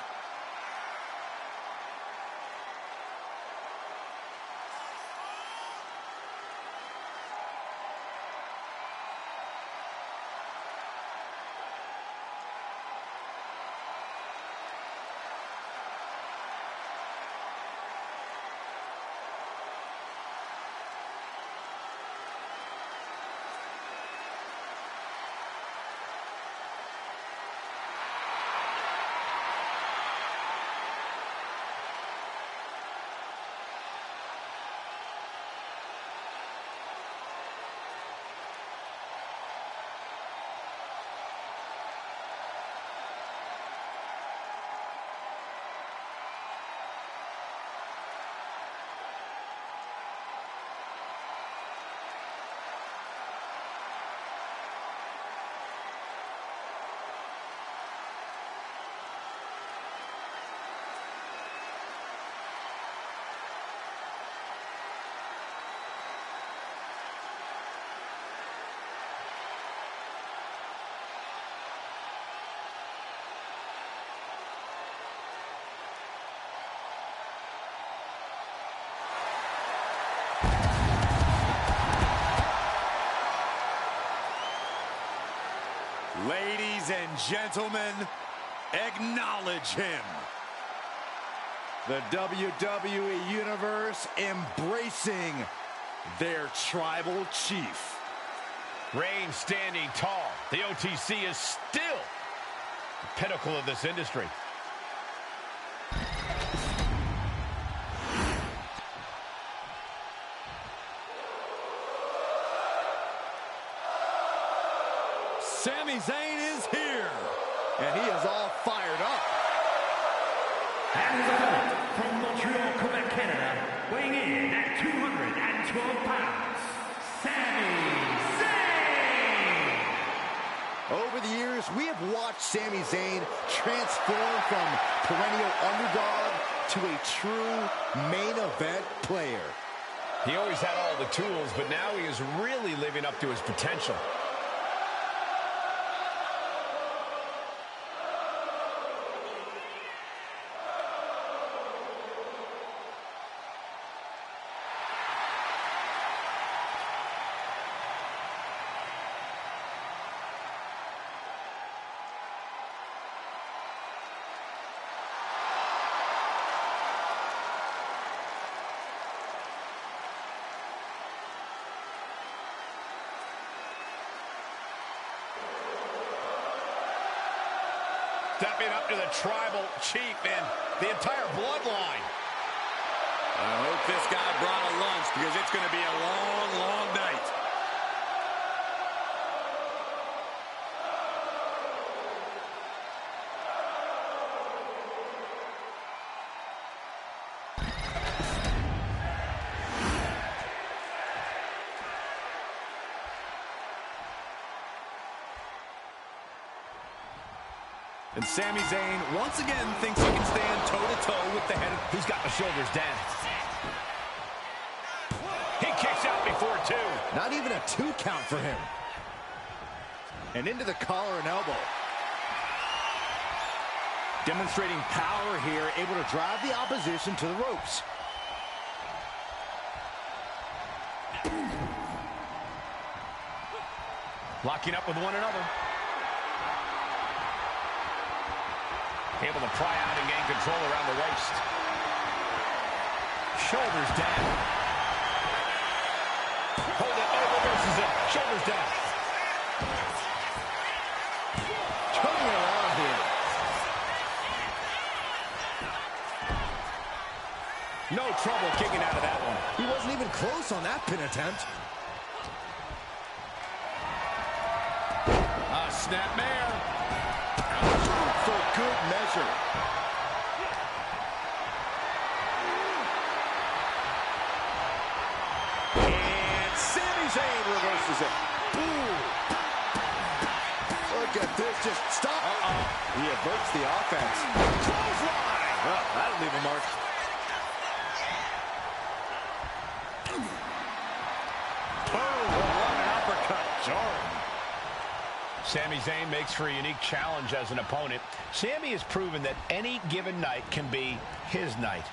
Ladies and gentlemen, acknowledge him. The WWE Universe embracing their tribal chief. Reigns standing tall. The OTC is still the pinnacle of this industry. Sami Zayn is here. And he is all fired up. And his opponent from Montreal, Quebec, Canada, weighing in at 212 pounds, Sami Zayn! Over the years, we have watched Sami Zayn transform from perennial underdog to a true main event player. He always had all the tools, but now he is really living up to his potential. Stepping up to the tribal chief and the entire bloodline. I hope this guy brought a lunch because it's going to be a long, long night. And Sami Zayn once again thinks he can stand toe-to-toe with the head of... He's got the shoulders down. He kicks out before two. Not even a 2 count for him. And into the collar and elbow. Demonstrating power here, able to drive the opposition to the ropes. Locking up with one another. Able to pry out and gain control around the waist. Shoulders down. Hold it, reverses it. Shoulders down. Turning it around here. No trouble kicking out of that one. He wasn't even close on that pin attempt. Snapmare. For good measure. And Sami Zayn reverses it. Boom. Look at this. Just stop. He averts the offense. Clothesline. Well, that'll leave a mark. Boom. What an uppercut. Jarring. Sami Zayn makes for a unique challenge as an opponent. Sami has proven that any given night can be his night.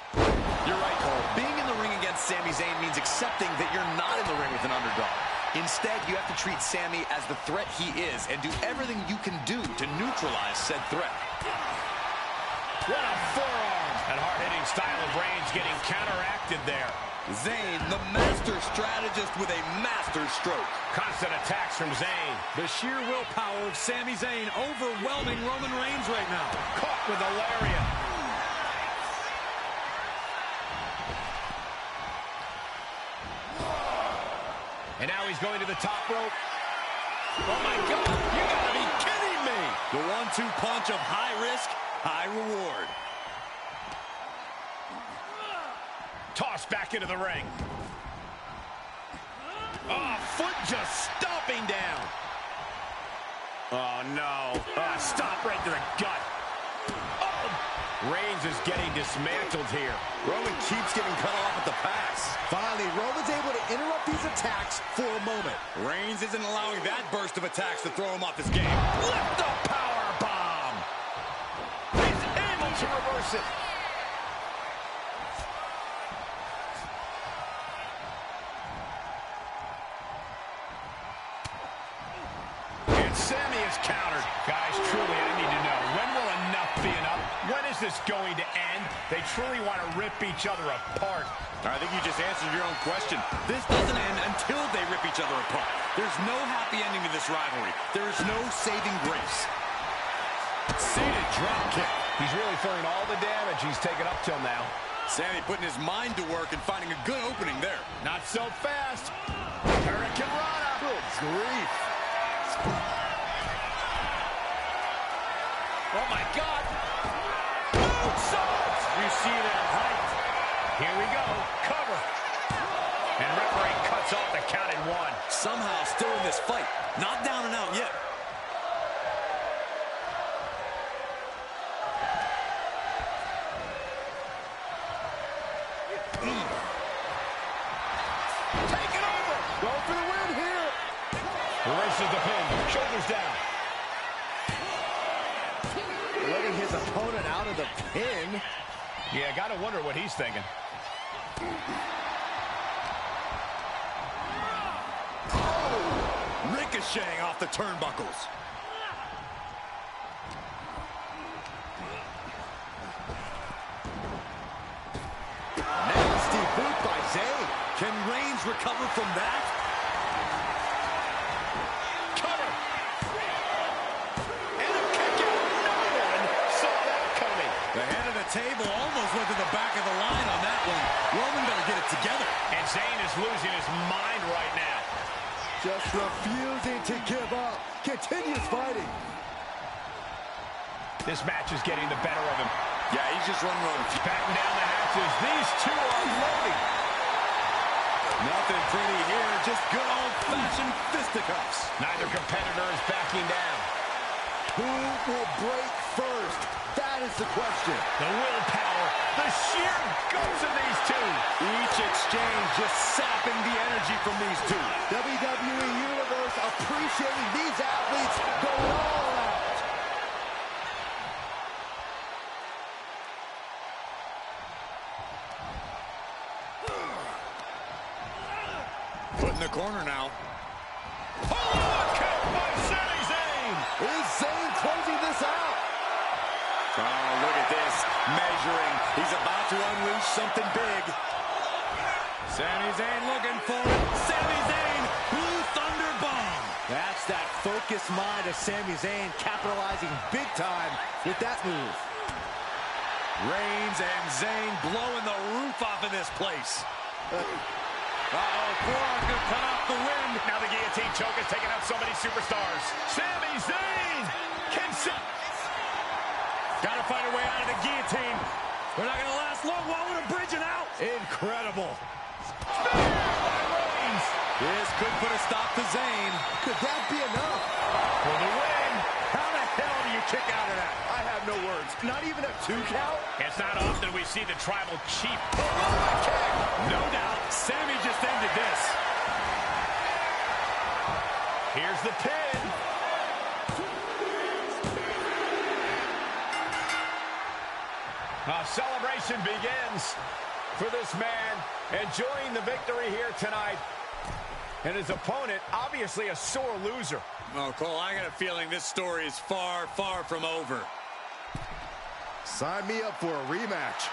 You're right, Cole. Being in the ring against Sami Zayn means accepting that you're not in the ring with an underdog. Instead, you have to treat Sami as the threat he is and do everything you can do to neutralize said threat. What a forearm! And hard-hitting style of Reigns getting counteracted there. Zayn, the master strategist with a master stroke. Constant attacks from Zayn. The sheer willpower of Sami Zayn overwhelming Roman Reigns right now. Caught with a lariat. And now he's going to the top rope. Oh my God, you gotta be kidding me! The 1-2 punch of high risk, high reward. Tossed back into the ring. Oh, foot just stomping down. Oh, no. Stop right to the gut. Oh. Reigns is getting dismantled here. Roman keeps getting cut off at the pass. Finally, Roman's able to interrupt these attacks for a moment. Reigns isn't allowing that burst of attacks to throw him off his game. Lift the power bomb. He's able to reverse it. And Sami is countered. this going to end? They truly want to rip each other apart. I think you just answered your own question. This doesn't end until they rip each other apart. There's no happy ending to this rivalry. There is no saving grace. Seated drop kick. He's really feeling all the damage he's taken up till now. Sammy putting his mind to work and finding a good opening there. Not so fast. Hurricane Rana. Good grief. Oh, my God. Moonsault. You see that height. Here we go. Cover. And referee cuts off the count at 1. Somehow still in this fight. Not down and out yet. Take it over. Go for the win here. Erases the pin. Shoulders down. Letting his opponent out of the pin. Yeah, gotta wonder what he's thinking. Oh! Ricocheting off the turnbuckles. Nasty boot by Zayn. Can Reigns recover from that? Cover. And a kick out. No one saw that coming. The head of the table almost went to the back of the line on that one. Roman better get it together. And Zayn is losing his mind right now. Just refusing to give up. Continues fighting. This match is getting the better of him. Yeah, he's just running on. Batten down the hatches. These two are loading. Nothing pretty here, just good old-fashioned fisticuffs. Neither competitor is backing down. Who will break first? That is the question. The willpower, the sheer guts of these two. Each exchange just sapping the energy from these two. WWE Universe appreciating these athletes going all out. Put in the corner now. Oh, kick by Sami Zayn. Is Zayn closing this out? Oh, look at this. Measuring. He's about to unleash something big. Sami Zayn looking for it. Sami Zayn, Blue Thunder Bomb. That's that focused mind of Sami Zayn capitalizing big time with that move. Reigns and Zayn blowing the roof off of this place. Uh-oh, forearm gonna cut off the wind. Now the guillotine choke is taking out so many superstars. Sami Zayn can Gotta find a way out of the guillotine. We're not gonna last long. Why would a bridge and out? Incredible. Reigns This could put a stop to Zayn. Could that be enough? for the win. How the hell do you kick out of that? I have no words. Not even a 2 count? It's not often we see the tribal chief. No doubt, Sami just ended this. Here's the pin. A celebration begins for this man, enjoying the victory here tonight. And his opponent, obviously a sore loser. Oh, Cole, I got a feeling this story is far, far from over. Sign me up for a rematch.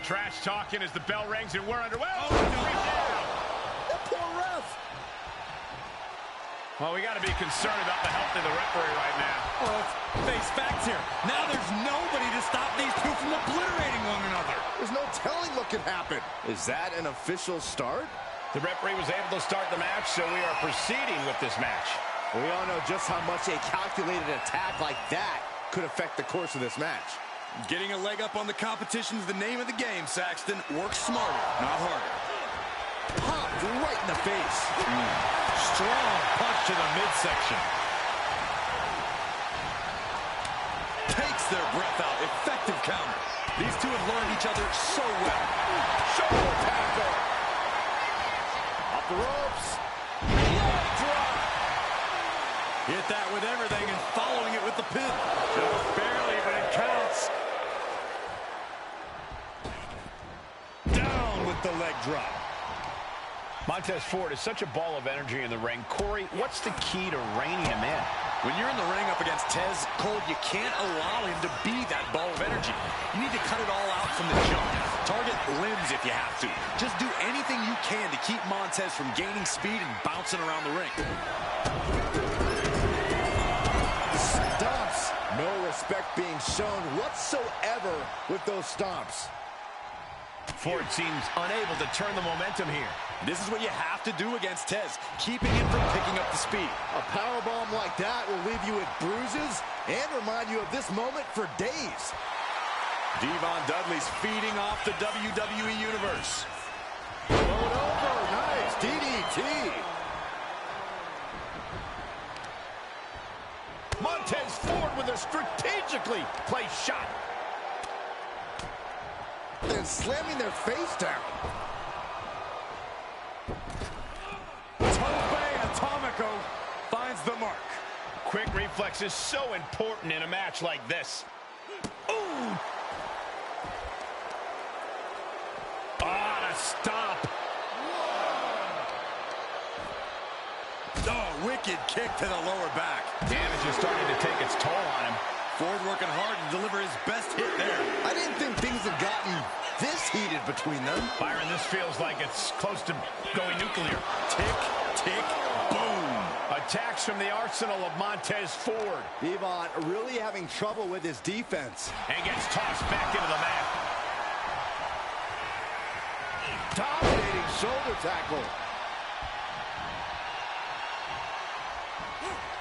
Trash talking as the bell rings and we're underway. Oh, That poor ref. Well, we got to be concerned about the health of the referee right now. Oh, let's face facts here. Now there's nobody to stop these two from obliterating one another. There's no telling what could happen. Is that an official start? The referee was able to start the match, so we are proceeding with this match. We all know just how much a calculated attack like that could affect the course of this match. Getting a leg up on the competition is the name of the game, Saxton. Work smarter, not harder. Popped right in the face. Strong punch to the midsection. Takes their breath out. Effective counter. These two have learned each other so well. Shoulder tackle. the ropes. Leg drop. Hit that with everything and following it with the pin. Just barely, but it counts. Down with the leg drop. Montez Ford is such a ball of energy in the ring. Corey, what's the key to reining him in? When you're in the ring up against Tez, Cole, you can't allow him to be that ball of energy. You need to cut it all out from the jump. Target limbs if you have to. Just do anything you can to keep Montez from gaining speed and bouncing around the ring. Stomps. No respect being shown whatsoever with those stomps. Ford seems unable to turn the momentum here. This is what you have to do against Tez, keeping him from picking up the speed. A powerbomb like that will leave you with bruises and remind you of this moment for days. Devon Dudley's feeding off the WWE Universe. Throw it over. Nice. DDT. Montez Ford with a strategically placed shot. Then slamming their face down. Tope Atomico finds the mark. Quick reflex is so important in a match like this. Ooh! Ah, the stomp. Oh, wicked kick to the lower back. Damage is starting to take its toll on him. Ford working hard to deliver his best hit there. I didn't think things had gotten this heated between them. Byron, this feels like it's close to going nuclear. Tick, tick, boom. Attacks from the arsenal of Montez Ford. Devon really having trouble with his defense. And gets tossed back into the mat. Dominating shoulder tackle.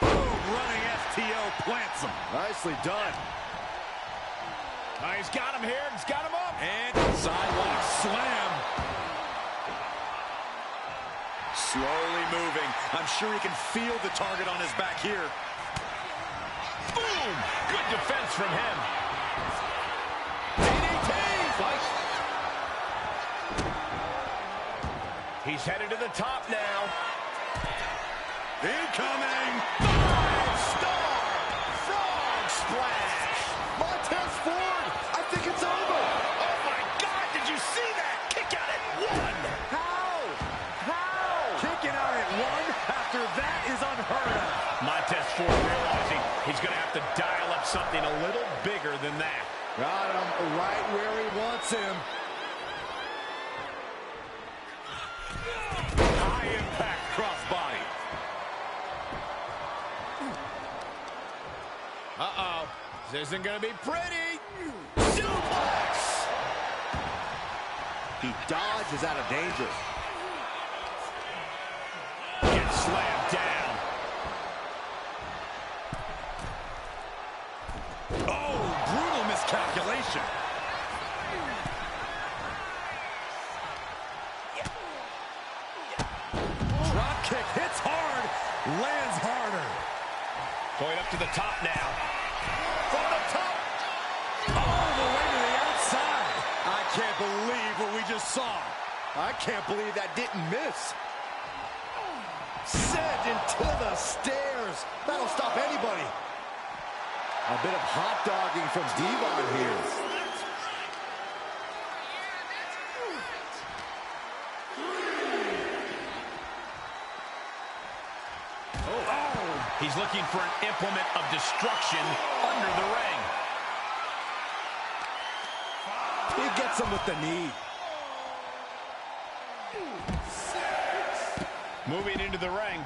Running STO plants him. Nicely done. He's got him here. He's got him up. And sidewalk slam. Slowly moving. I'm sure he can feel the target on his back here. Boom! Good defense from him. DDT. He's headed to the top now. Incoming. 5-star frog splash. Montez Ford, I think it's over. Oh my God! Did you see that? Kick out at one. How? How? Kicking out at one after that is unheard of. Montez Ford realizing he's going to have to dial up something a little bigger than that. Got him right where he wants him. High impact crossbody. Uh-oh. This isn't going to be pretty. Suplex! He dodges out of danger. Gets slammed down. Oh, brutal miscalculation. Drop kick hits hard, lands harder. Going up to the top now. From the top, all the way to the outside. I can't believe what we just saw. I can't believe that didn't miss. Sent into the stairs. That'll stop anybody. A bit of hot dogging from Devon here. He's looking for an implement of destruction under the ring. He gets him with the knee. Moving into the ring.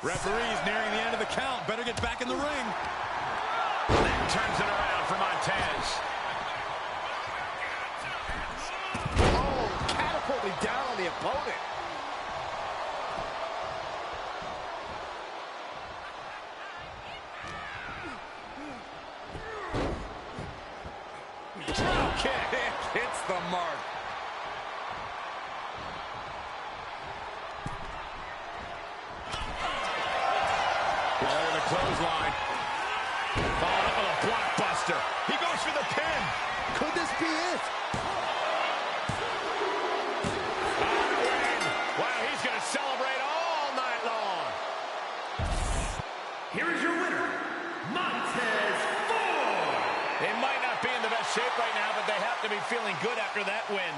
Referee's nearing the end of the count. Better get back in the ring. That turns it around for Montez. Oh, catapulting down on the opponent. Drop kick. It hits the mark. There the clothesline. Followed up with a blockbuster. He goes for the pin. Could this be it? Wow, he's feeling good after that win.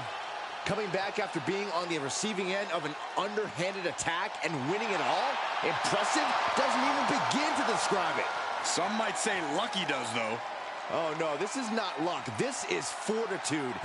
Coming back after being on the receiving end of an underhanded attack and winning it all? Impressive doesn't even begin to describe it. Some might say lucky does, though. Oh, no, this is not luck. This is fortitude.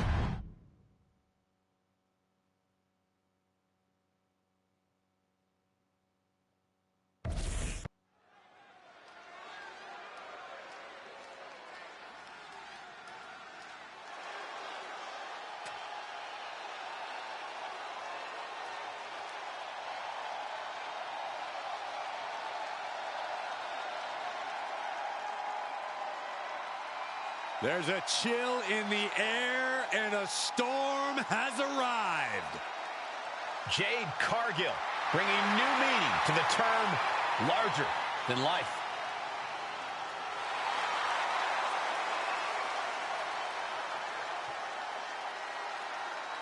There's a chill in the air, and a storm has arrived. Jade Cargill bringing new meaning to the term larger than life.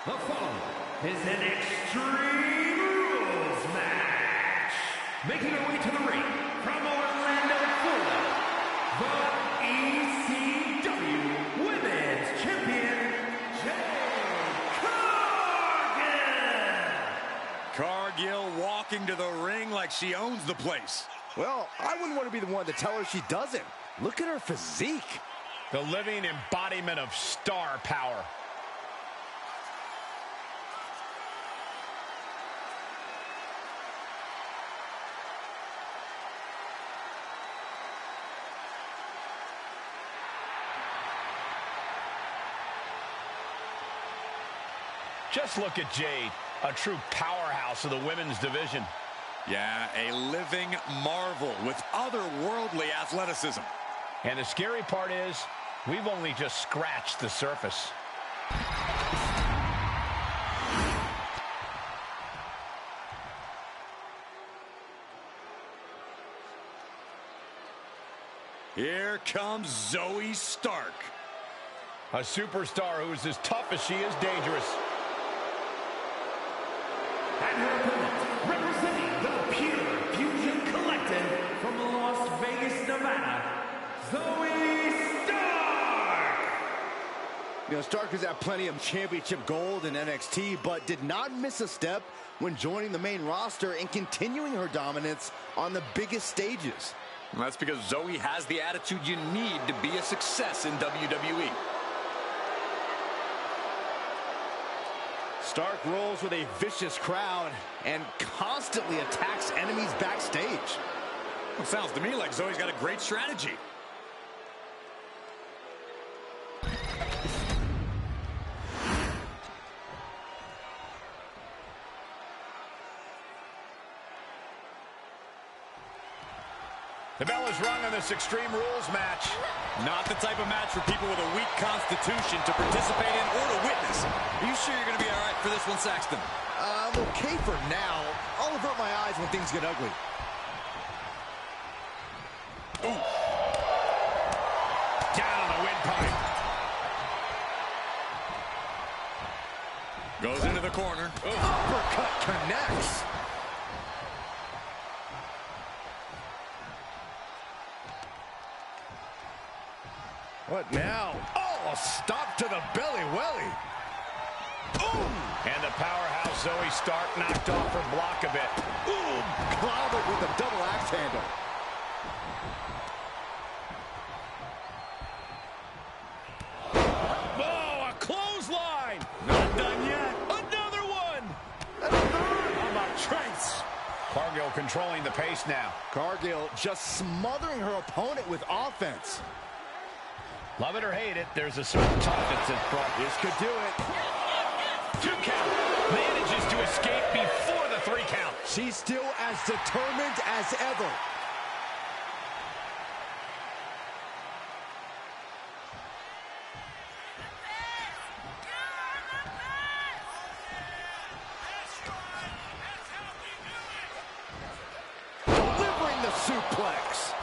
The following is an Extreme Rules match. Making her way to the ring from Orlando, Florida, the ECW Women's Champion, Jade Cargill. Cargill walking to the ring like she owns the place. Well, I wouldn't want to be the one to tell her she doesn't. Look at her physique. The living embodiment of star power. Just look at Jade, a true powerhouse of the women's division. Yeah, a living marvel with otherworldly athleticism. And the scary part is, we've only just scratched the surface. Here comes Zoe Stark. A superstar who is as tough as she is dangerous. And her opponent, representing the Pure Fusion Collective from Las Vegas, Nevada, Zoe Stark! You know, Stark has had plenty of championship gold in NXT, but did not miss a step when joining the main roster and continuing her dominance on the biggest stages. And that's because Zoe has the attitude you need to be a success in WWE. Stark rolls with a vicious crowd and constantly attacks enemies backstage. It sounds to me like Zoe's got a great strategy. The bell is rung on this Extreme Rules match. Not the type of match for people with a weak constitution to participate in or to witness. Are you sure you're going to be all right for this one, Saxton? I'm okay for now. I'll avert my eyes when things get ugly. Ooh. Down on the windpipe. Goes into the corner. Uppercut connects. What now? Oh, a stop to the belly welly. Ooh! And the powerhouse Zoe Stark knocked off her block a bit. Ooh, clobbered with a double axe handle. Oh, a clothesline! Not done yet. Another one! And a third. How about Trace? Cargill controlling the pace now. Cargill just smothering her opponent with offense. Love it or hate it, there's a certain toughness in front. This could do it. 2 count. Manages to escape before the 3 count. She's still as determined as ever. Delivering the suplex.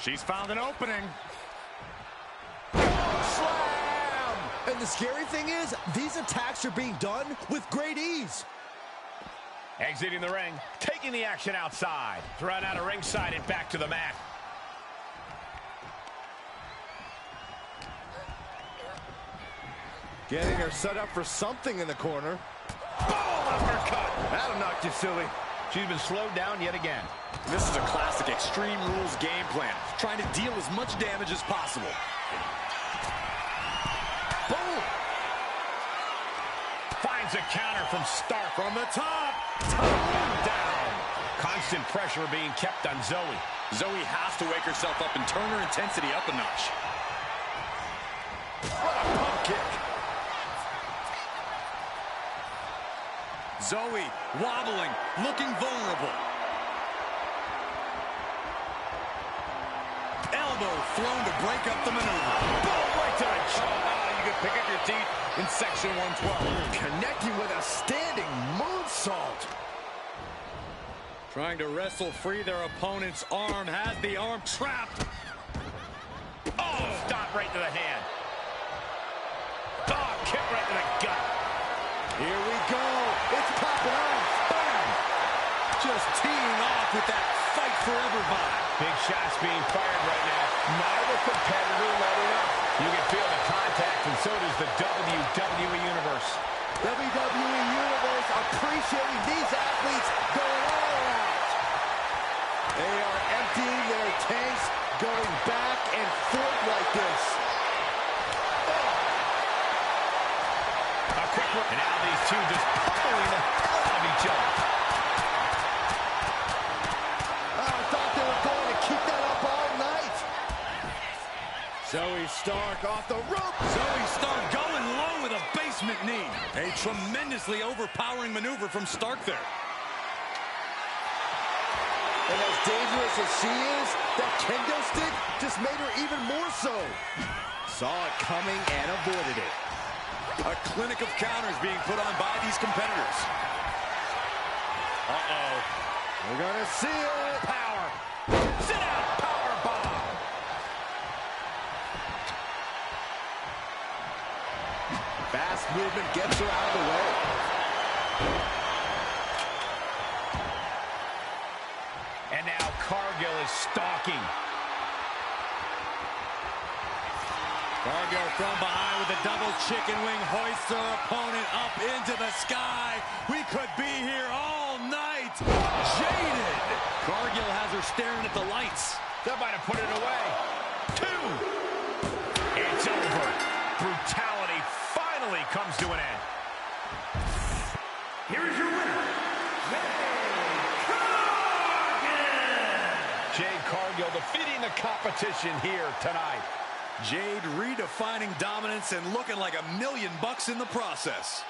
She's found an opening. Slam! And the scary thing is, these attacks are being done with great ease. Exiting the ring, taking the action outside. Thrown out of ringside and back to the mat. Getting her set up for something in the corner. Boom! Uppercut. That'll knock you silly. She's been slowed down yet again. This is a classic Extreme Rules game plan, trying to deal as much damage as possible. Boom! Finds a counter from Stark. From the top. Down. Constant pressure being kept on Zoe. Zoe has to wake herself up and turn her intensity up a notch. What a pump kick. Zoe wobbling, looking vulnerable. Elbow thrown to break up the maneuver. Boom! Right to the jaw. You can pick up your teeth in section 112. Connecting with a standing moonsault. Trying to wrestle free their opponent's arm. Has the arm trapped. Oh, stop right to the hand. Oh, kick right to the gut. Here we go. It's popping off. Bam! Just teeing off with that fight forever vibe. Big shots being fired right now. Neither competitor letting up. You can feel the contact, and so does the WWE Universe. WWE Universe appreciating these athletes going all out. They are emptying their tanks, going back and forth like this. A quick one. And now these two just pulling the hell out of each other. I thought they were going to keep that up all night. Zoe Stark off the rope. Zoe Stark going low with a basement knee. A tremendously overpowering maneuver from Stark there. And as dangerous as she is, that kendo stick just made her even more so. Saw it coming and avoided it. A clinic of counters being put on by these competitors. Uh-oh. We're going to see it. Power. Sit out. Power bomb. Fast movement gets her out of the way. And now Cargill is stalking. Cargill from behind with a double chicken wing, hoists her opponent up into the sky. We could be here all night. Jaded. Cargill has her staring at the lights. That might have put it away. 2. It's over. Brutality finally comes to an end. Here is your winner, Jade Cargill defeating the competition here tonight. Jade redefining dominance and looking like $1 million in the process.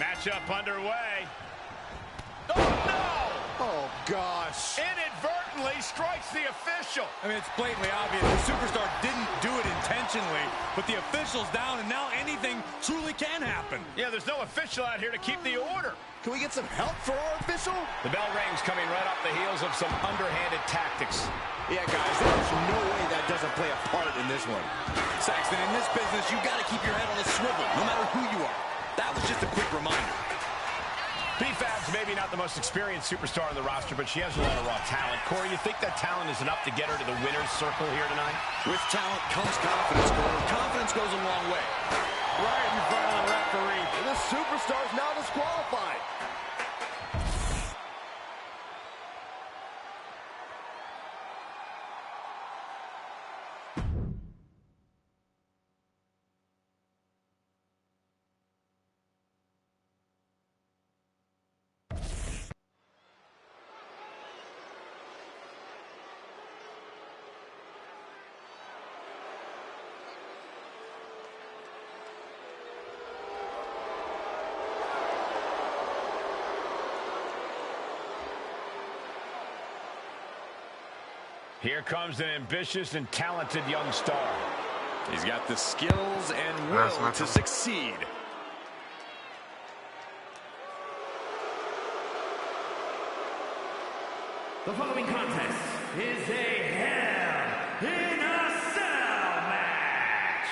Matchup underway. Oh, no! Oh, gosh. Inadvertently strikes the official. I mean, it's blatantly obvious. The superstar didn't do it intentionally, but the official's down, and now anything truly can happen. Yeah, there's no official out here to keep the order. Can we get some help for our official? The bell rings coming right off the heels of some underhanded tactics. Yeah, guys, there's no way that doesn't play a part in this one. Saxton, in this business, you got to keep your head on a swivel, no matter who you are. That was just a quick reminder. PFAB's maybe not the most experienced superstar on the roster, but she has a lot of raw talent. Corey, you think that talent is enough to get her to the winner's circle here tonight? With talent comes confidence, Corey. Confidence goes a long way. Right in front of the referee. The superstar's now disqualified. Here comes an ambitious and talented young star. He's got the skills and will to succeed. The following contest is a Hell in a Cell match.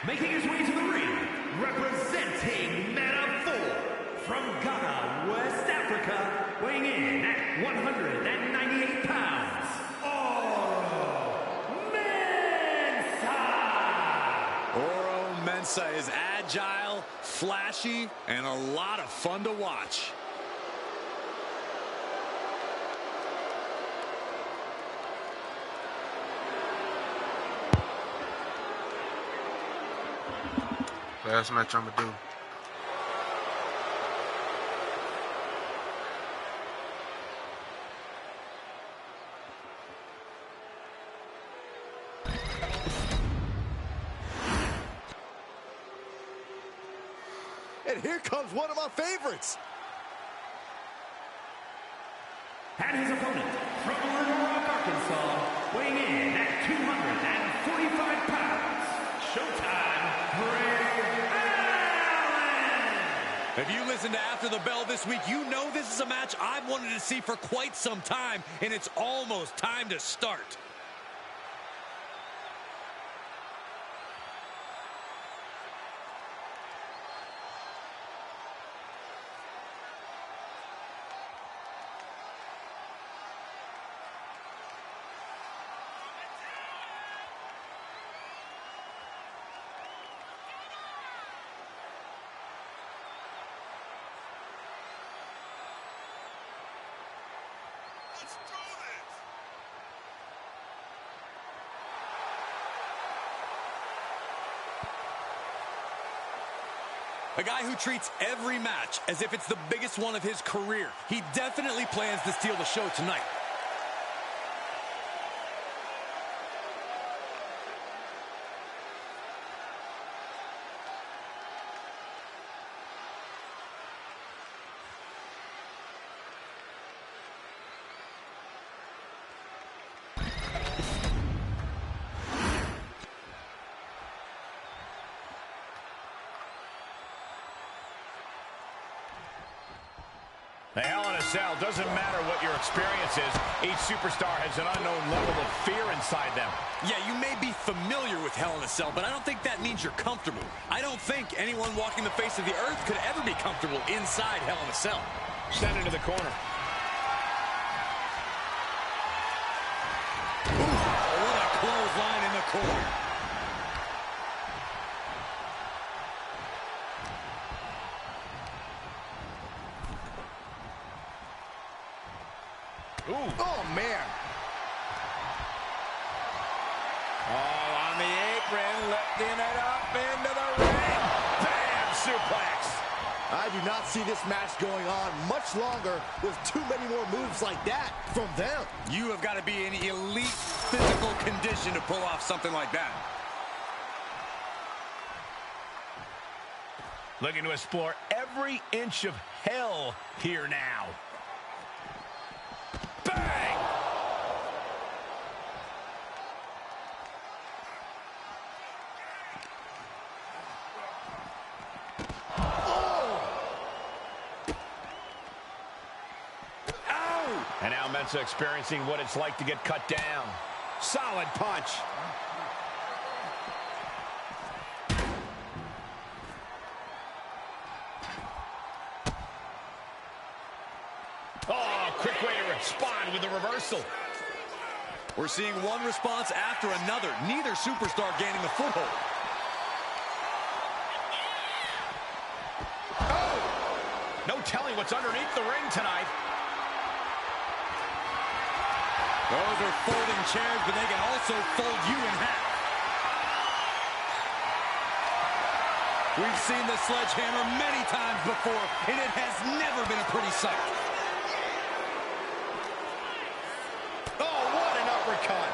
Making his way to the ring, representing Man of 4 from Ghana, West Africa, weighing in at 198 pounds, Oro Mensah. Oro Mensah is agile, flashy, and a lot of fun to watch. Last match I'm gonna do. And here comes one of my favorites. And his opponent from Little Rock, Arkansas, weighing in at 245 pounds, Showtime, Bray Allen. If you listen to After the Bell this week, you know this is a match I've wanted to see for quite some time, and it's almost time to start. A guy who treats every match as if it's the biggest one of his career. He definitely plans to steal the show tonight. The Hell in a Cell, doesn't matter what your experience is, each superstar has an unknown level of fear inside them. Yeah, you may be familiar with Hell in a Cell, but I don't think that means you're comfortable. I don't think anyone walking the face of the earth could ever be comfortable inside Hell in a Cell. Sent into the corner. Ooh, what a clothesline in the corner. Ooh. Oh, man. Oh, on the apron, lifting it up into the ring. Bam! Suplex. I do not see this match going on much longer with too many more moves like that from them. You have got to be in elite physical condition to pull off something like that. Looking to explore every inch of hell here now. Bang! And now Mensah experiencing what it's like to get cut down. Solid punch. Oh, quick way to respond with the reversal. We're seeing one response after another. Neither superstar gaining a foothold. Oh! No telling what's underneath the ring tonight. Those are folding chairs, but they can also fold you in half. We've seen the sledgehammer many times before, and it has never been a pretty sight. Oh, what an uppercut.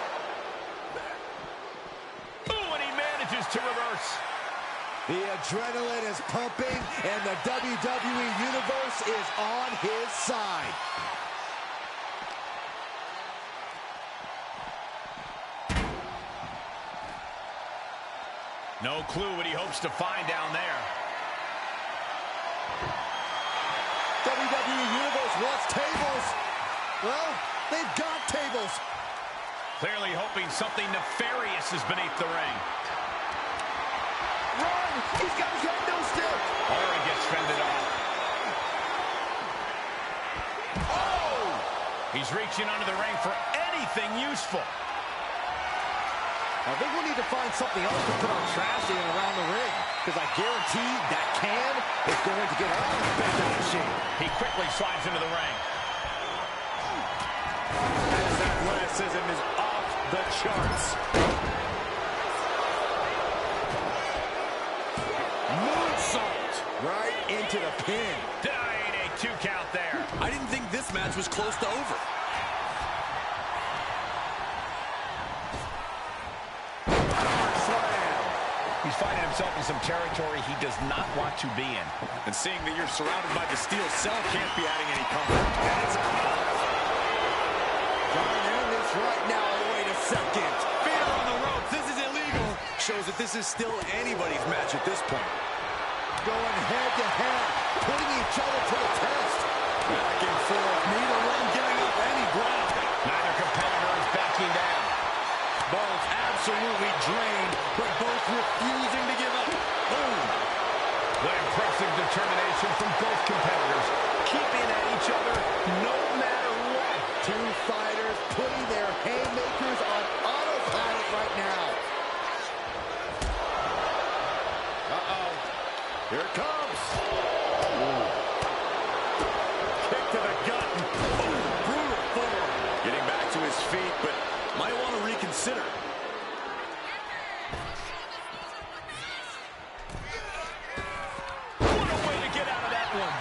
Ooh, and he manages to reverse. The adrenaline is pumping, and the WWE Universe is on his side. No clue what he hopes to find down there. WWE Universe wants tables. Well, They've got tables. Clearly hoping something nefarious is beneath the ring. Run! He's got his head no still. Or he gets fended off. Oh! He's reaching under the ring for anything useful. I think we'll need to find something else to put on trash in around the ring, because I guarantee that can is going to get all bent out of shape. He quickly slides into the ring. His athleticism is off the charts. Moonsault right into the pin. Denying a 2 count there. I didn't think this match was close to over. He's finding himself in some territory he does not want to be in. And seeing that you're surrounded by the steel cell can't be adding any comfort. And it's Trying to end this right now on the way to second. Fear on the ropes. This is illegal. shows that this is still anybody's match at this point. Going head to head, putting each other to the test. Back and forth, neither one giving up any ground. Neither competitor is backing down. Both absolutely drained, but both refusing to give up. Boom. What impressive determination from both competitors, keeping at each other no matter what. Two fighters putting their haymakers on autopilot right now. Uh-oh. Here it comes. Ooh. Kick to the gut. Boom. Brutal form. Getting back to his feet, but might want to reconsider. What a way to get out of that one.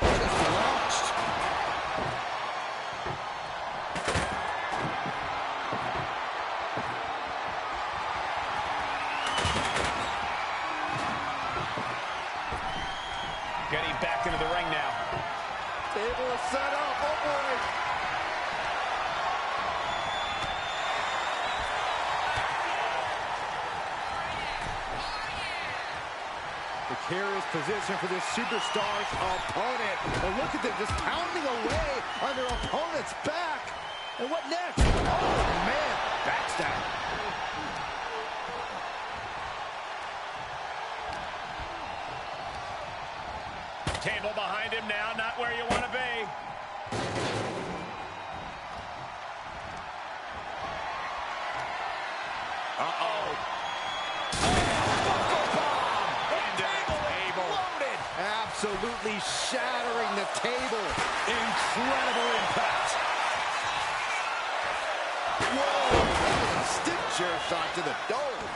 Just launched. Getting back into the ring now. Table is set up. Oh, boy. The curious position for this superstar's opponent. And look at them just pounding away on their opponent's back. And what next? Oh, man. Backstab. Table behind him now, not where you want to be. Uh-oh. Loaded. Absolutely shattering the table. Incredible impact. Whoa. That was a stiff chair shot to the dome.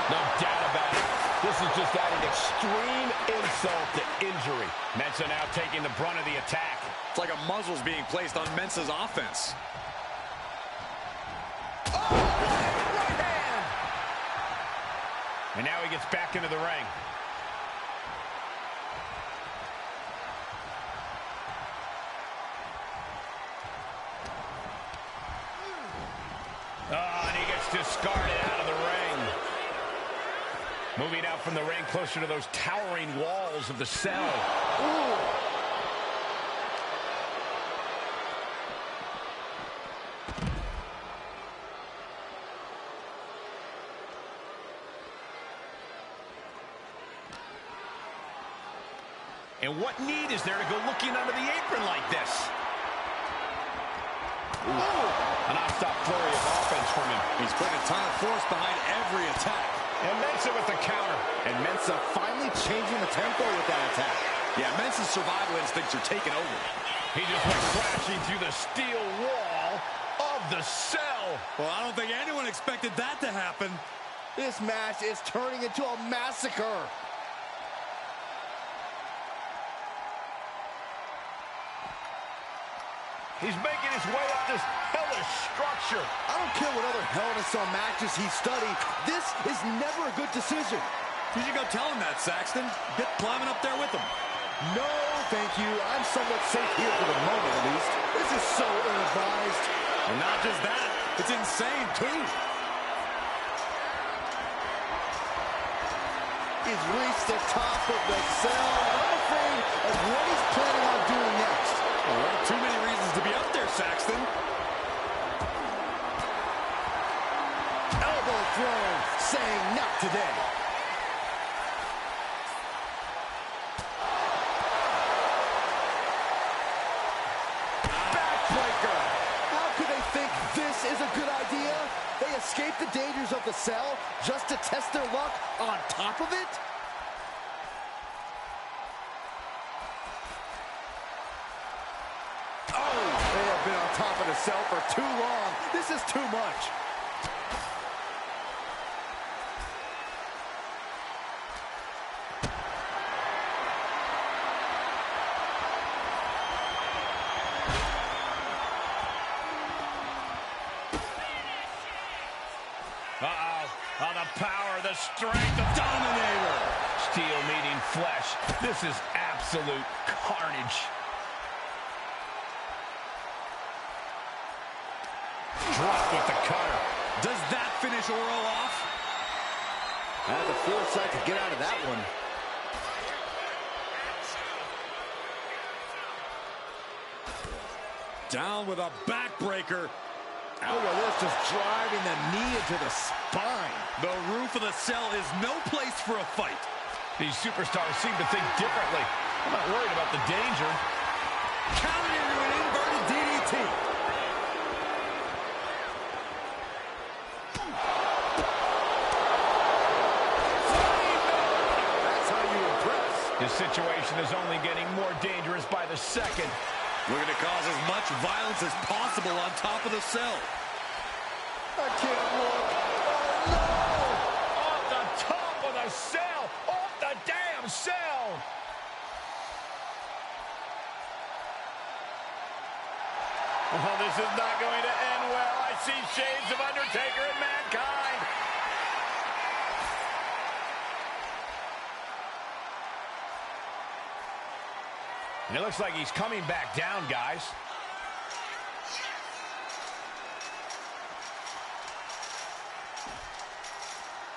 No doubt about it. This is just adding extreme insult to injury. Mensa now taking the brunt of the attack. It's like a muzzle's being placed on Mensa's offense. Right hand. And now he gets back into the ring. Oh, and he gets discarded out of the ring. Moving out from the ring closer to those towering walls of the cell. Ooh. And what need is there to go looking under the apron like this? Ooh. A non-stop flurry of offense from him. He's putting a ton of force behind every attack. And Mensa with the counter. And Mensa finally changing the tempo with that attack. Yeah, Mensa's survival instincts are taking over. He just went crashing through the steel wall of the cell. Well, I don't think anyone expected that to happen. This match is turning into a massacre. He's making his way up this hellish structure. I don't care what other Hell in a Cell matches he studied. This is never a good decision. You should go tell him that, Saxton. Get climbing up there with him. No, thank you. I'm somewhat safe here for the moment, at least. This is so ill-advised. And not just that, it's insane, too. He's reached the top of the cell. I'm afraid of what he's planning on doing next. Well, too many reasons to be up there, Saxton. Elbow throw, saying not today. Backbreaker. How could they think this is a good idea? They escape the dangers of the cell just to test their luck on top of it? Oh, they have been on top of the cell for too long. This is too much. Oh, the power, the strength of Dominator. Steel meeting flesh. This is absolute carnage. Drop with the cutter. Does that finish Oro off? Had the foresight to get out of that one. Down with a backbreaker. Look at this, just driving the knee into the spine. The roof of the cell is no place for a fight. These superstars seem to think differently. I'm not worried about the danger. Counted into an inverted DDT. That's how you impress. This situation is only getting more dangerous by the second. Looking to cause as much violence as possible on top of the cell. I can't look. Oh, no! Off the top of the cell! Off the damn cell! Oh, this is not going to end well. I see shades of Undertaker and Mankind. And it looks like he's coming back down, guys.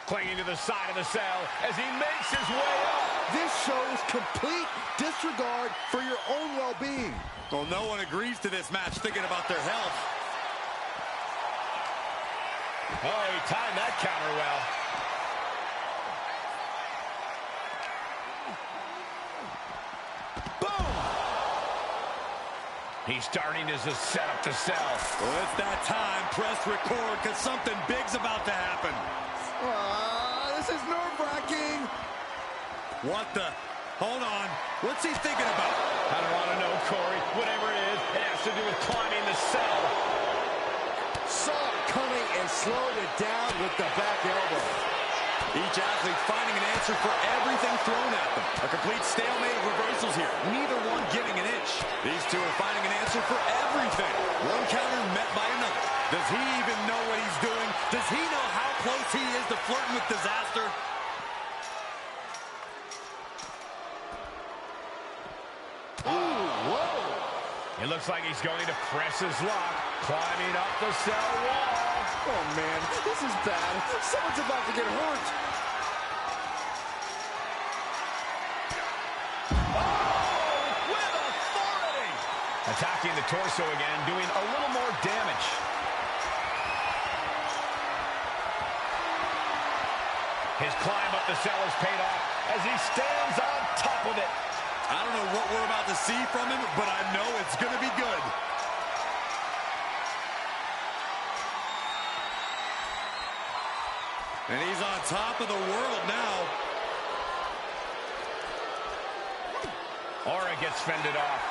Clinging to the side of the cell as he makes his way up. This shows complete disregard for your own well-being. Well, no one agrees to this match thinking about their health. Oh, he timed that counter well. Boom! He's starting as a setup to sell. Well, it's that time. Press record because something big's about to happen. This is nerve-wracking. What the? Hold on. What's he thinking about? I don't want to know, Corey. Whatever it is, it has to do with climbing the cell. Saw it coming and slowed it down with the back elbow. Each athlete finding an answer for everything thrown at them. A complete stalemate of reversals here. Neither one giving an inch. These two are finding an answer for everything. One counter met by another. Does he even know what he's doing? Does he know how close he is to flirting with disaster? Ooh, whoa. It looks like he's going to press his luck, climbing up the cell wall. Oh, man, this is bad. Someone's about to get hurt. With authority! Attacking the torso again, doing a little more damage. His climb up the cell has paid off as he stands on top of it. I don't know what we're about to see from him, but I know it's going to be good. And he's on top of the world now. Aura gets fended off.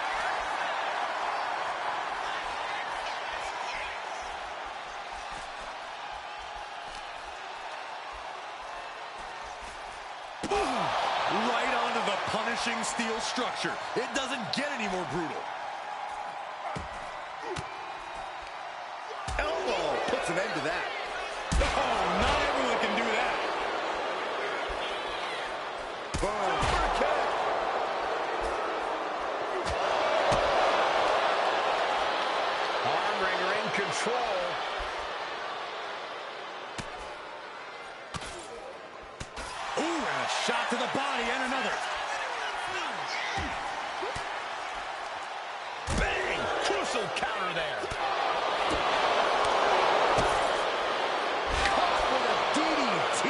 Right onto the punishing steel structure. It doesn't get any more brutal. Elbow puts an end to that. Oh, not everyone can do that. Boom. Arm wringer in control. Ooh, and a Shot to the body and another. Bang! Crucial counter there. Caught with a DDT.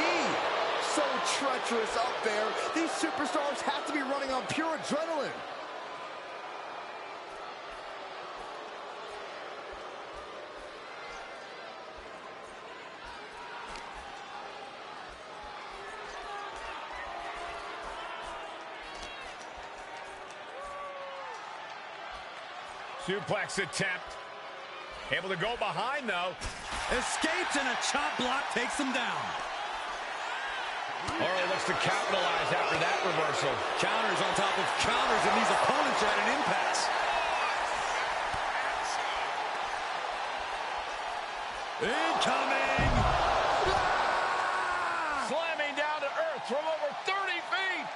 So treacherous up there. These superstars have to be running on pure adrenaline. Suplex attempt. Able to go behind, though. Escapes and a chop block takes him down. Oro looks to capitalize after that reversal. Counters on top of counters, and these opponents are at an impasse. Incoming! Slamming down to earth from over 30 feet.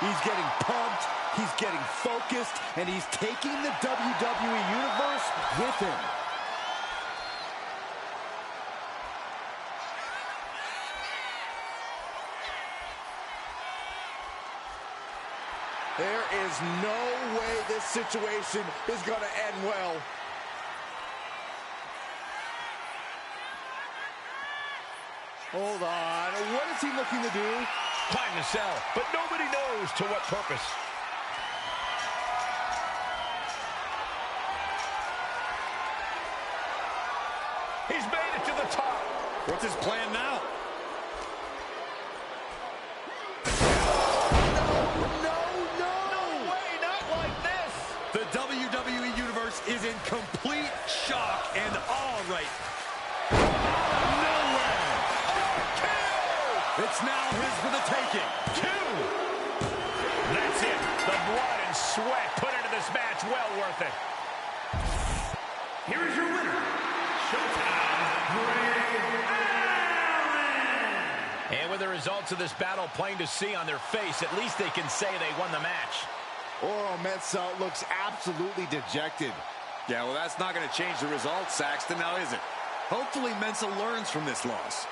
He's getting pumped, he's getting focused, and he's taking the WWE Universe with him. There is no way this situation is going to end well. Hold on, what is he looking to do? Time to sell, but nobody knows to what purpose. He's made it to the top. What's his plan now? No way, not like this. The WWE Universe is in complete shock and awe right nowhere. It's now his for the taking. 2. That's it. The blood and sweat put into this match, well worth it. Here is your winner, Showtime, Bray Allen. And with the results of this battle plain to see on their face, at least they can say they won the match. Oro Mensah looks absolutely dejected. Yeah, well, that's not going to change the result, Saxton, now is it? Hopefully Mensah learns from this loss.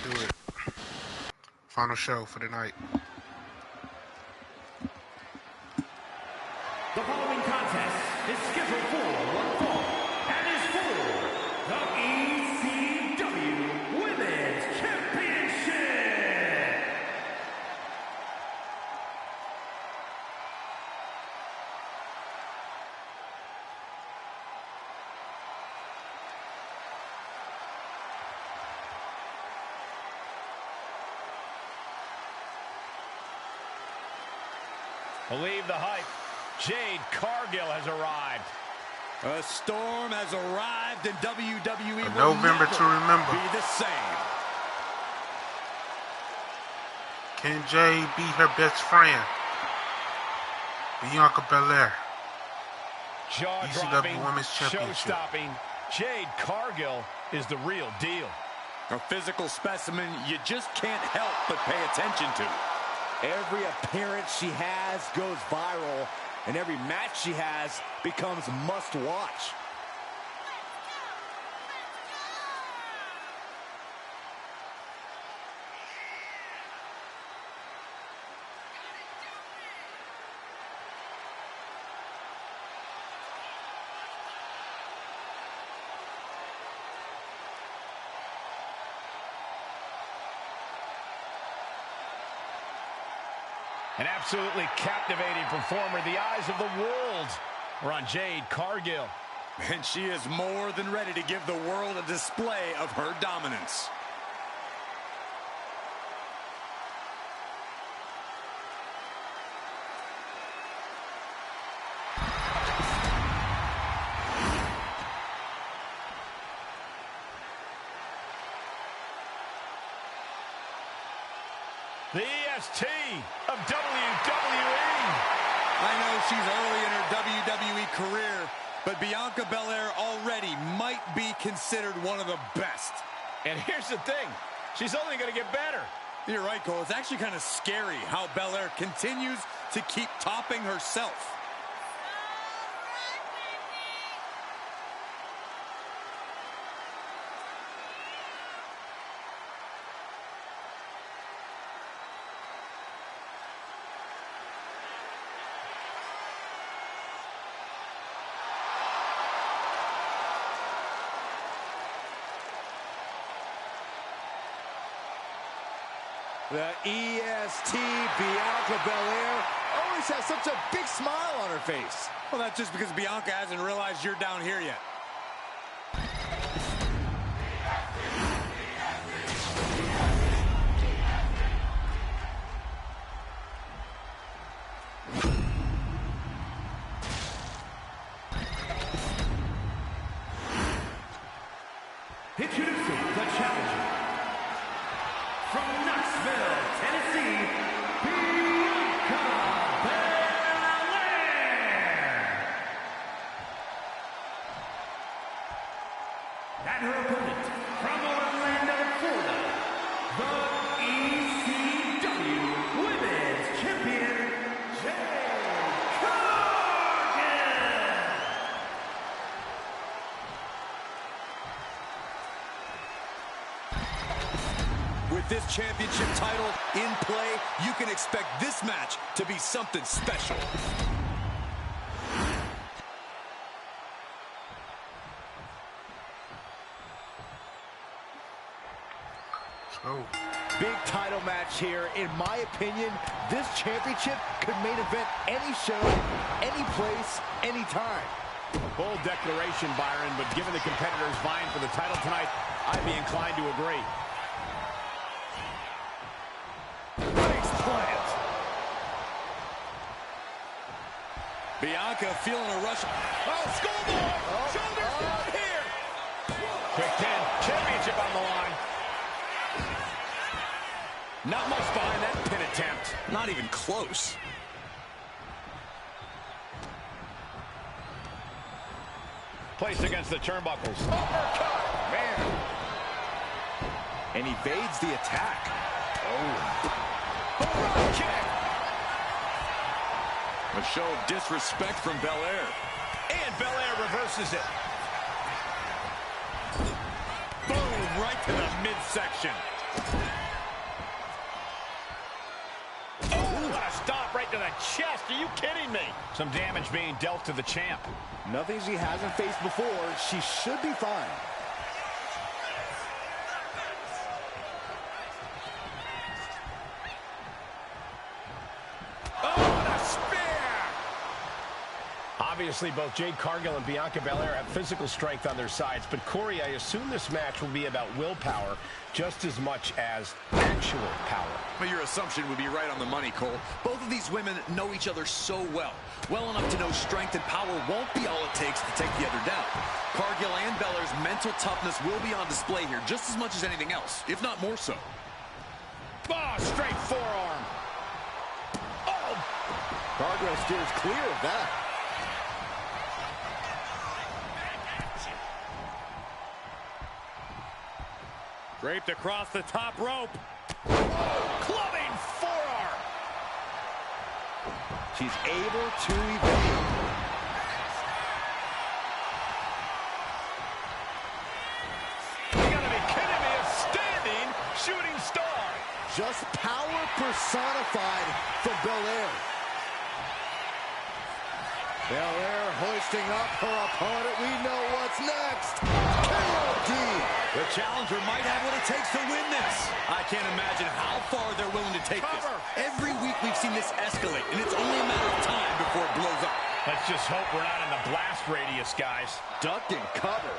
Do it. Final show for the night. The following contest is scheduled for one fall and is for the ECW Women's Championship. Believe the hype. Jade Cargill has arrived. A storm has arrived in WWE. A November to remember. Be the same. Can Jade beat her best friend, Bianca Belair? Jaw-dropping, ECW Women's Championship. show-stopping. Jade Cargill is the real deal. A physical specimen you just can't help but pay attention to. Every appearance she has goes viral, and every match she has becomes must-watch. An absolutely captivating performer. The eyes of the world are on Jade Cargill. And she is more than ready to give the world a display of her dominance. The EST of WWE. I know she's early in her WWE career, but Bianca Belair already might be considered one of the best. And here's the thing, she's only going to get better. You're right, Cole. It's actually kind of scary how Belair continues to keep topping herself. The EST, Bianca Belair, always has such a big smile on her face. Well, that's just because Bianca hasn't realized you're down here yet. Introducing the challenger from Knoxville, Tennessee, Bianca Belair. And her opponent from Orlando, Florida, the ECW Women's Champion, Jade Cargill. With this championship title in play, you can expect this match to be something special. Oh. Big title match here. In my opinion, this championship could main event any show, any place, any time. Bold declaration, Byron, but given the competitors vying for the title tonight, I'd be inclined to agree. Bianca feeling a rush. Oh, schoolboy! Shoulders down here! Quick 10, championship on the line. Not much behind that pin attempt. Not even close. Placed against the turnbuckles. Uppercut! Man. And evades the attack. Front kick. A show of disrespect from Belair. And Belair reverses it. Boom, right to the midsection. Oh, what a stop right to the chest. Are you kidding me? Some damage being dealt to the champ. Nothing she hasn't faced before. She should be fine. Obviously, both Jade Cargill and Bianca Belair have physical strength on their sides, but Corey, I assume this match will be about willpower just as much as actual power. Well, your assumption would be right on the money, Cole. Both of these women know each other so well. Well enough to know strength and power won't be all it takes to take the other down. Cargill and Belair's mental toughness will be on display here just as much as anything else, if not more so. Oh, straight forearm. Oh! Cargill steers clear of that. Draped across the top rope. Clubbing forearm. She's able to evade. You gotta be kidding me, a standing shooting star. Just power personified from Belair. Belair hoisting up her opponent. We know what's next. KOD. The challenger might have what it takes to win this. I can't imagine how far they're willing to take this. Every week we've seen this escalate, and it's only a matter of time before it blows up. Let's just hope we're not in the blast radius, guys. Duck and cover.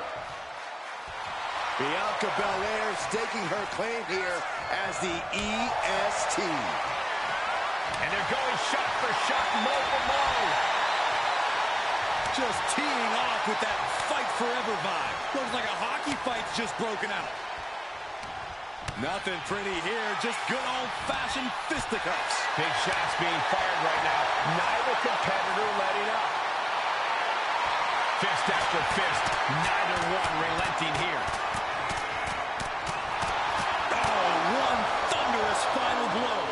Bianca Belair staking her claim here as the EST. And they're going shot for shot, mole for mole. Just teeing off with that fight forever vibe. Looks like a hockey fight's just broken out. Nothing pretty here, just good old-fashioned fisticuffs. Big shots being fired right now. Neither competitor letting up. Fist after fist, neither one relenting here. Oh, one thunderous final blow.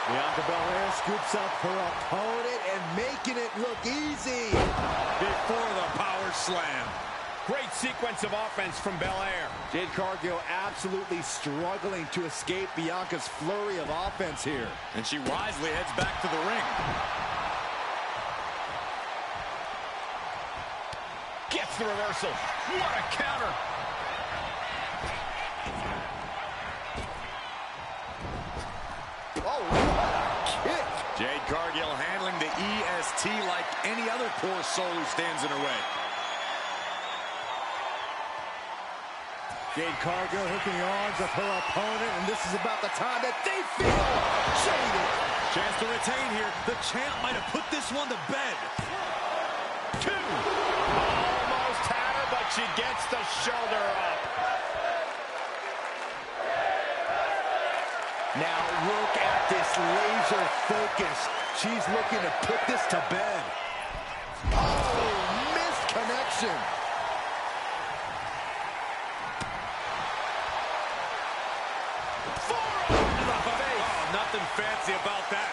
Bianca Belair scoops up her opponent and making it look easy. Before the power slam. Great sequence of offense from Belair. Jade Cargill absolutely struggling to escape Bianca's flurry of offense here. And she wisely heads back to the ring. Gets the reversal. What a counter. Oh, what a kick. Jade Cargill handling the EST like any other poor soul who stands in her way. Jade Cargill hooking the arms of her opponent, and this is about the time that they feel jaded. Chance to retain here. The champ might have put this one to bed. Two. Almost had her, but she gets the shoulder up. Now look at this laser focus. She's looking to put this to bed. Oh, missed connection. Forearm to the face. Oh, nothing fancy about that.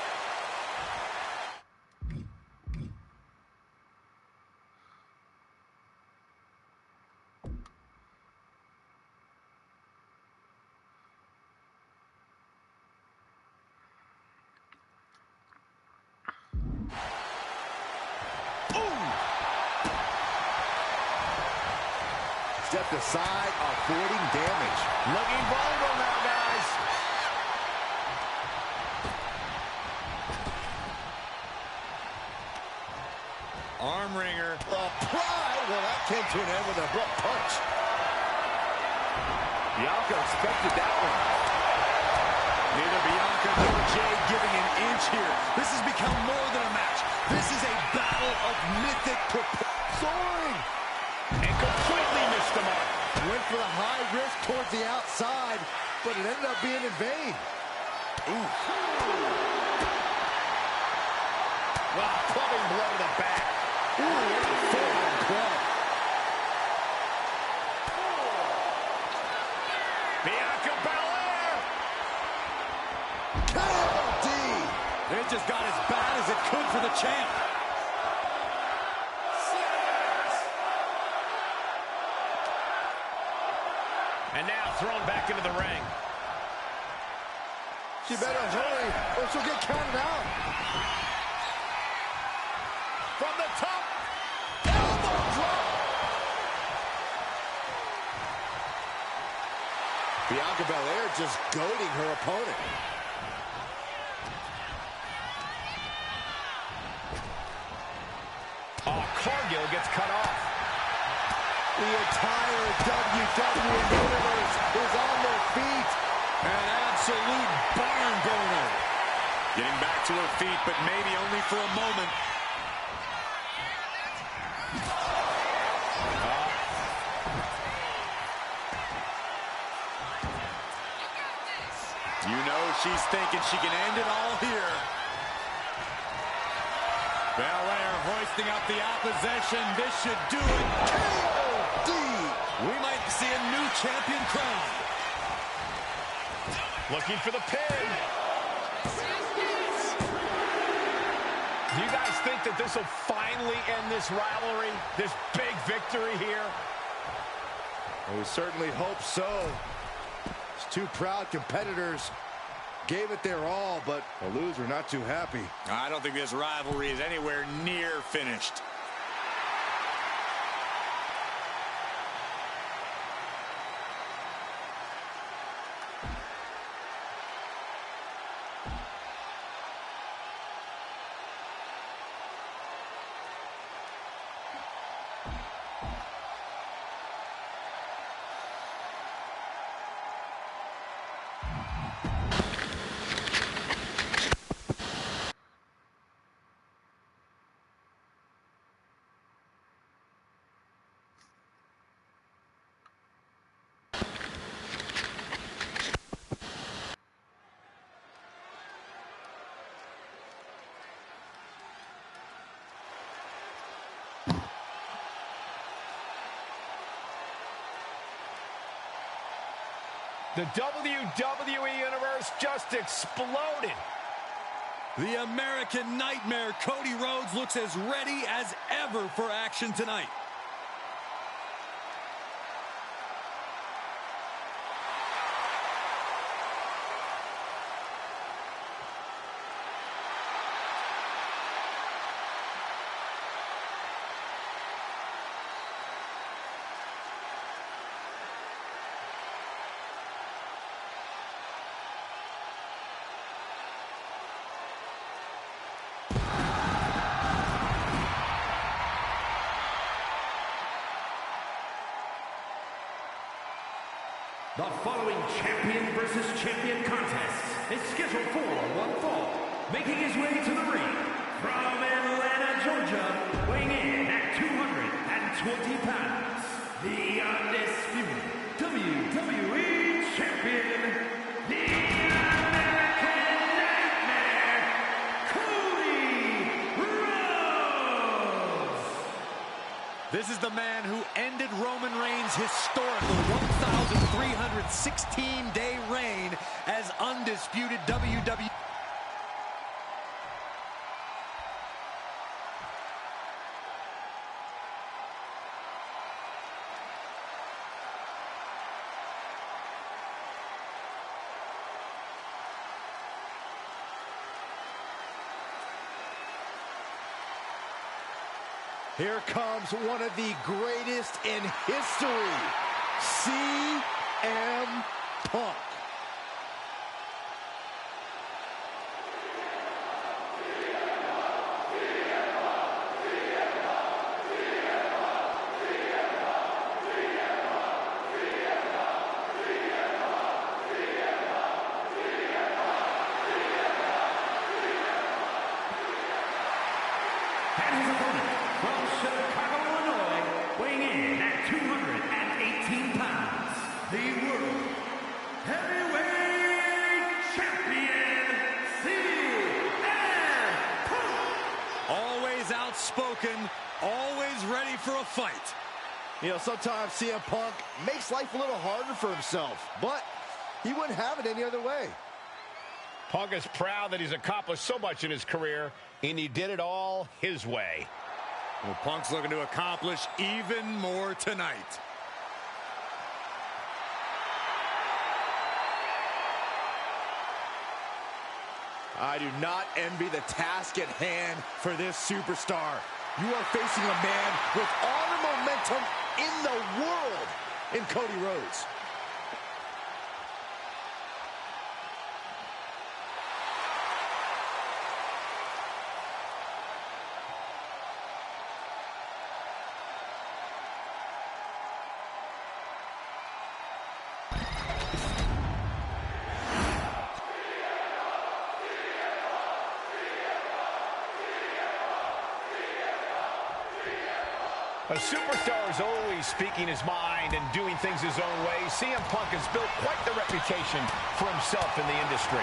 Stepped aside, avoiding damage. Looking vulnerable now, guys. Arm wringer. Apply. Well, that came to an end with an abrupt punch. Bianca expected that one. Neither Bianca nor Jade giving an inch here. This has become more than a match. This is a battle of mythic proportions. Soaring. And completely missed the mark. Went for the high risk towards the outside, but it ended up being in vain. Ooh. Wow, clubbing blow to the back. Ooh, what a forearm club. Bianca Belair. KOD. It just got as bad as it could for the champ. And now thrown back into the ring. She better hurry or she'll get counted out. From the top. Elbow drop. Bianca Belair just goading her opponent. Cargill gets cut off. The entire WWE Universe is on their feet. An absolute barn burner. Getting back to her feet, but maybe only for a moment. You know she's thinking she can end it all here. Belair hoisting up the opposition. This should do it. KOD. We might see a new champion crowned. Looking for the pin. Do you guys think that this will finally end this rivalry? This big victory here? We certainly hope so. These two proud competitors gave it their all, but the loser not too happy. I don't think this rivalry is anywhere near finished. The WWE Universe just exploded. The American Nightmare, Cody Rhodes, looks as ready as ever for action tonight. The following champion versus champion contest is scheduled for one fall. Making his way to the ring from Atlanta, Georgia, weighing in at 220 pounds, the undisputed WWE Champion, the American Nightmare, Cody Rhodes. This is the man who ended Roman Reigns' historical 1,316-day reign as undisputed WWE. Here comes one of the greatest in history, CM Punk. And his opponent from Chicago, Illinois, weighing in at 218 pounds, the World Heavyweight Champion, CM Punk. Always outspoken, always ready for a fight. You know, sometimes CM Punk makes life a little harder for himself, but he wouldn't have it any other way. Punk is proud that he's accomplished so much in his career, and he did it all his way. Well, Punk's looking to accomplish even more tonight. I do not envy the task at hand for this superstar. You are facing a man with all the momentum in the world in Cody Rhodes. A superstar is always speaking his mind and doing things his own way. CM Punk has built quite the reputation for himself in the industry.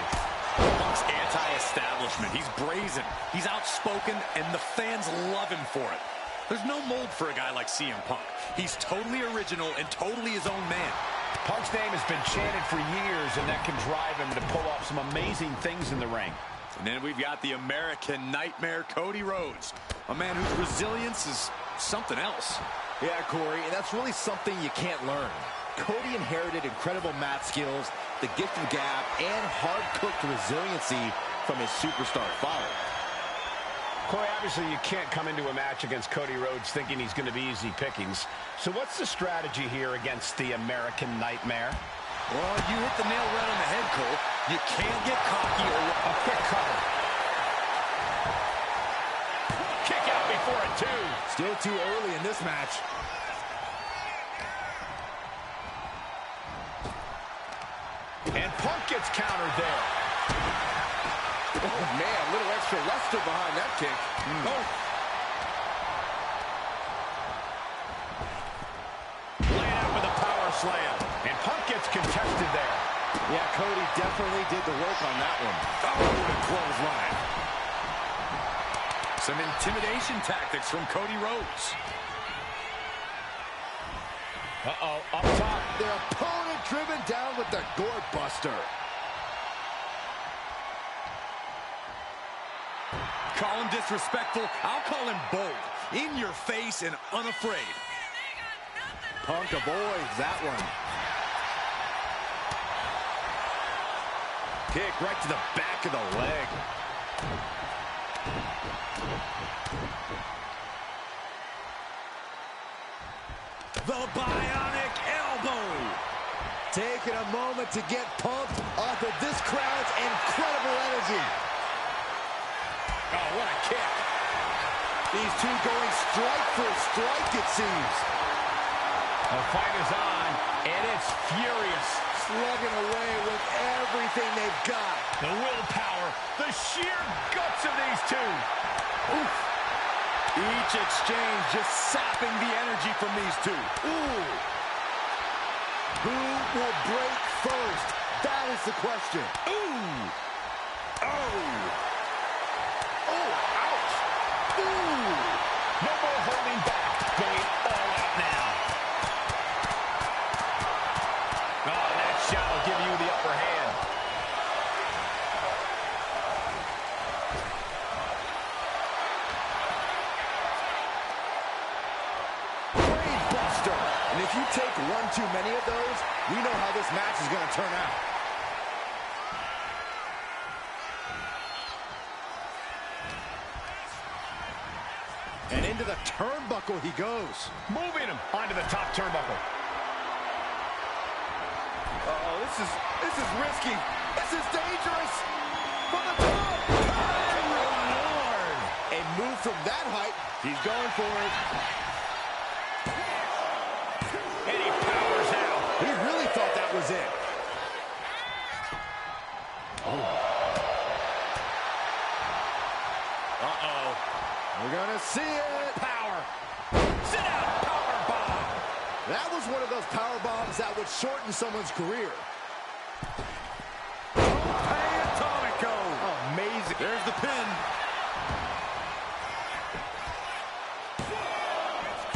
Punk's anti-establishment. He's brazen, he's outspoken, and the fans love him for it. There's no mold for a guy like CM Punk. He's totally original and totally his own man. Punk's name has been chanted for years, and that can drive him to pull off some amazing things in the ring. And then we've got the American Nightmare, Cody Rhodes, a man whose resilience is something else. Yeah, Corey, and that's really something you can't learn. Cody inherited incredible mat skills, the gift of gab, and hard-cooked resiliency from his superstar father. Corey, obviously you can't come into a match against Cody Rhodes thinking he's going to be easy pickings. So what's the strategy here against the American Nightmare? Well, you hit the nail right on the head, Cole. You can't get cocky or a quick cover. Kick out before a two. Still too early in this match. And Punk gets countered there. Oh, man, a little extra luster behind that kick. Oh. Laying out with a power slam. And Punk gets contested there. Yeah, Cody definitely did the work on that one. oh, the clothesline. Some intimidation tactics from Cody Rhodes. Uh-oh, up top. Their opponent driven down with the Gore Buster. Call him disrespectful. I'll call him bold. In your face and unafraid. Punk avoids that one. Kick right to the back of the leg. The bionic elbow. Taking a moment to get pumped off of this crowd's incredible energy. Oh, what a kick. These two going strike for strike, it seems. The fight is on, and it's furious. Slugging away with everything they've got. The willpower, the sheer guts of these two. Oof. Each exchange just sapping the energy from these two. Ooh. Who will break first? That is the question. Ooh. Oh. Oh, ouch. Ooh. No more holding back. Going all out now. Oh, that shot will give you the upper hand. Brain buster. And if you take one too many of those, we know how this match is going to turn out. And into the turnbuckle he goes. Moving him onto the top turnbuckle. Uh-oh, this is risky. This is dangerous. From the top. Oh, Lord. A move from that height. He's going for it. And he powers out. He really thought that was it. Oh. Uh-oh. We're going to see it. Power. Sit out. Power bomb. That was one of those power bombs that would shorten someone's career. Hey, Atomico. Amazing. There's the pin.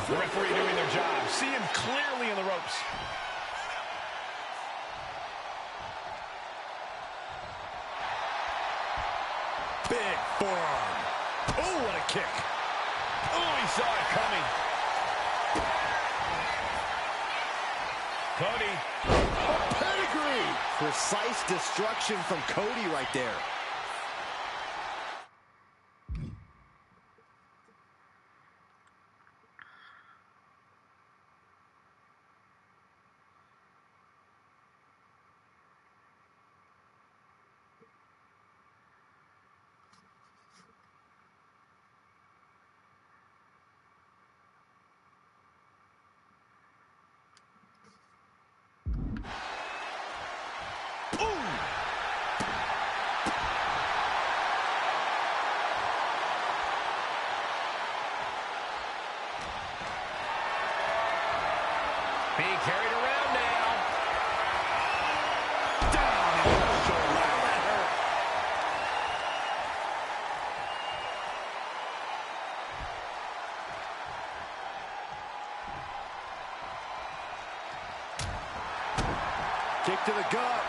The referee doing their job. See him clearly in the ropes. Big forearm. Oh, what a kick. Oh, he saw it coming. Cody. A pedigree. Precise destruction from Cody right there. Being carried around now. Down in the shoulder. That hurt. Kick to the gut.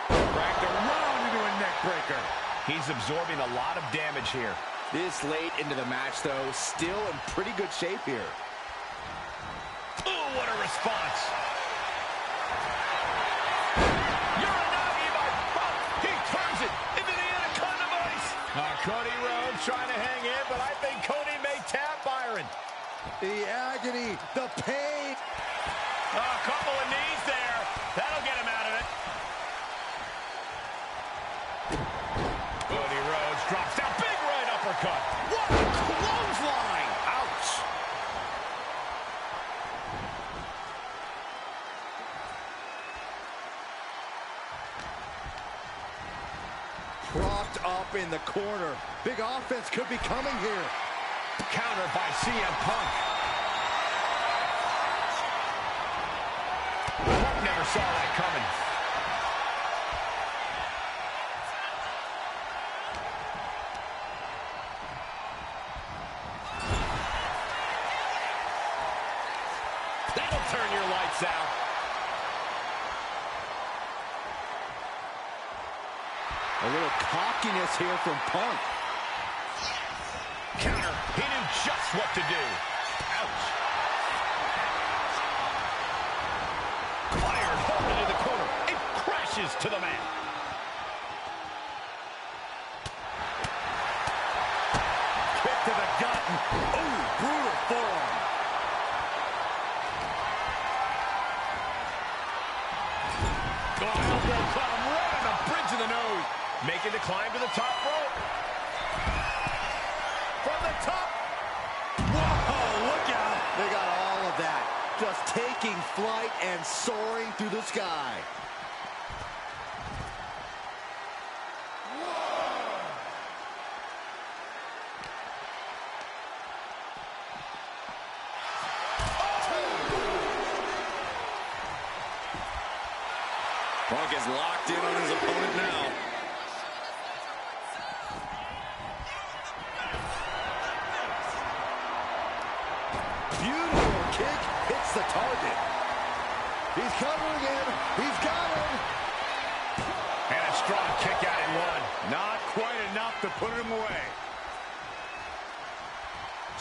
Dragged around into a neck breaker. He's absorbing a lot of damage here. This late into the match, though, still in pretty good shape here. Oh, what a response. Uranagi by Punk. He turns it into the Anaconda Vice. Cody Rhodes trying to hang in, but I think Cody may tap Byron. The agony, the pain. A couple of knees there. That'll get him out of it. Cody Rhodes drops down. Big right uppercut. What a clothesline! Ouch. Propped up in the corner. Big offense could be coming here. Counter by CM Punk. Punk never saw that coming. That'll turn your lights out. A little cockiness here from Punk. Counter. He knew just what to do. Ouch. Fired hard into the corner. It crashes to the mat. Kick to the gut. Oh, brutal forearm. Elbow club right on the bridge of the nose. Making the climb to the top rope. From the top. Whoa, look out. They got all of that. Just taking flight and soaring through the sky. Punk is locked in on his opponent now. Beautiful kick hits the target. He's covering him. He's got him. And a strong kick out in one. Not quite enough to put him away.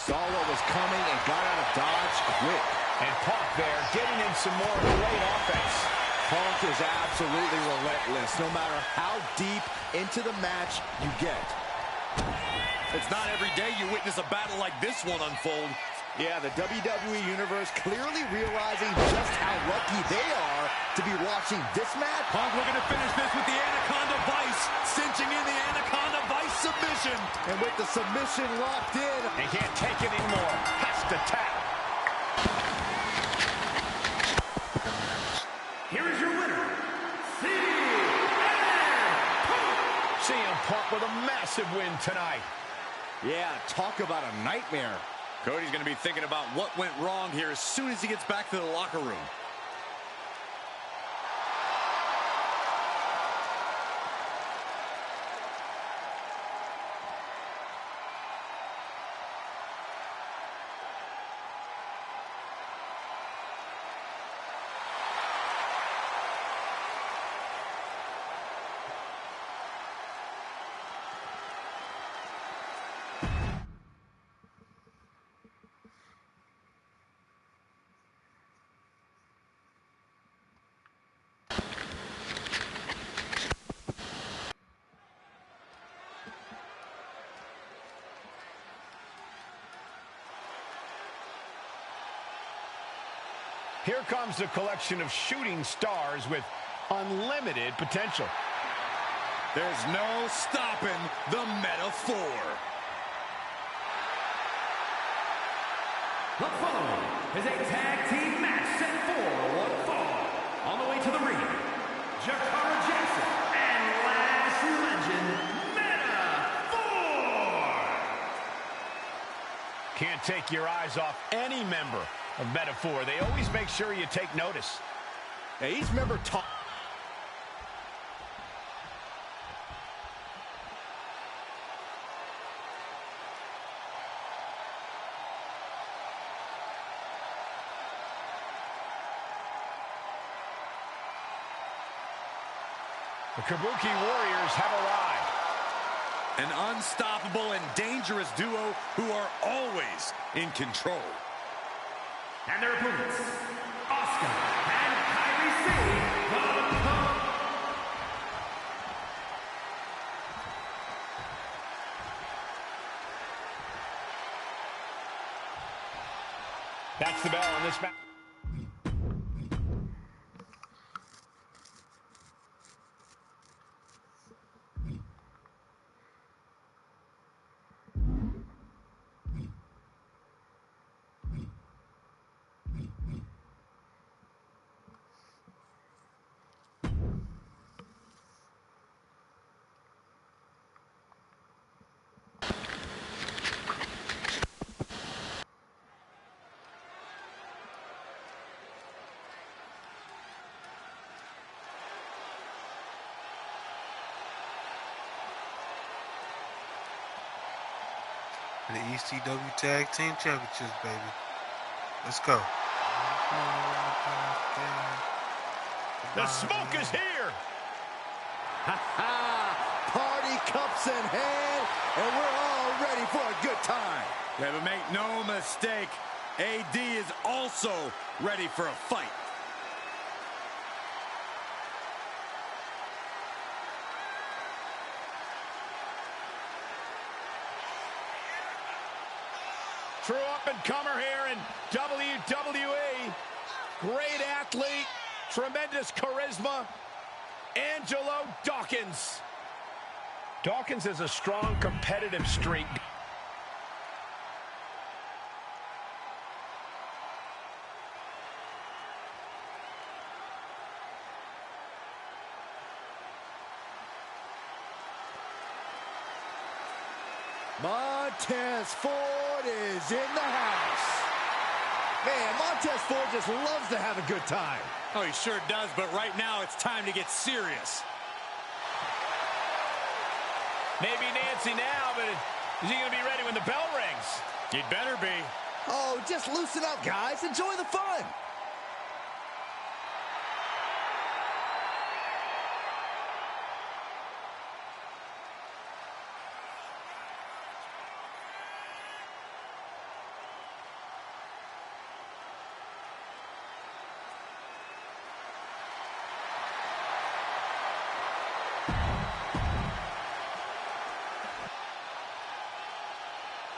Saw what was coming and got out of dodge quick. And Punk there getting in some more great offense. Punk is absolutely relentless, no matter how deep into the match you get. It's not every day you witness a battle like this one unfold. Yeah, the WWE Universe clearly realizing just how lucky they are to be watching this match. Punk looking to finish this with the Anaconda Vice, cinching in the Anaconda Vice submission. And with the submission locked in, And can't take it anymore. Has to tap. Here is your winner, CM Punk with a massive win tonight. yeah, talk about a nightmare. Cody's going to be thinking about what went wrong here as soon as he gets back to the locker room. Here comes the collection of shooting stars with unlimited potential. There's no stopping the metaphor. The following is a tag team match set for one fall. On the way to the ring, Jakara Jackson and Last Legend Metaphor. Can't take your eyes off any member of metaphor. They always make sure you take notice. Yeah, each member talk. The Kabuki Warriors have arrived. An unstoppable and dangerous duo who are always in control. And their opponents, Asuka and Kairi Sane, That's the bell on this match. The ECW Tag Team Championships, baby. Let's go. The smoke is here. Party cups in hand, and we're all ready for a good time. Yeah, but make no mistake, AD is also ready for a fight. True up-and-comer here in WWE. Great athlete, tremendous charisma, Angelo Dawkins. Dawkins has a strong competitive streak. Montez Ford is in the house. Man, Montez Ford just loves to have a good time. Oh, he sure does, but right now it's time to get serious. Maybe Nancy now, but is he going to be ready when the bell rings? He'd better be. Oh, just loosen up, guys. Enjoy the fun.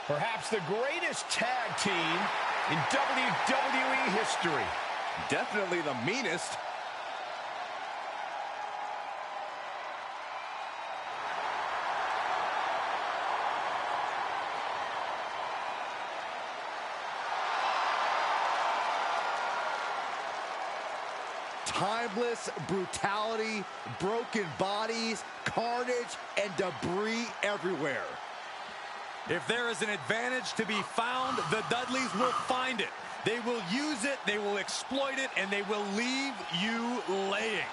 Perhaps the greatest tag team in WWE history. Definitely the meanest. Timeless brutality, broken bodies, carnage, and debris everywhere. If there is an advantage to be found, the Dudleys will find it. They will use it, they will exploit it, and they will leave you laying.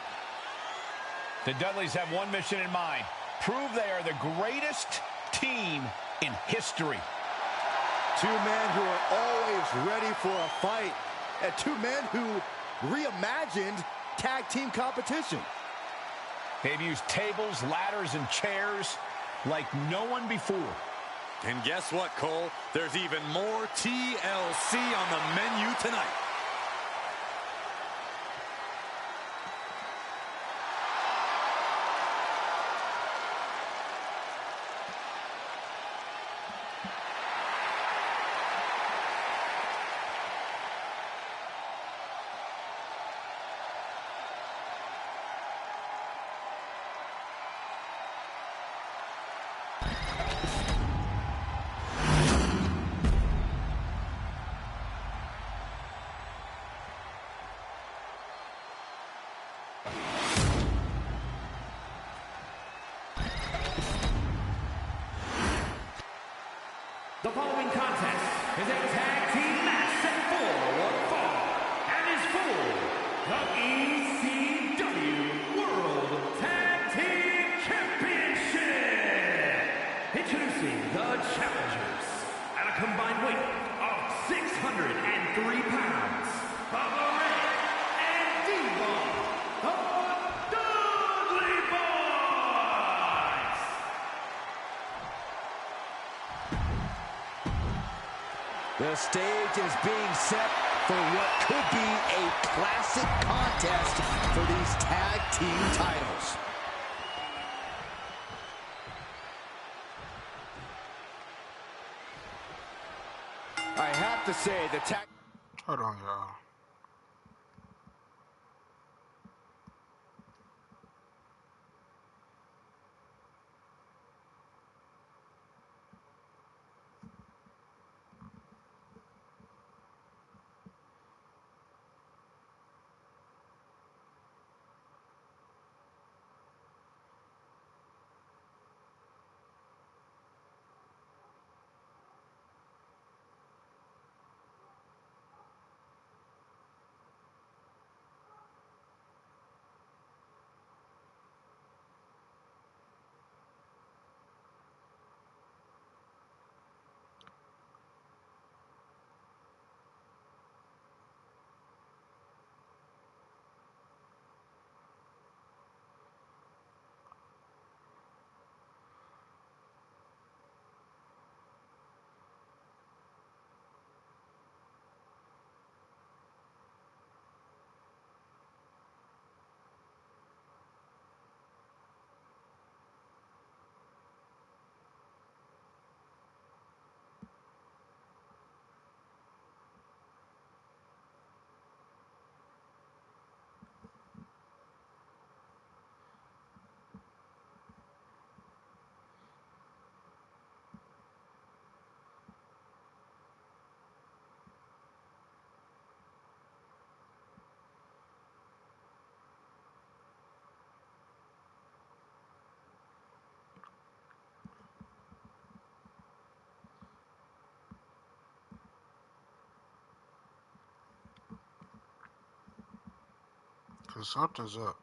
The Dudleys have one mission in mind. Prove they are the greatest team in history. Two men who are always ready for a fight. And two men who reimagined tag team competition. They've used tables, ladders, and chairs like no one before. And guess what, Cole? There's even more TLC on the menu tonight. The following contest is a tag team match set for one 103 pounds, from the ring, and D-Ball, the Dudley Boys! The stage is being set for what could be a classic contest for these tag team titles. I have to say, the tag... Hold on, y'all. Cause something's up.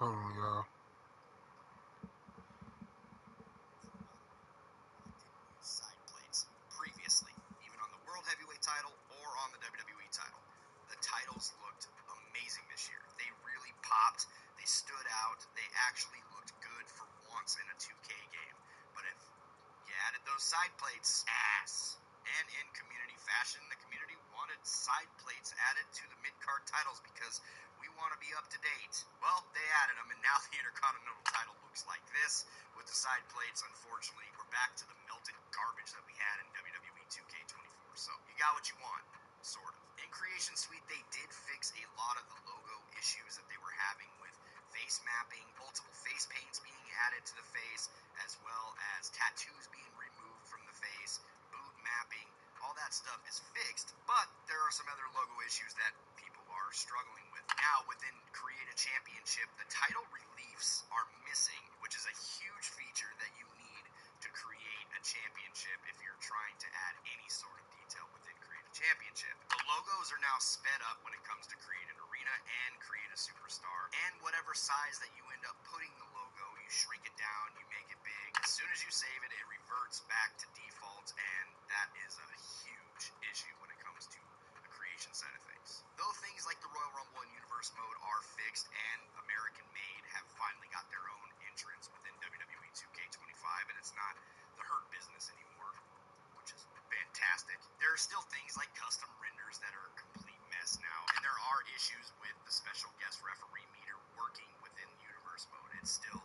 Hold on, y'all. Side plates previously, even on the World Heavyweight title or on the WWE title. The titles looked amazing this year. They really popped. They stood out. They actually looked good for once in a 2K game. But if you added those side plates, ass. And in community fashion, the community wanted side plates added to the mid-card titles because we want to be up to date. Well, they added them, and now the Intercontinental title looks like this with the side plates. Unfortunately, we're back to the melted garbage that we had in WWE 2K24. So you got what you want, sort of. In Creation Suite, they did fix a lot of the logo issues that they were having with face mapping, multiple face paints being added to the face, as well as tattoos being removed from the face, boot mapping. All that stuff is fixed, but there are some other logo issues that people are struggling with. Now, within Create a Championship, the title reliefs are missing, which is a huge feature that you need to create a championship if you're trying to add any sort of detail within Create a Championship. The logos are now sped up when it comes to Create an Arena and Create a Superstar, and whatever size that you end up putting the logo, you shrink it down, you make it big. As soon as you save it, it reverts back to default, and that is a huge issue when it comes to the creation side of things. Though things like the Royal Rumble and Universe mode are fixed and American made have finally got their own entrance within WWE 2K25, and it's not the Hurt Business anymore, which is fantastic. There are still things like custom renders that are a complete mess now, and there are issues with the special guest referee meter working within Universe mode. It's still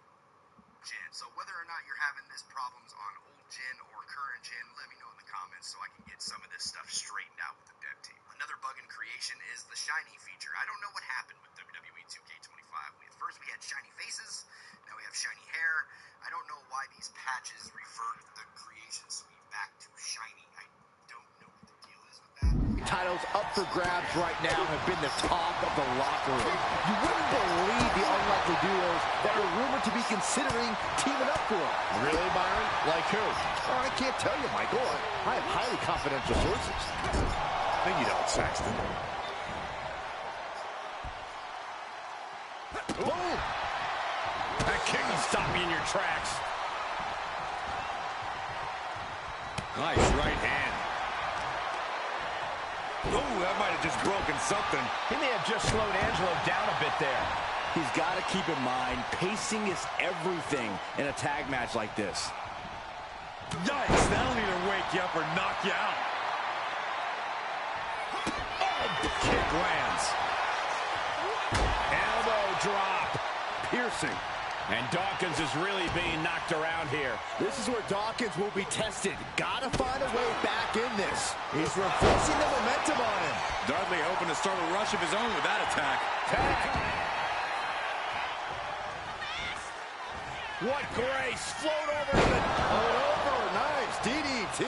gen. So whether or not you're having this problems on old gen or current gen, let me know in the comments so I can get some of this stuff straightened out with the dev team. Another bug in creation is the shiny feature. I don't know what happened with WWE 2K25. First we had shiny faces, now we have shiny hair. I don't know why these patches revert the creation suite back to shiny. I don't know what the deal is with that. Titles up for grabs right now have been the talk of the locker room. You wouldn't believe the unlikely duos that are rumored to be considering teaming up for them. Really, Byron? Like who? Oh, I can't tell you, Michael. I have highly confidential sources. No, you don't, Saxton. Boom! That kick will stop me in your tracks. Nice right hand. Oh, that might have just broken something. He may have just slowed Angelo down a bit there. He's got to keep in mind, pacing is everything in a tag match like this. Yikes, that'll either wake you up or knock you out. Oh, the kick lands. Elbow drop. Piercing. And Dawkins is really being knocked around here. This is where Dawkins will be tested. Gotta find a way back in this. He's reversing the momentum on him. Dudley hoping to start a rush of his own with that attack. Tag. What grace. Float over to the... Over. Nice. DDT.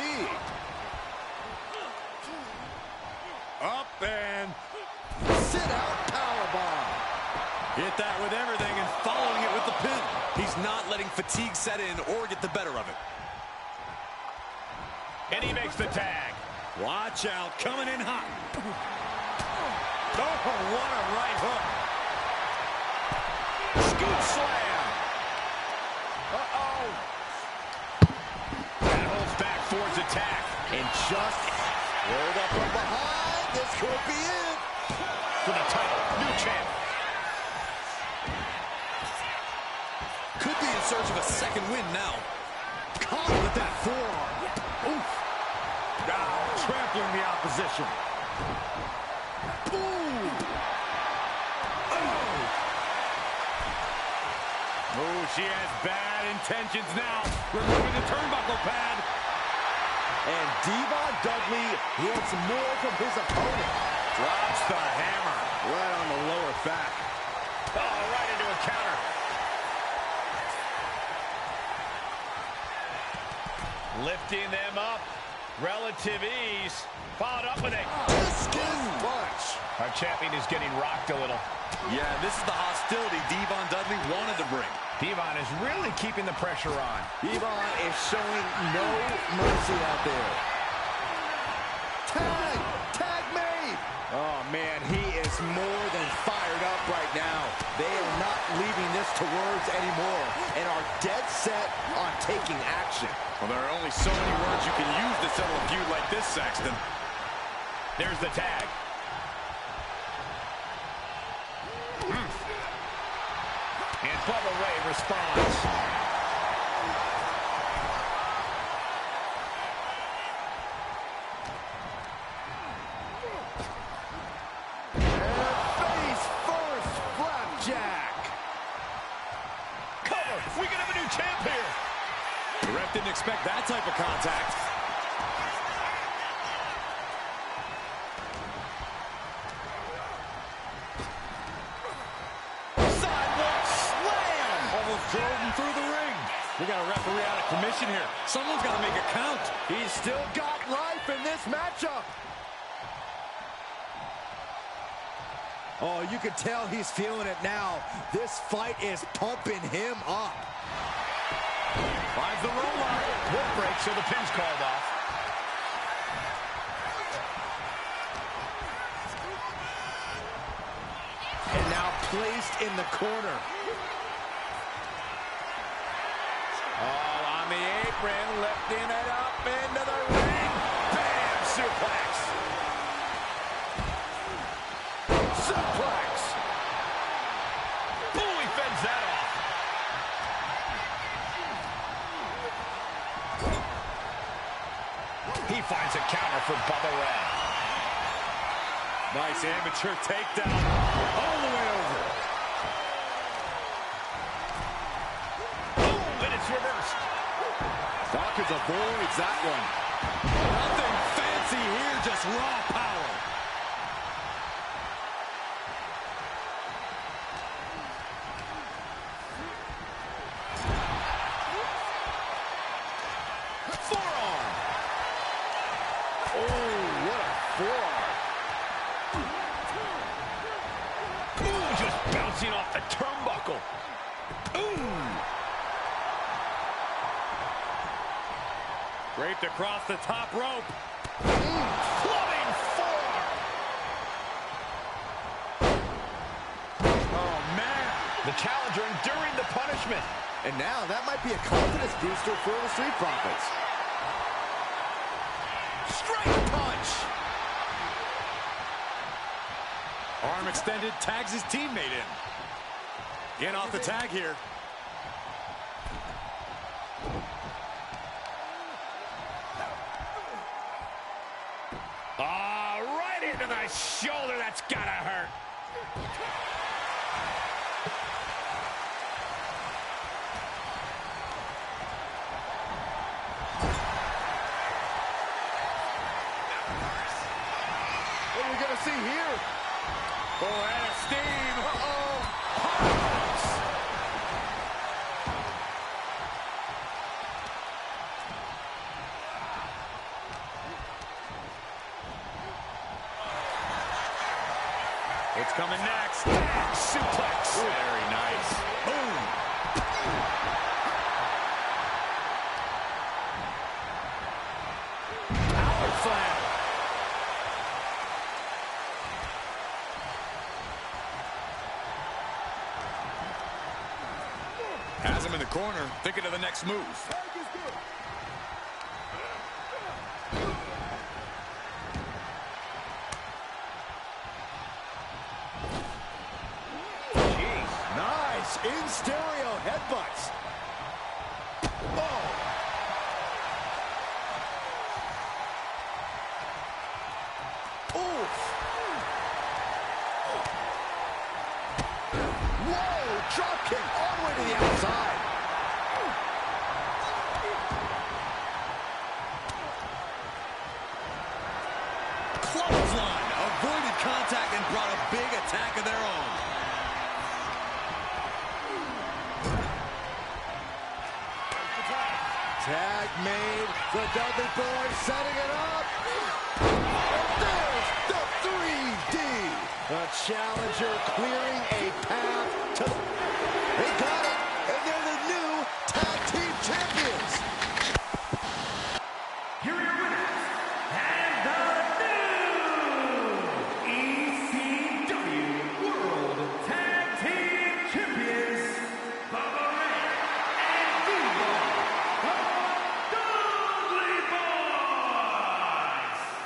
Up and Sit out powerbomb. hit that with everything and following it with the pin. He's not letting fatigue set in or get the better of it. And he makes the tag. Watch out, coming in hot. Oh, what a right hook. Scoop slam. Uh-oh. That holds back Ford's attack. And just rolled up from behind. This could be it. For the title. New champ. Could be in search of a second win now. Caught with that forearm. Oof. Now trampling the opposition. Boom. Oh, she has bad intentions now. Removing the turnbuckle pad. And Devon Dudley wants more from his opponent. Drops the hammer. Right on the lower back. Oh, right into a counter. Lifting them up. Relative ease. Followed up with a Discus punch. Our champion is getting rocked a little. Yeah, this is the hostility Devon Dudley wanted to bring. Devon is really keeping the pressure on. Devon is showing no mercy out there. Tag! Tag made! Oh, man, he is more than fired up right now. They are not leaving this to words anymore and are dead set on taking action. Well, there are only so many words you can use to settle a feud like this, Saxton. There's the tag. And Bubba Ray responds. We can have a new champ here. The ref didn't expect that type of contact. Sidewalk slam. Almost drove him through the ring. We got a referee out of commission here. Someone's got to make a count. He's still got life in this matchup. Oh, you can tell he's feeling it now. This fight is pumping him up. Finds the roll up. Rope break, so the pin's called off. And now placed in the corner. Oh, on the apron, lifting it up into the ring. Bam! Suplex. Suplex. Ooh, he fends that off. He finds a counter for Bubba Ray. Nice amateur takedown all the way over. Boom, and it's reversed. Dawkins avoids that one. Nothing fancy here, just raw power. Forearm. Oh, what a forearm. Ooh, just bouncing off the turnbuckle. Ooh. Draped across the top rope. Floating forearm. Oh, man. The challenger enduring the punishment. And now that might be a confidence booster for the Street Profits. Straight punch. Arm extended, tags his teammate in. Get off the tag here. Right into the shoulder. That's gotta hurt. What are we going to see here? Oh, and a steam. It's coming next. Suplex. Very nice. Boom. Power slam. Has him in the corner, thinking of the next move. Nice in stereo headbutts. Oh. Oof. Whoa, drop kick all the way to the outside. Clothesline. Avoided contact and brought a big attack of their own. Tag made. The Dudley Boys setting it up. And there's the 3D. The challenger clearing a path to... They got it. And they're the new tag team champions. Here are your winners, and the new ECW World Tag Team Champions,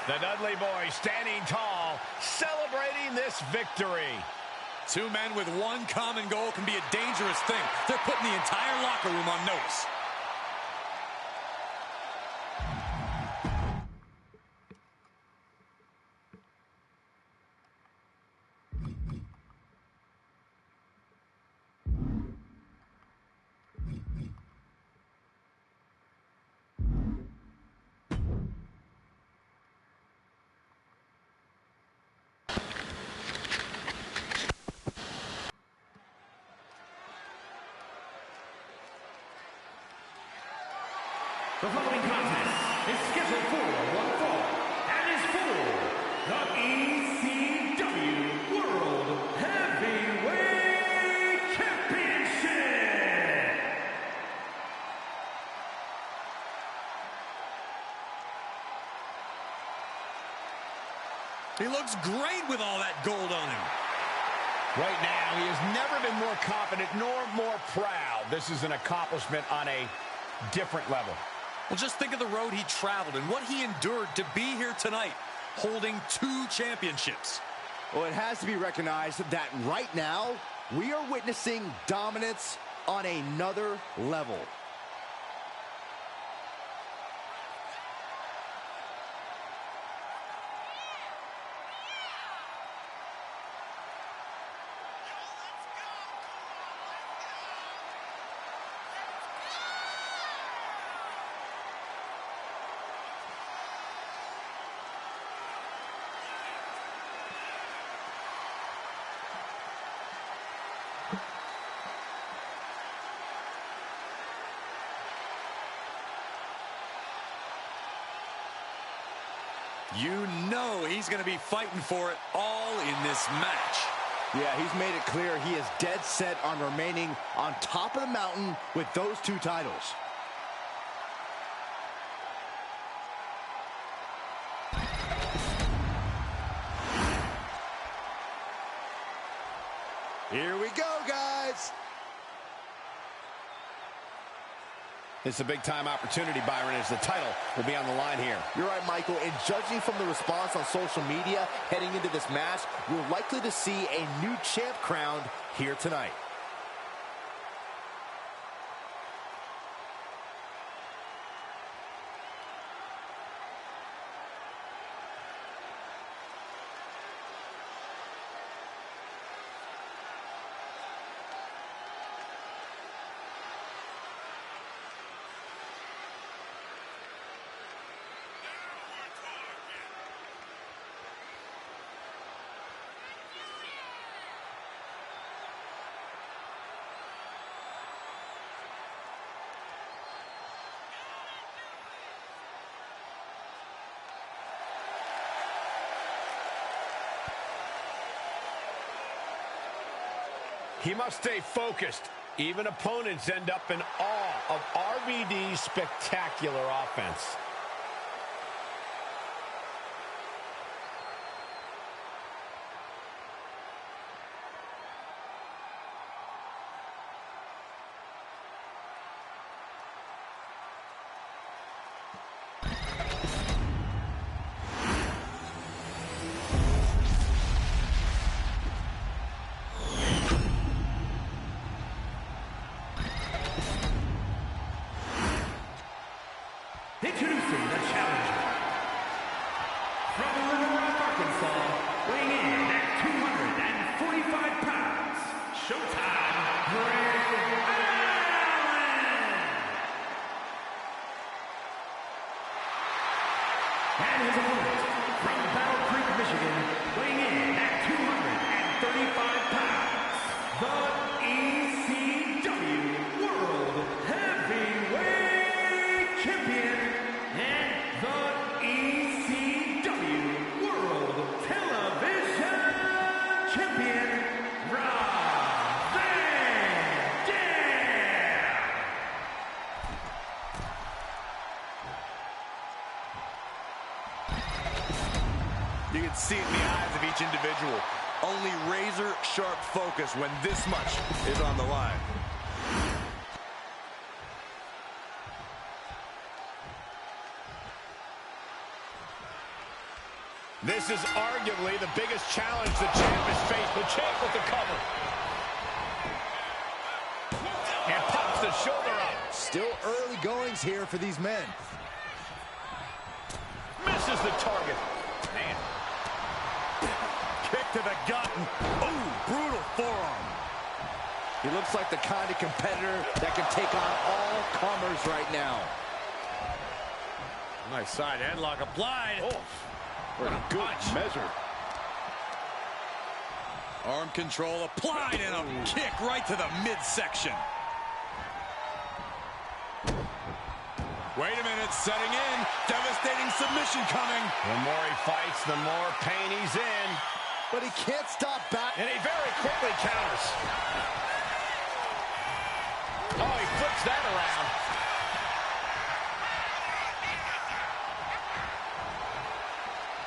The Dudley Boys standing tall, celebrating this victory. Two men with one common goal can be a dangerous thing. They're putting the entire locker room on notice. The following contest is scheduled for one fall and is for the ECW World Heavyweight Championship. He looks great with all that gold on him. Right now, he has never been more confident nor more proud. This is an accomplishment on a different level. Well, just think of the road he traveled and what he endured to be here tonight, holding 2 championships. Well, it has to be recognized that right now, we are witnessing dominance on another level. You know he's going to be fighting for it all in this match. Yeah, he's made it clear he is dead set on remaining on top of the mountain with those 2 titles. Here we go, guys. It's a big-time opportunity, Byron, as the title will be on the line here. You're right, Michael, and judging from the response on social media heading into this match, we're likely to see a new champ crowned here tonight. He must stay focused. Even opponents end up in awe of RVD's spectacular offense. Introducing the challenger. From Little Rock, Arkansas, weighing in at 245 pounds, Showtime, Greg Allen. And his opponent, from Battle Creek, Michigan, weighing in at 235 pounds, the ECW World Heavyweight Champion and the ECW World Television Champion, Rob Van Dam. You can see it in the eyes of each individual. Only razor-sharp focus when this much is on the line. This is arguably the biggest challenge the champ has faced. The champ with the cover. And pops the shoulder up. Still early goings here for these men. Misses the target. Man. Kick to the gut. Ooh, brutal forearm. He looks like the kind of competitor that can take on all comers right now. Nice side headlock applied. Oh, pretty good measure. Arm control applied and a kick right to the midsection. Wait a minute, setting in. Devastating submission coming. The more he fights, the more pain he's in. But he can't stop back. And he very quickly counters. Oh, he flips that around.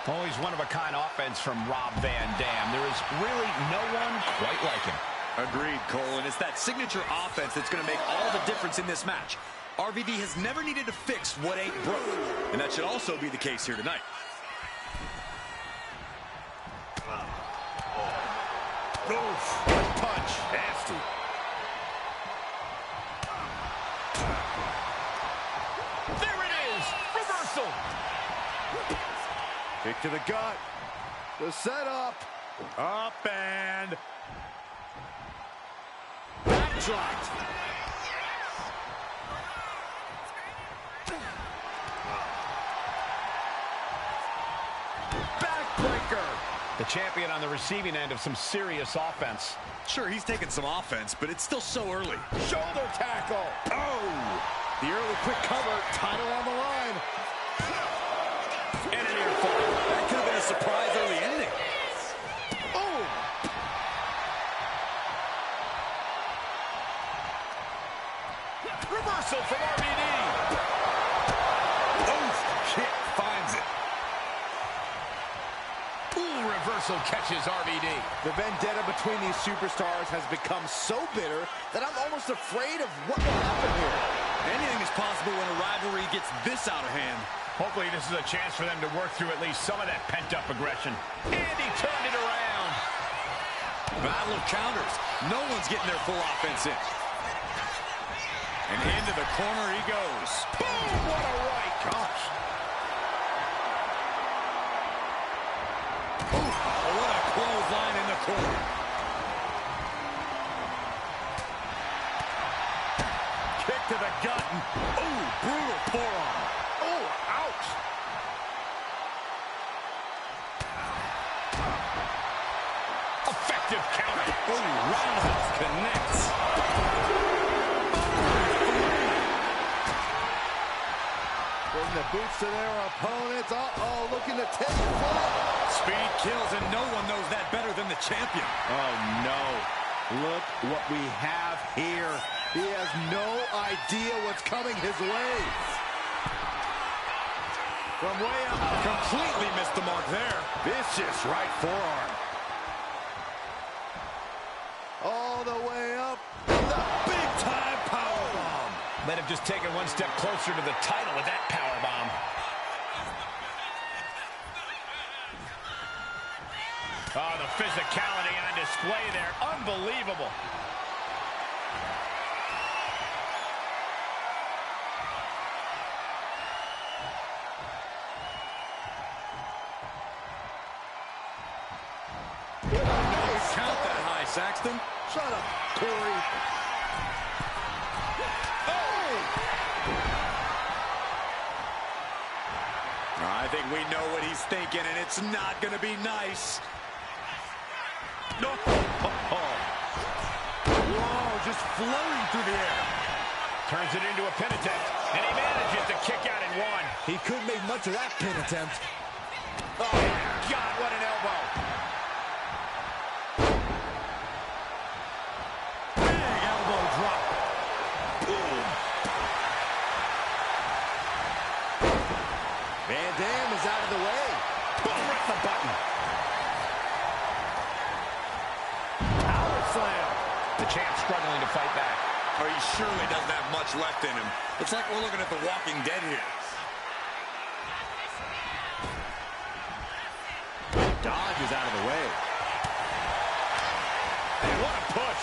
Always one-of-a-kind offense from Rob Van Dam. There is really no one quite like him. Agreed, Cole, and it's that signature offense that's going to make all the difference in this match. RVD has never needed to fix what ain't broke, and that should also be the case here tonight. Oof, right punch. Nasty. There it is! Reversal! Kick to the gut. The setup. Up and backdropped. Backbreaker. The champion on the receiving end of some serious offense. Sure, he's taking some offense, but it's still so early. Shoulder tackle. Oh! The early quick cover, title on the line. And an ear fall. That could have been a surprise early ending. Oh! Reversal from RVD. Oof! Kick finds it. Ooh, reversal catches RVD. The vendetta between these superstars has become so bitter that I'm almost afraid of what will happen here. Anything is possible when a rivalry gets this out of hand. Hopefully this is a chance for them to work through at least some of that pent-up aggression. And he turned it around. Battle of counters. No one's getting their full offense in. And into the corner he goes. Boom! What a right. Gosh. Ooh, what a clothesline in the corner. Kick to the gut. Ooh, brutal forearm. Oh, ouch. Effective counter. Ooh, roundhouse connects. Bring the boots to their opponents. Uh-oh, looking to take flight. Speed kills, and no one knows that better than the champion. Oh, no. Look what we have here. He has no idea what's coming his way. From way up, completely missed the mark there. Vicious right forearm. All the way up. The big-time powerbomb. Let him just take it one step closer to the title with that powerbomb. Oh, the physicality on display there. Unbelievable. Nice. Count that high, Saxton. Shut up, Corey. I think we know what he's thinking, and it's not going to be nice. No. Whoa, just floating through the air. Turns it into a pin attempt, and he manages to kick out in one. He couldn't make much of that pin attempt. Oh, God, what an elbow. Big elbow drop. Boom. Van Dam is out of the way. Boom, right the button. Power slam. The champ struggling to fight back. Oh, he surely doesn't have much left in him. Looks like we're looking at The Walking Dead here. is out of the way. And what a push.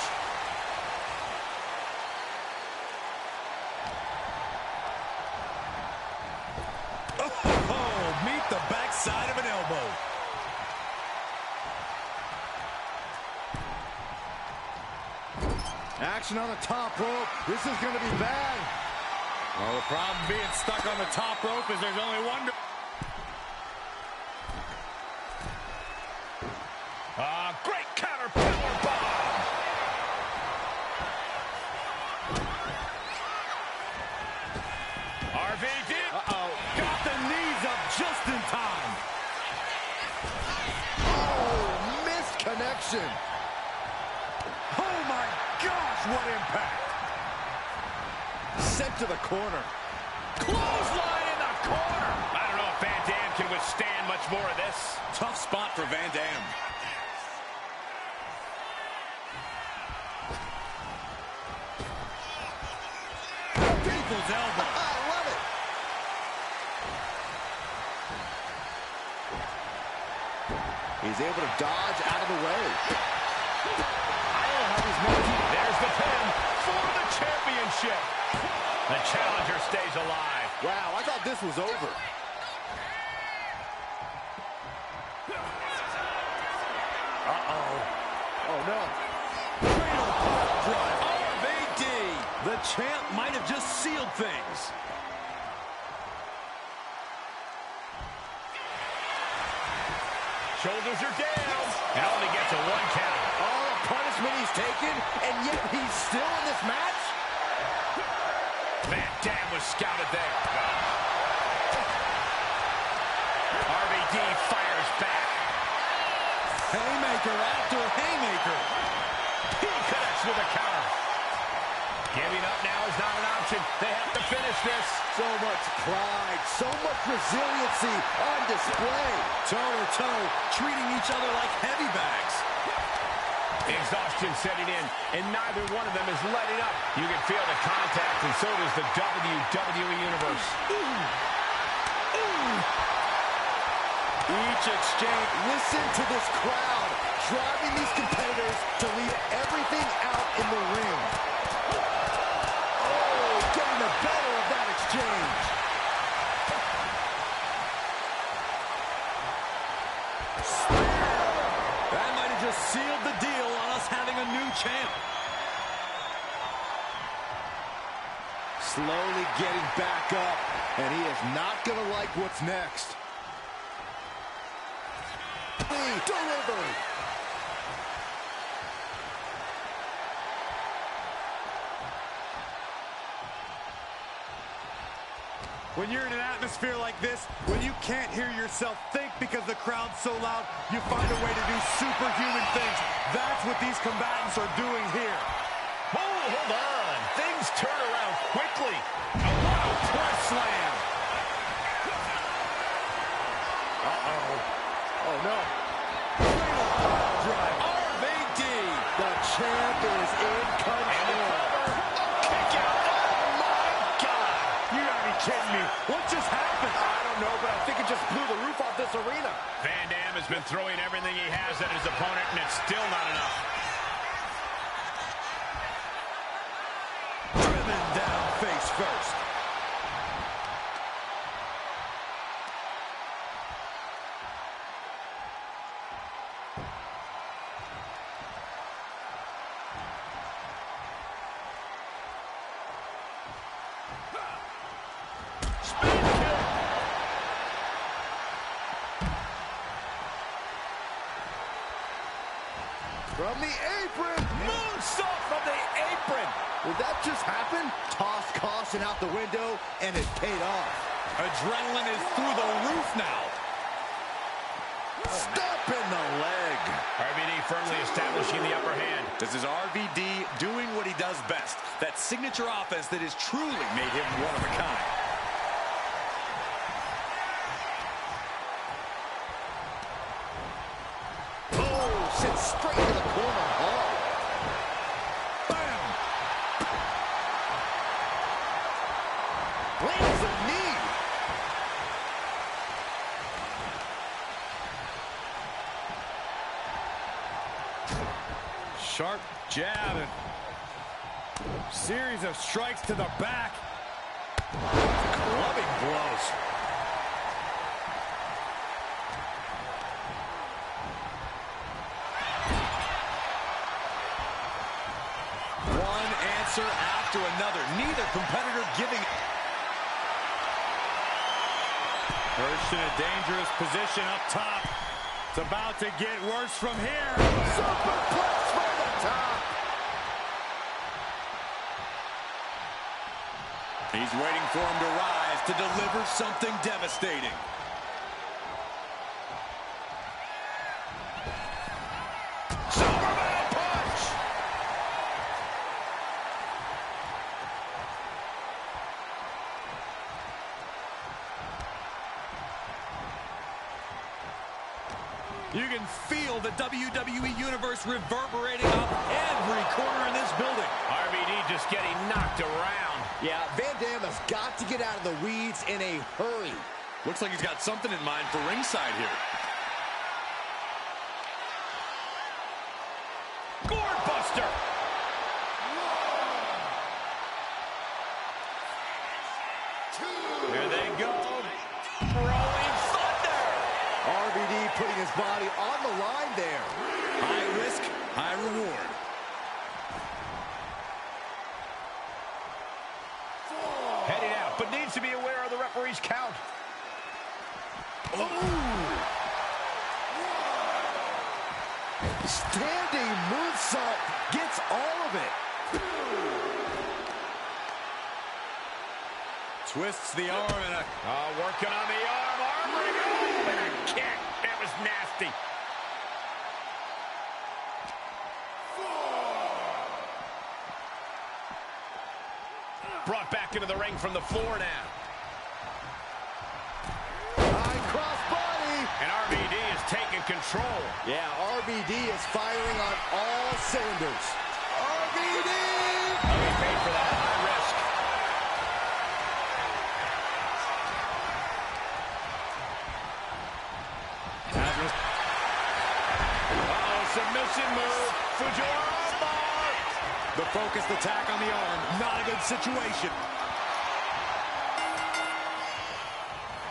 Oh, meet the backside of an elbow. Action on the top rope. This is going to be bad. Well, the problem being stuck on the top rope is there's only one. Great counter power bomb. RVD. Got the knees up just in time. Oh, missed connection. Oh, my gosh, what impact. Sent to the corner. Clothesline in the corner. I don't know if Van Dam can withstand much more of this. Tough spot for Van Dam. People's elbow. I love it. He's able to dodge out of the way. I don't know how he's managing. There's the pin for the championship. The challenger stays alive. Wow, I thought this was over. Oh, no. RVD. The champ might have just sealed things. Shoulders are down. And only gets a 1 count. All the punishment he's taken, and yet he's still in this match? Van Dam was scouted there. RVD fires back. Haymaker after haymaker. He connects with a counter. Giving up now is not an option. They have to finish this. So much pride, so much resiliency on display. Toe-to-toe, treating each other like heavy bags. Exhaustion setting in, and neither one of them is letting up. You can feel the contact, and so does the WWE Universe. Each exchange, listen to this crowd, driving these competitors to leave everything out in the ring. Oh, getting the better of that exchange. That might have just sealed the deal on us having a new champ. Slowly getting back up, and he is not going to like what's next. Delivered. When you're in an atmosphere like this, when you can't hear yourself think because the crowd's so loud, you find a way to do superhuman things. That's what these combatants are doing here. Oh, hold on. Things turn around quickly. What a press slam. Oh, no. Drive. RVD. The champ is in control. Kick out. Oh, my God. You gotta be kidding me. What just happened? I don't know, but I think it just blew the roof off this arena. Van Dam has been throwing everything he has at his opponent, and it's still not enough. Driven down face first. From the apron. Moonsault from the apron. Did that just happen? Tossed caution out the window, and it paid off. Adrenaline is through the roof now. Stop in the leg. RVD firmly establishing the upper hand. This is RVD doing what he does best. That signature offense that has truly made him one of a kind. Sent straight to the corner hard. Bam! Lands a knee. Sharp jab and series of strikes to the back. Clubbing blows. One answer after another. Neither competitor giving. First in a dangerous position up top. It's about to get worse from here. Superplex for the top. He's waiting for him to rise to deliver something devastating. Superman punch! You can feel the WWE Universe reverberating up every corner in this building. RVD just getting knocked around. Yeah, Van Dam has got to get out of the weeds in a hurry. Looks like he's got something in mind for ringside here. Gourd Buster. Here they go. Rolling thunder. RVD putting his body on the line there. High risk, high reward. Heading out, but needs to be aware of the referee's count. Standing moonsault gets all of it. Twists the arm and a... Working on the arm. Arm and a kick. That was nasty. Brought back into the ring from the floor now. High cross body. And RVD is taking control. Yeah, RVD is firing on all cylinders. RVD! Oh, he paid for that high risk. Submission move. Fujiwara bar. The focused attack on the arm. Not a good situation.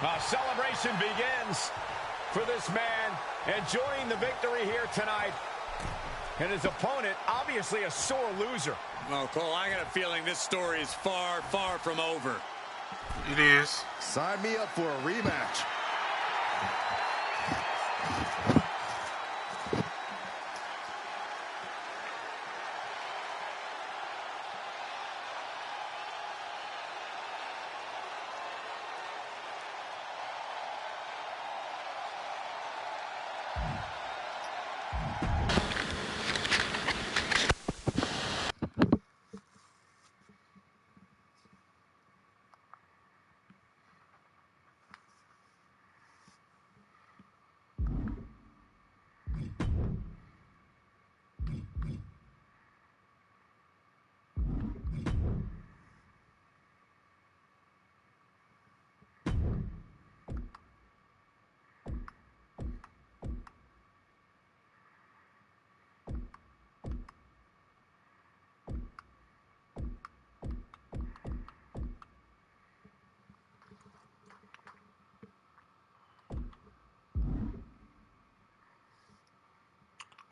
A celebration begins for this man, enjoying the victory here tonight. And his opponent, obviously a sore loser. Well, Cole, I got a feeling this story is far, far from over. It is. Sign me up for a rematch.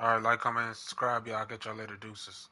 Alright, like, comment, and subscribe. Y'all get y'all later. Deuces.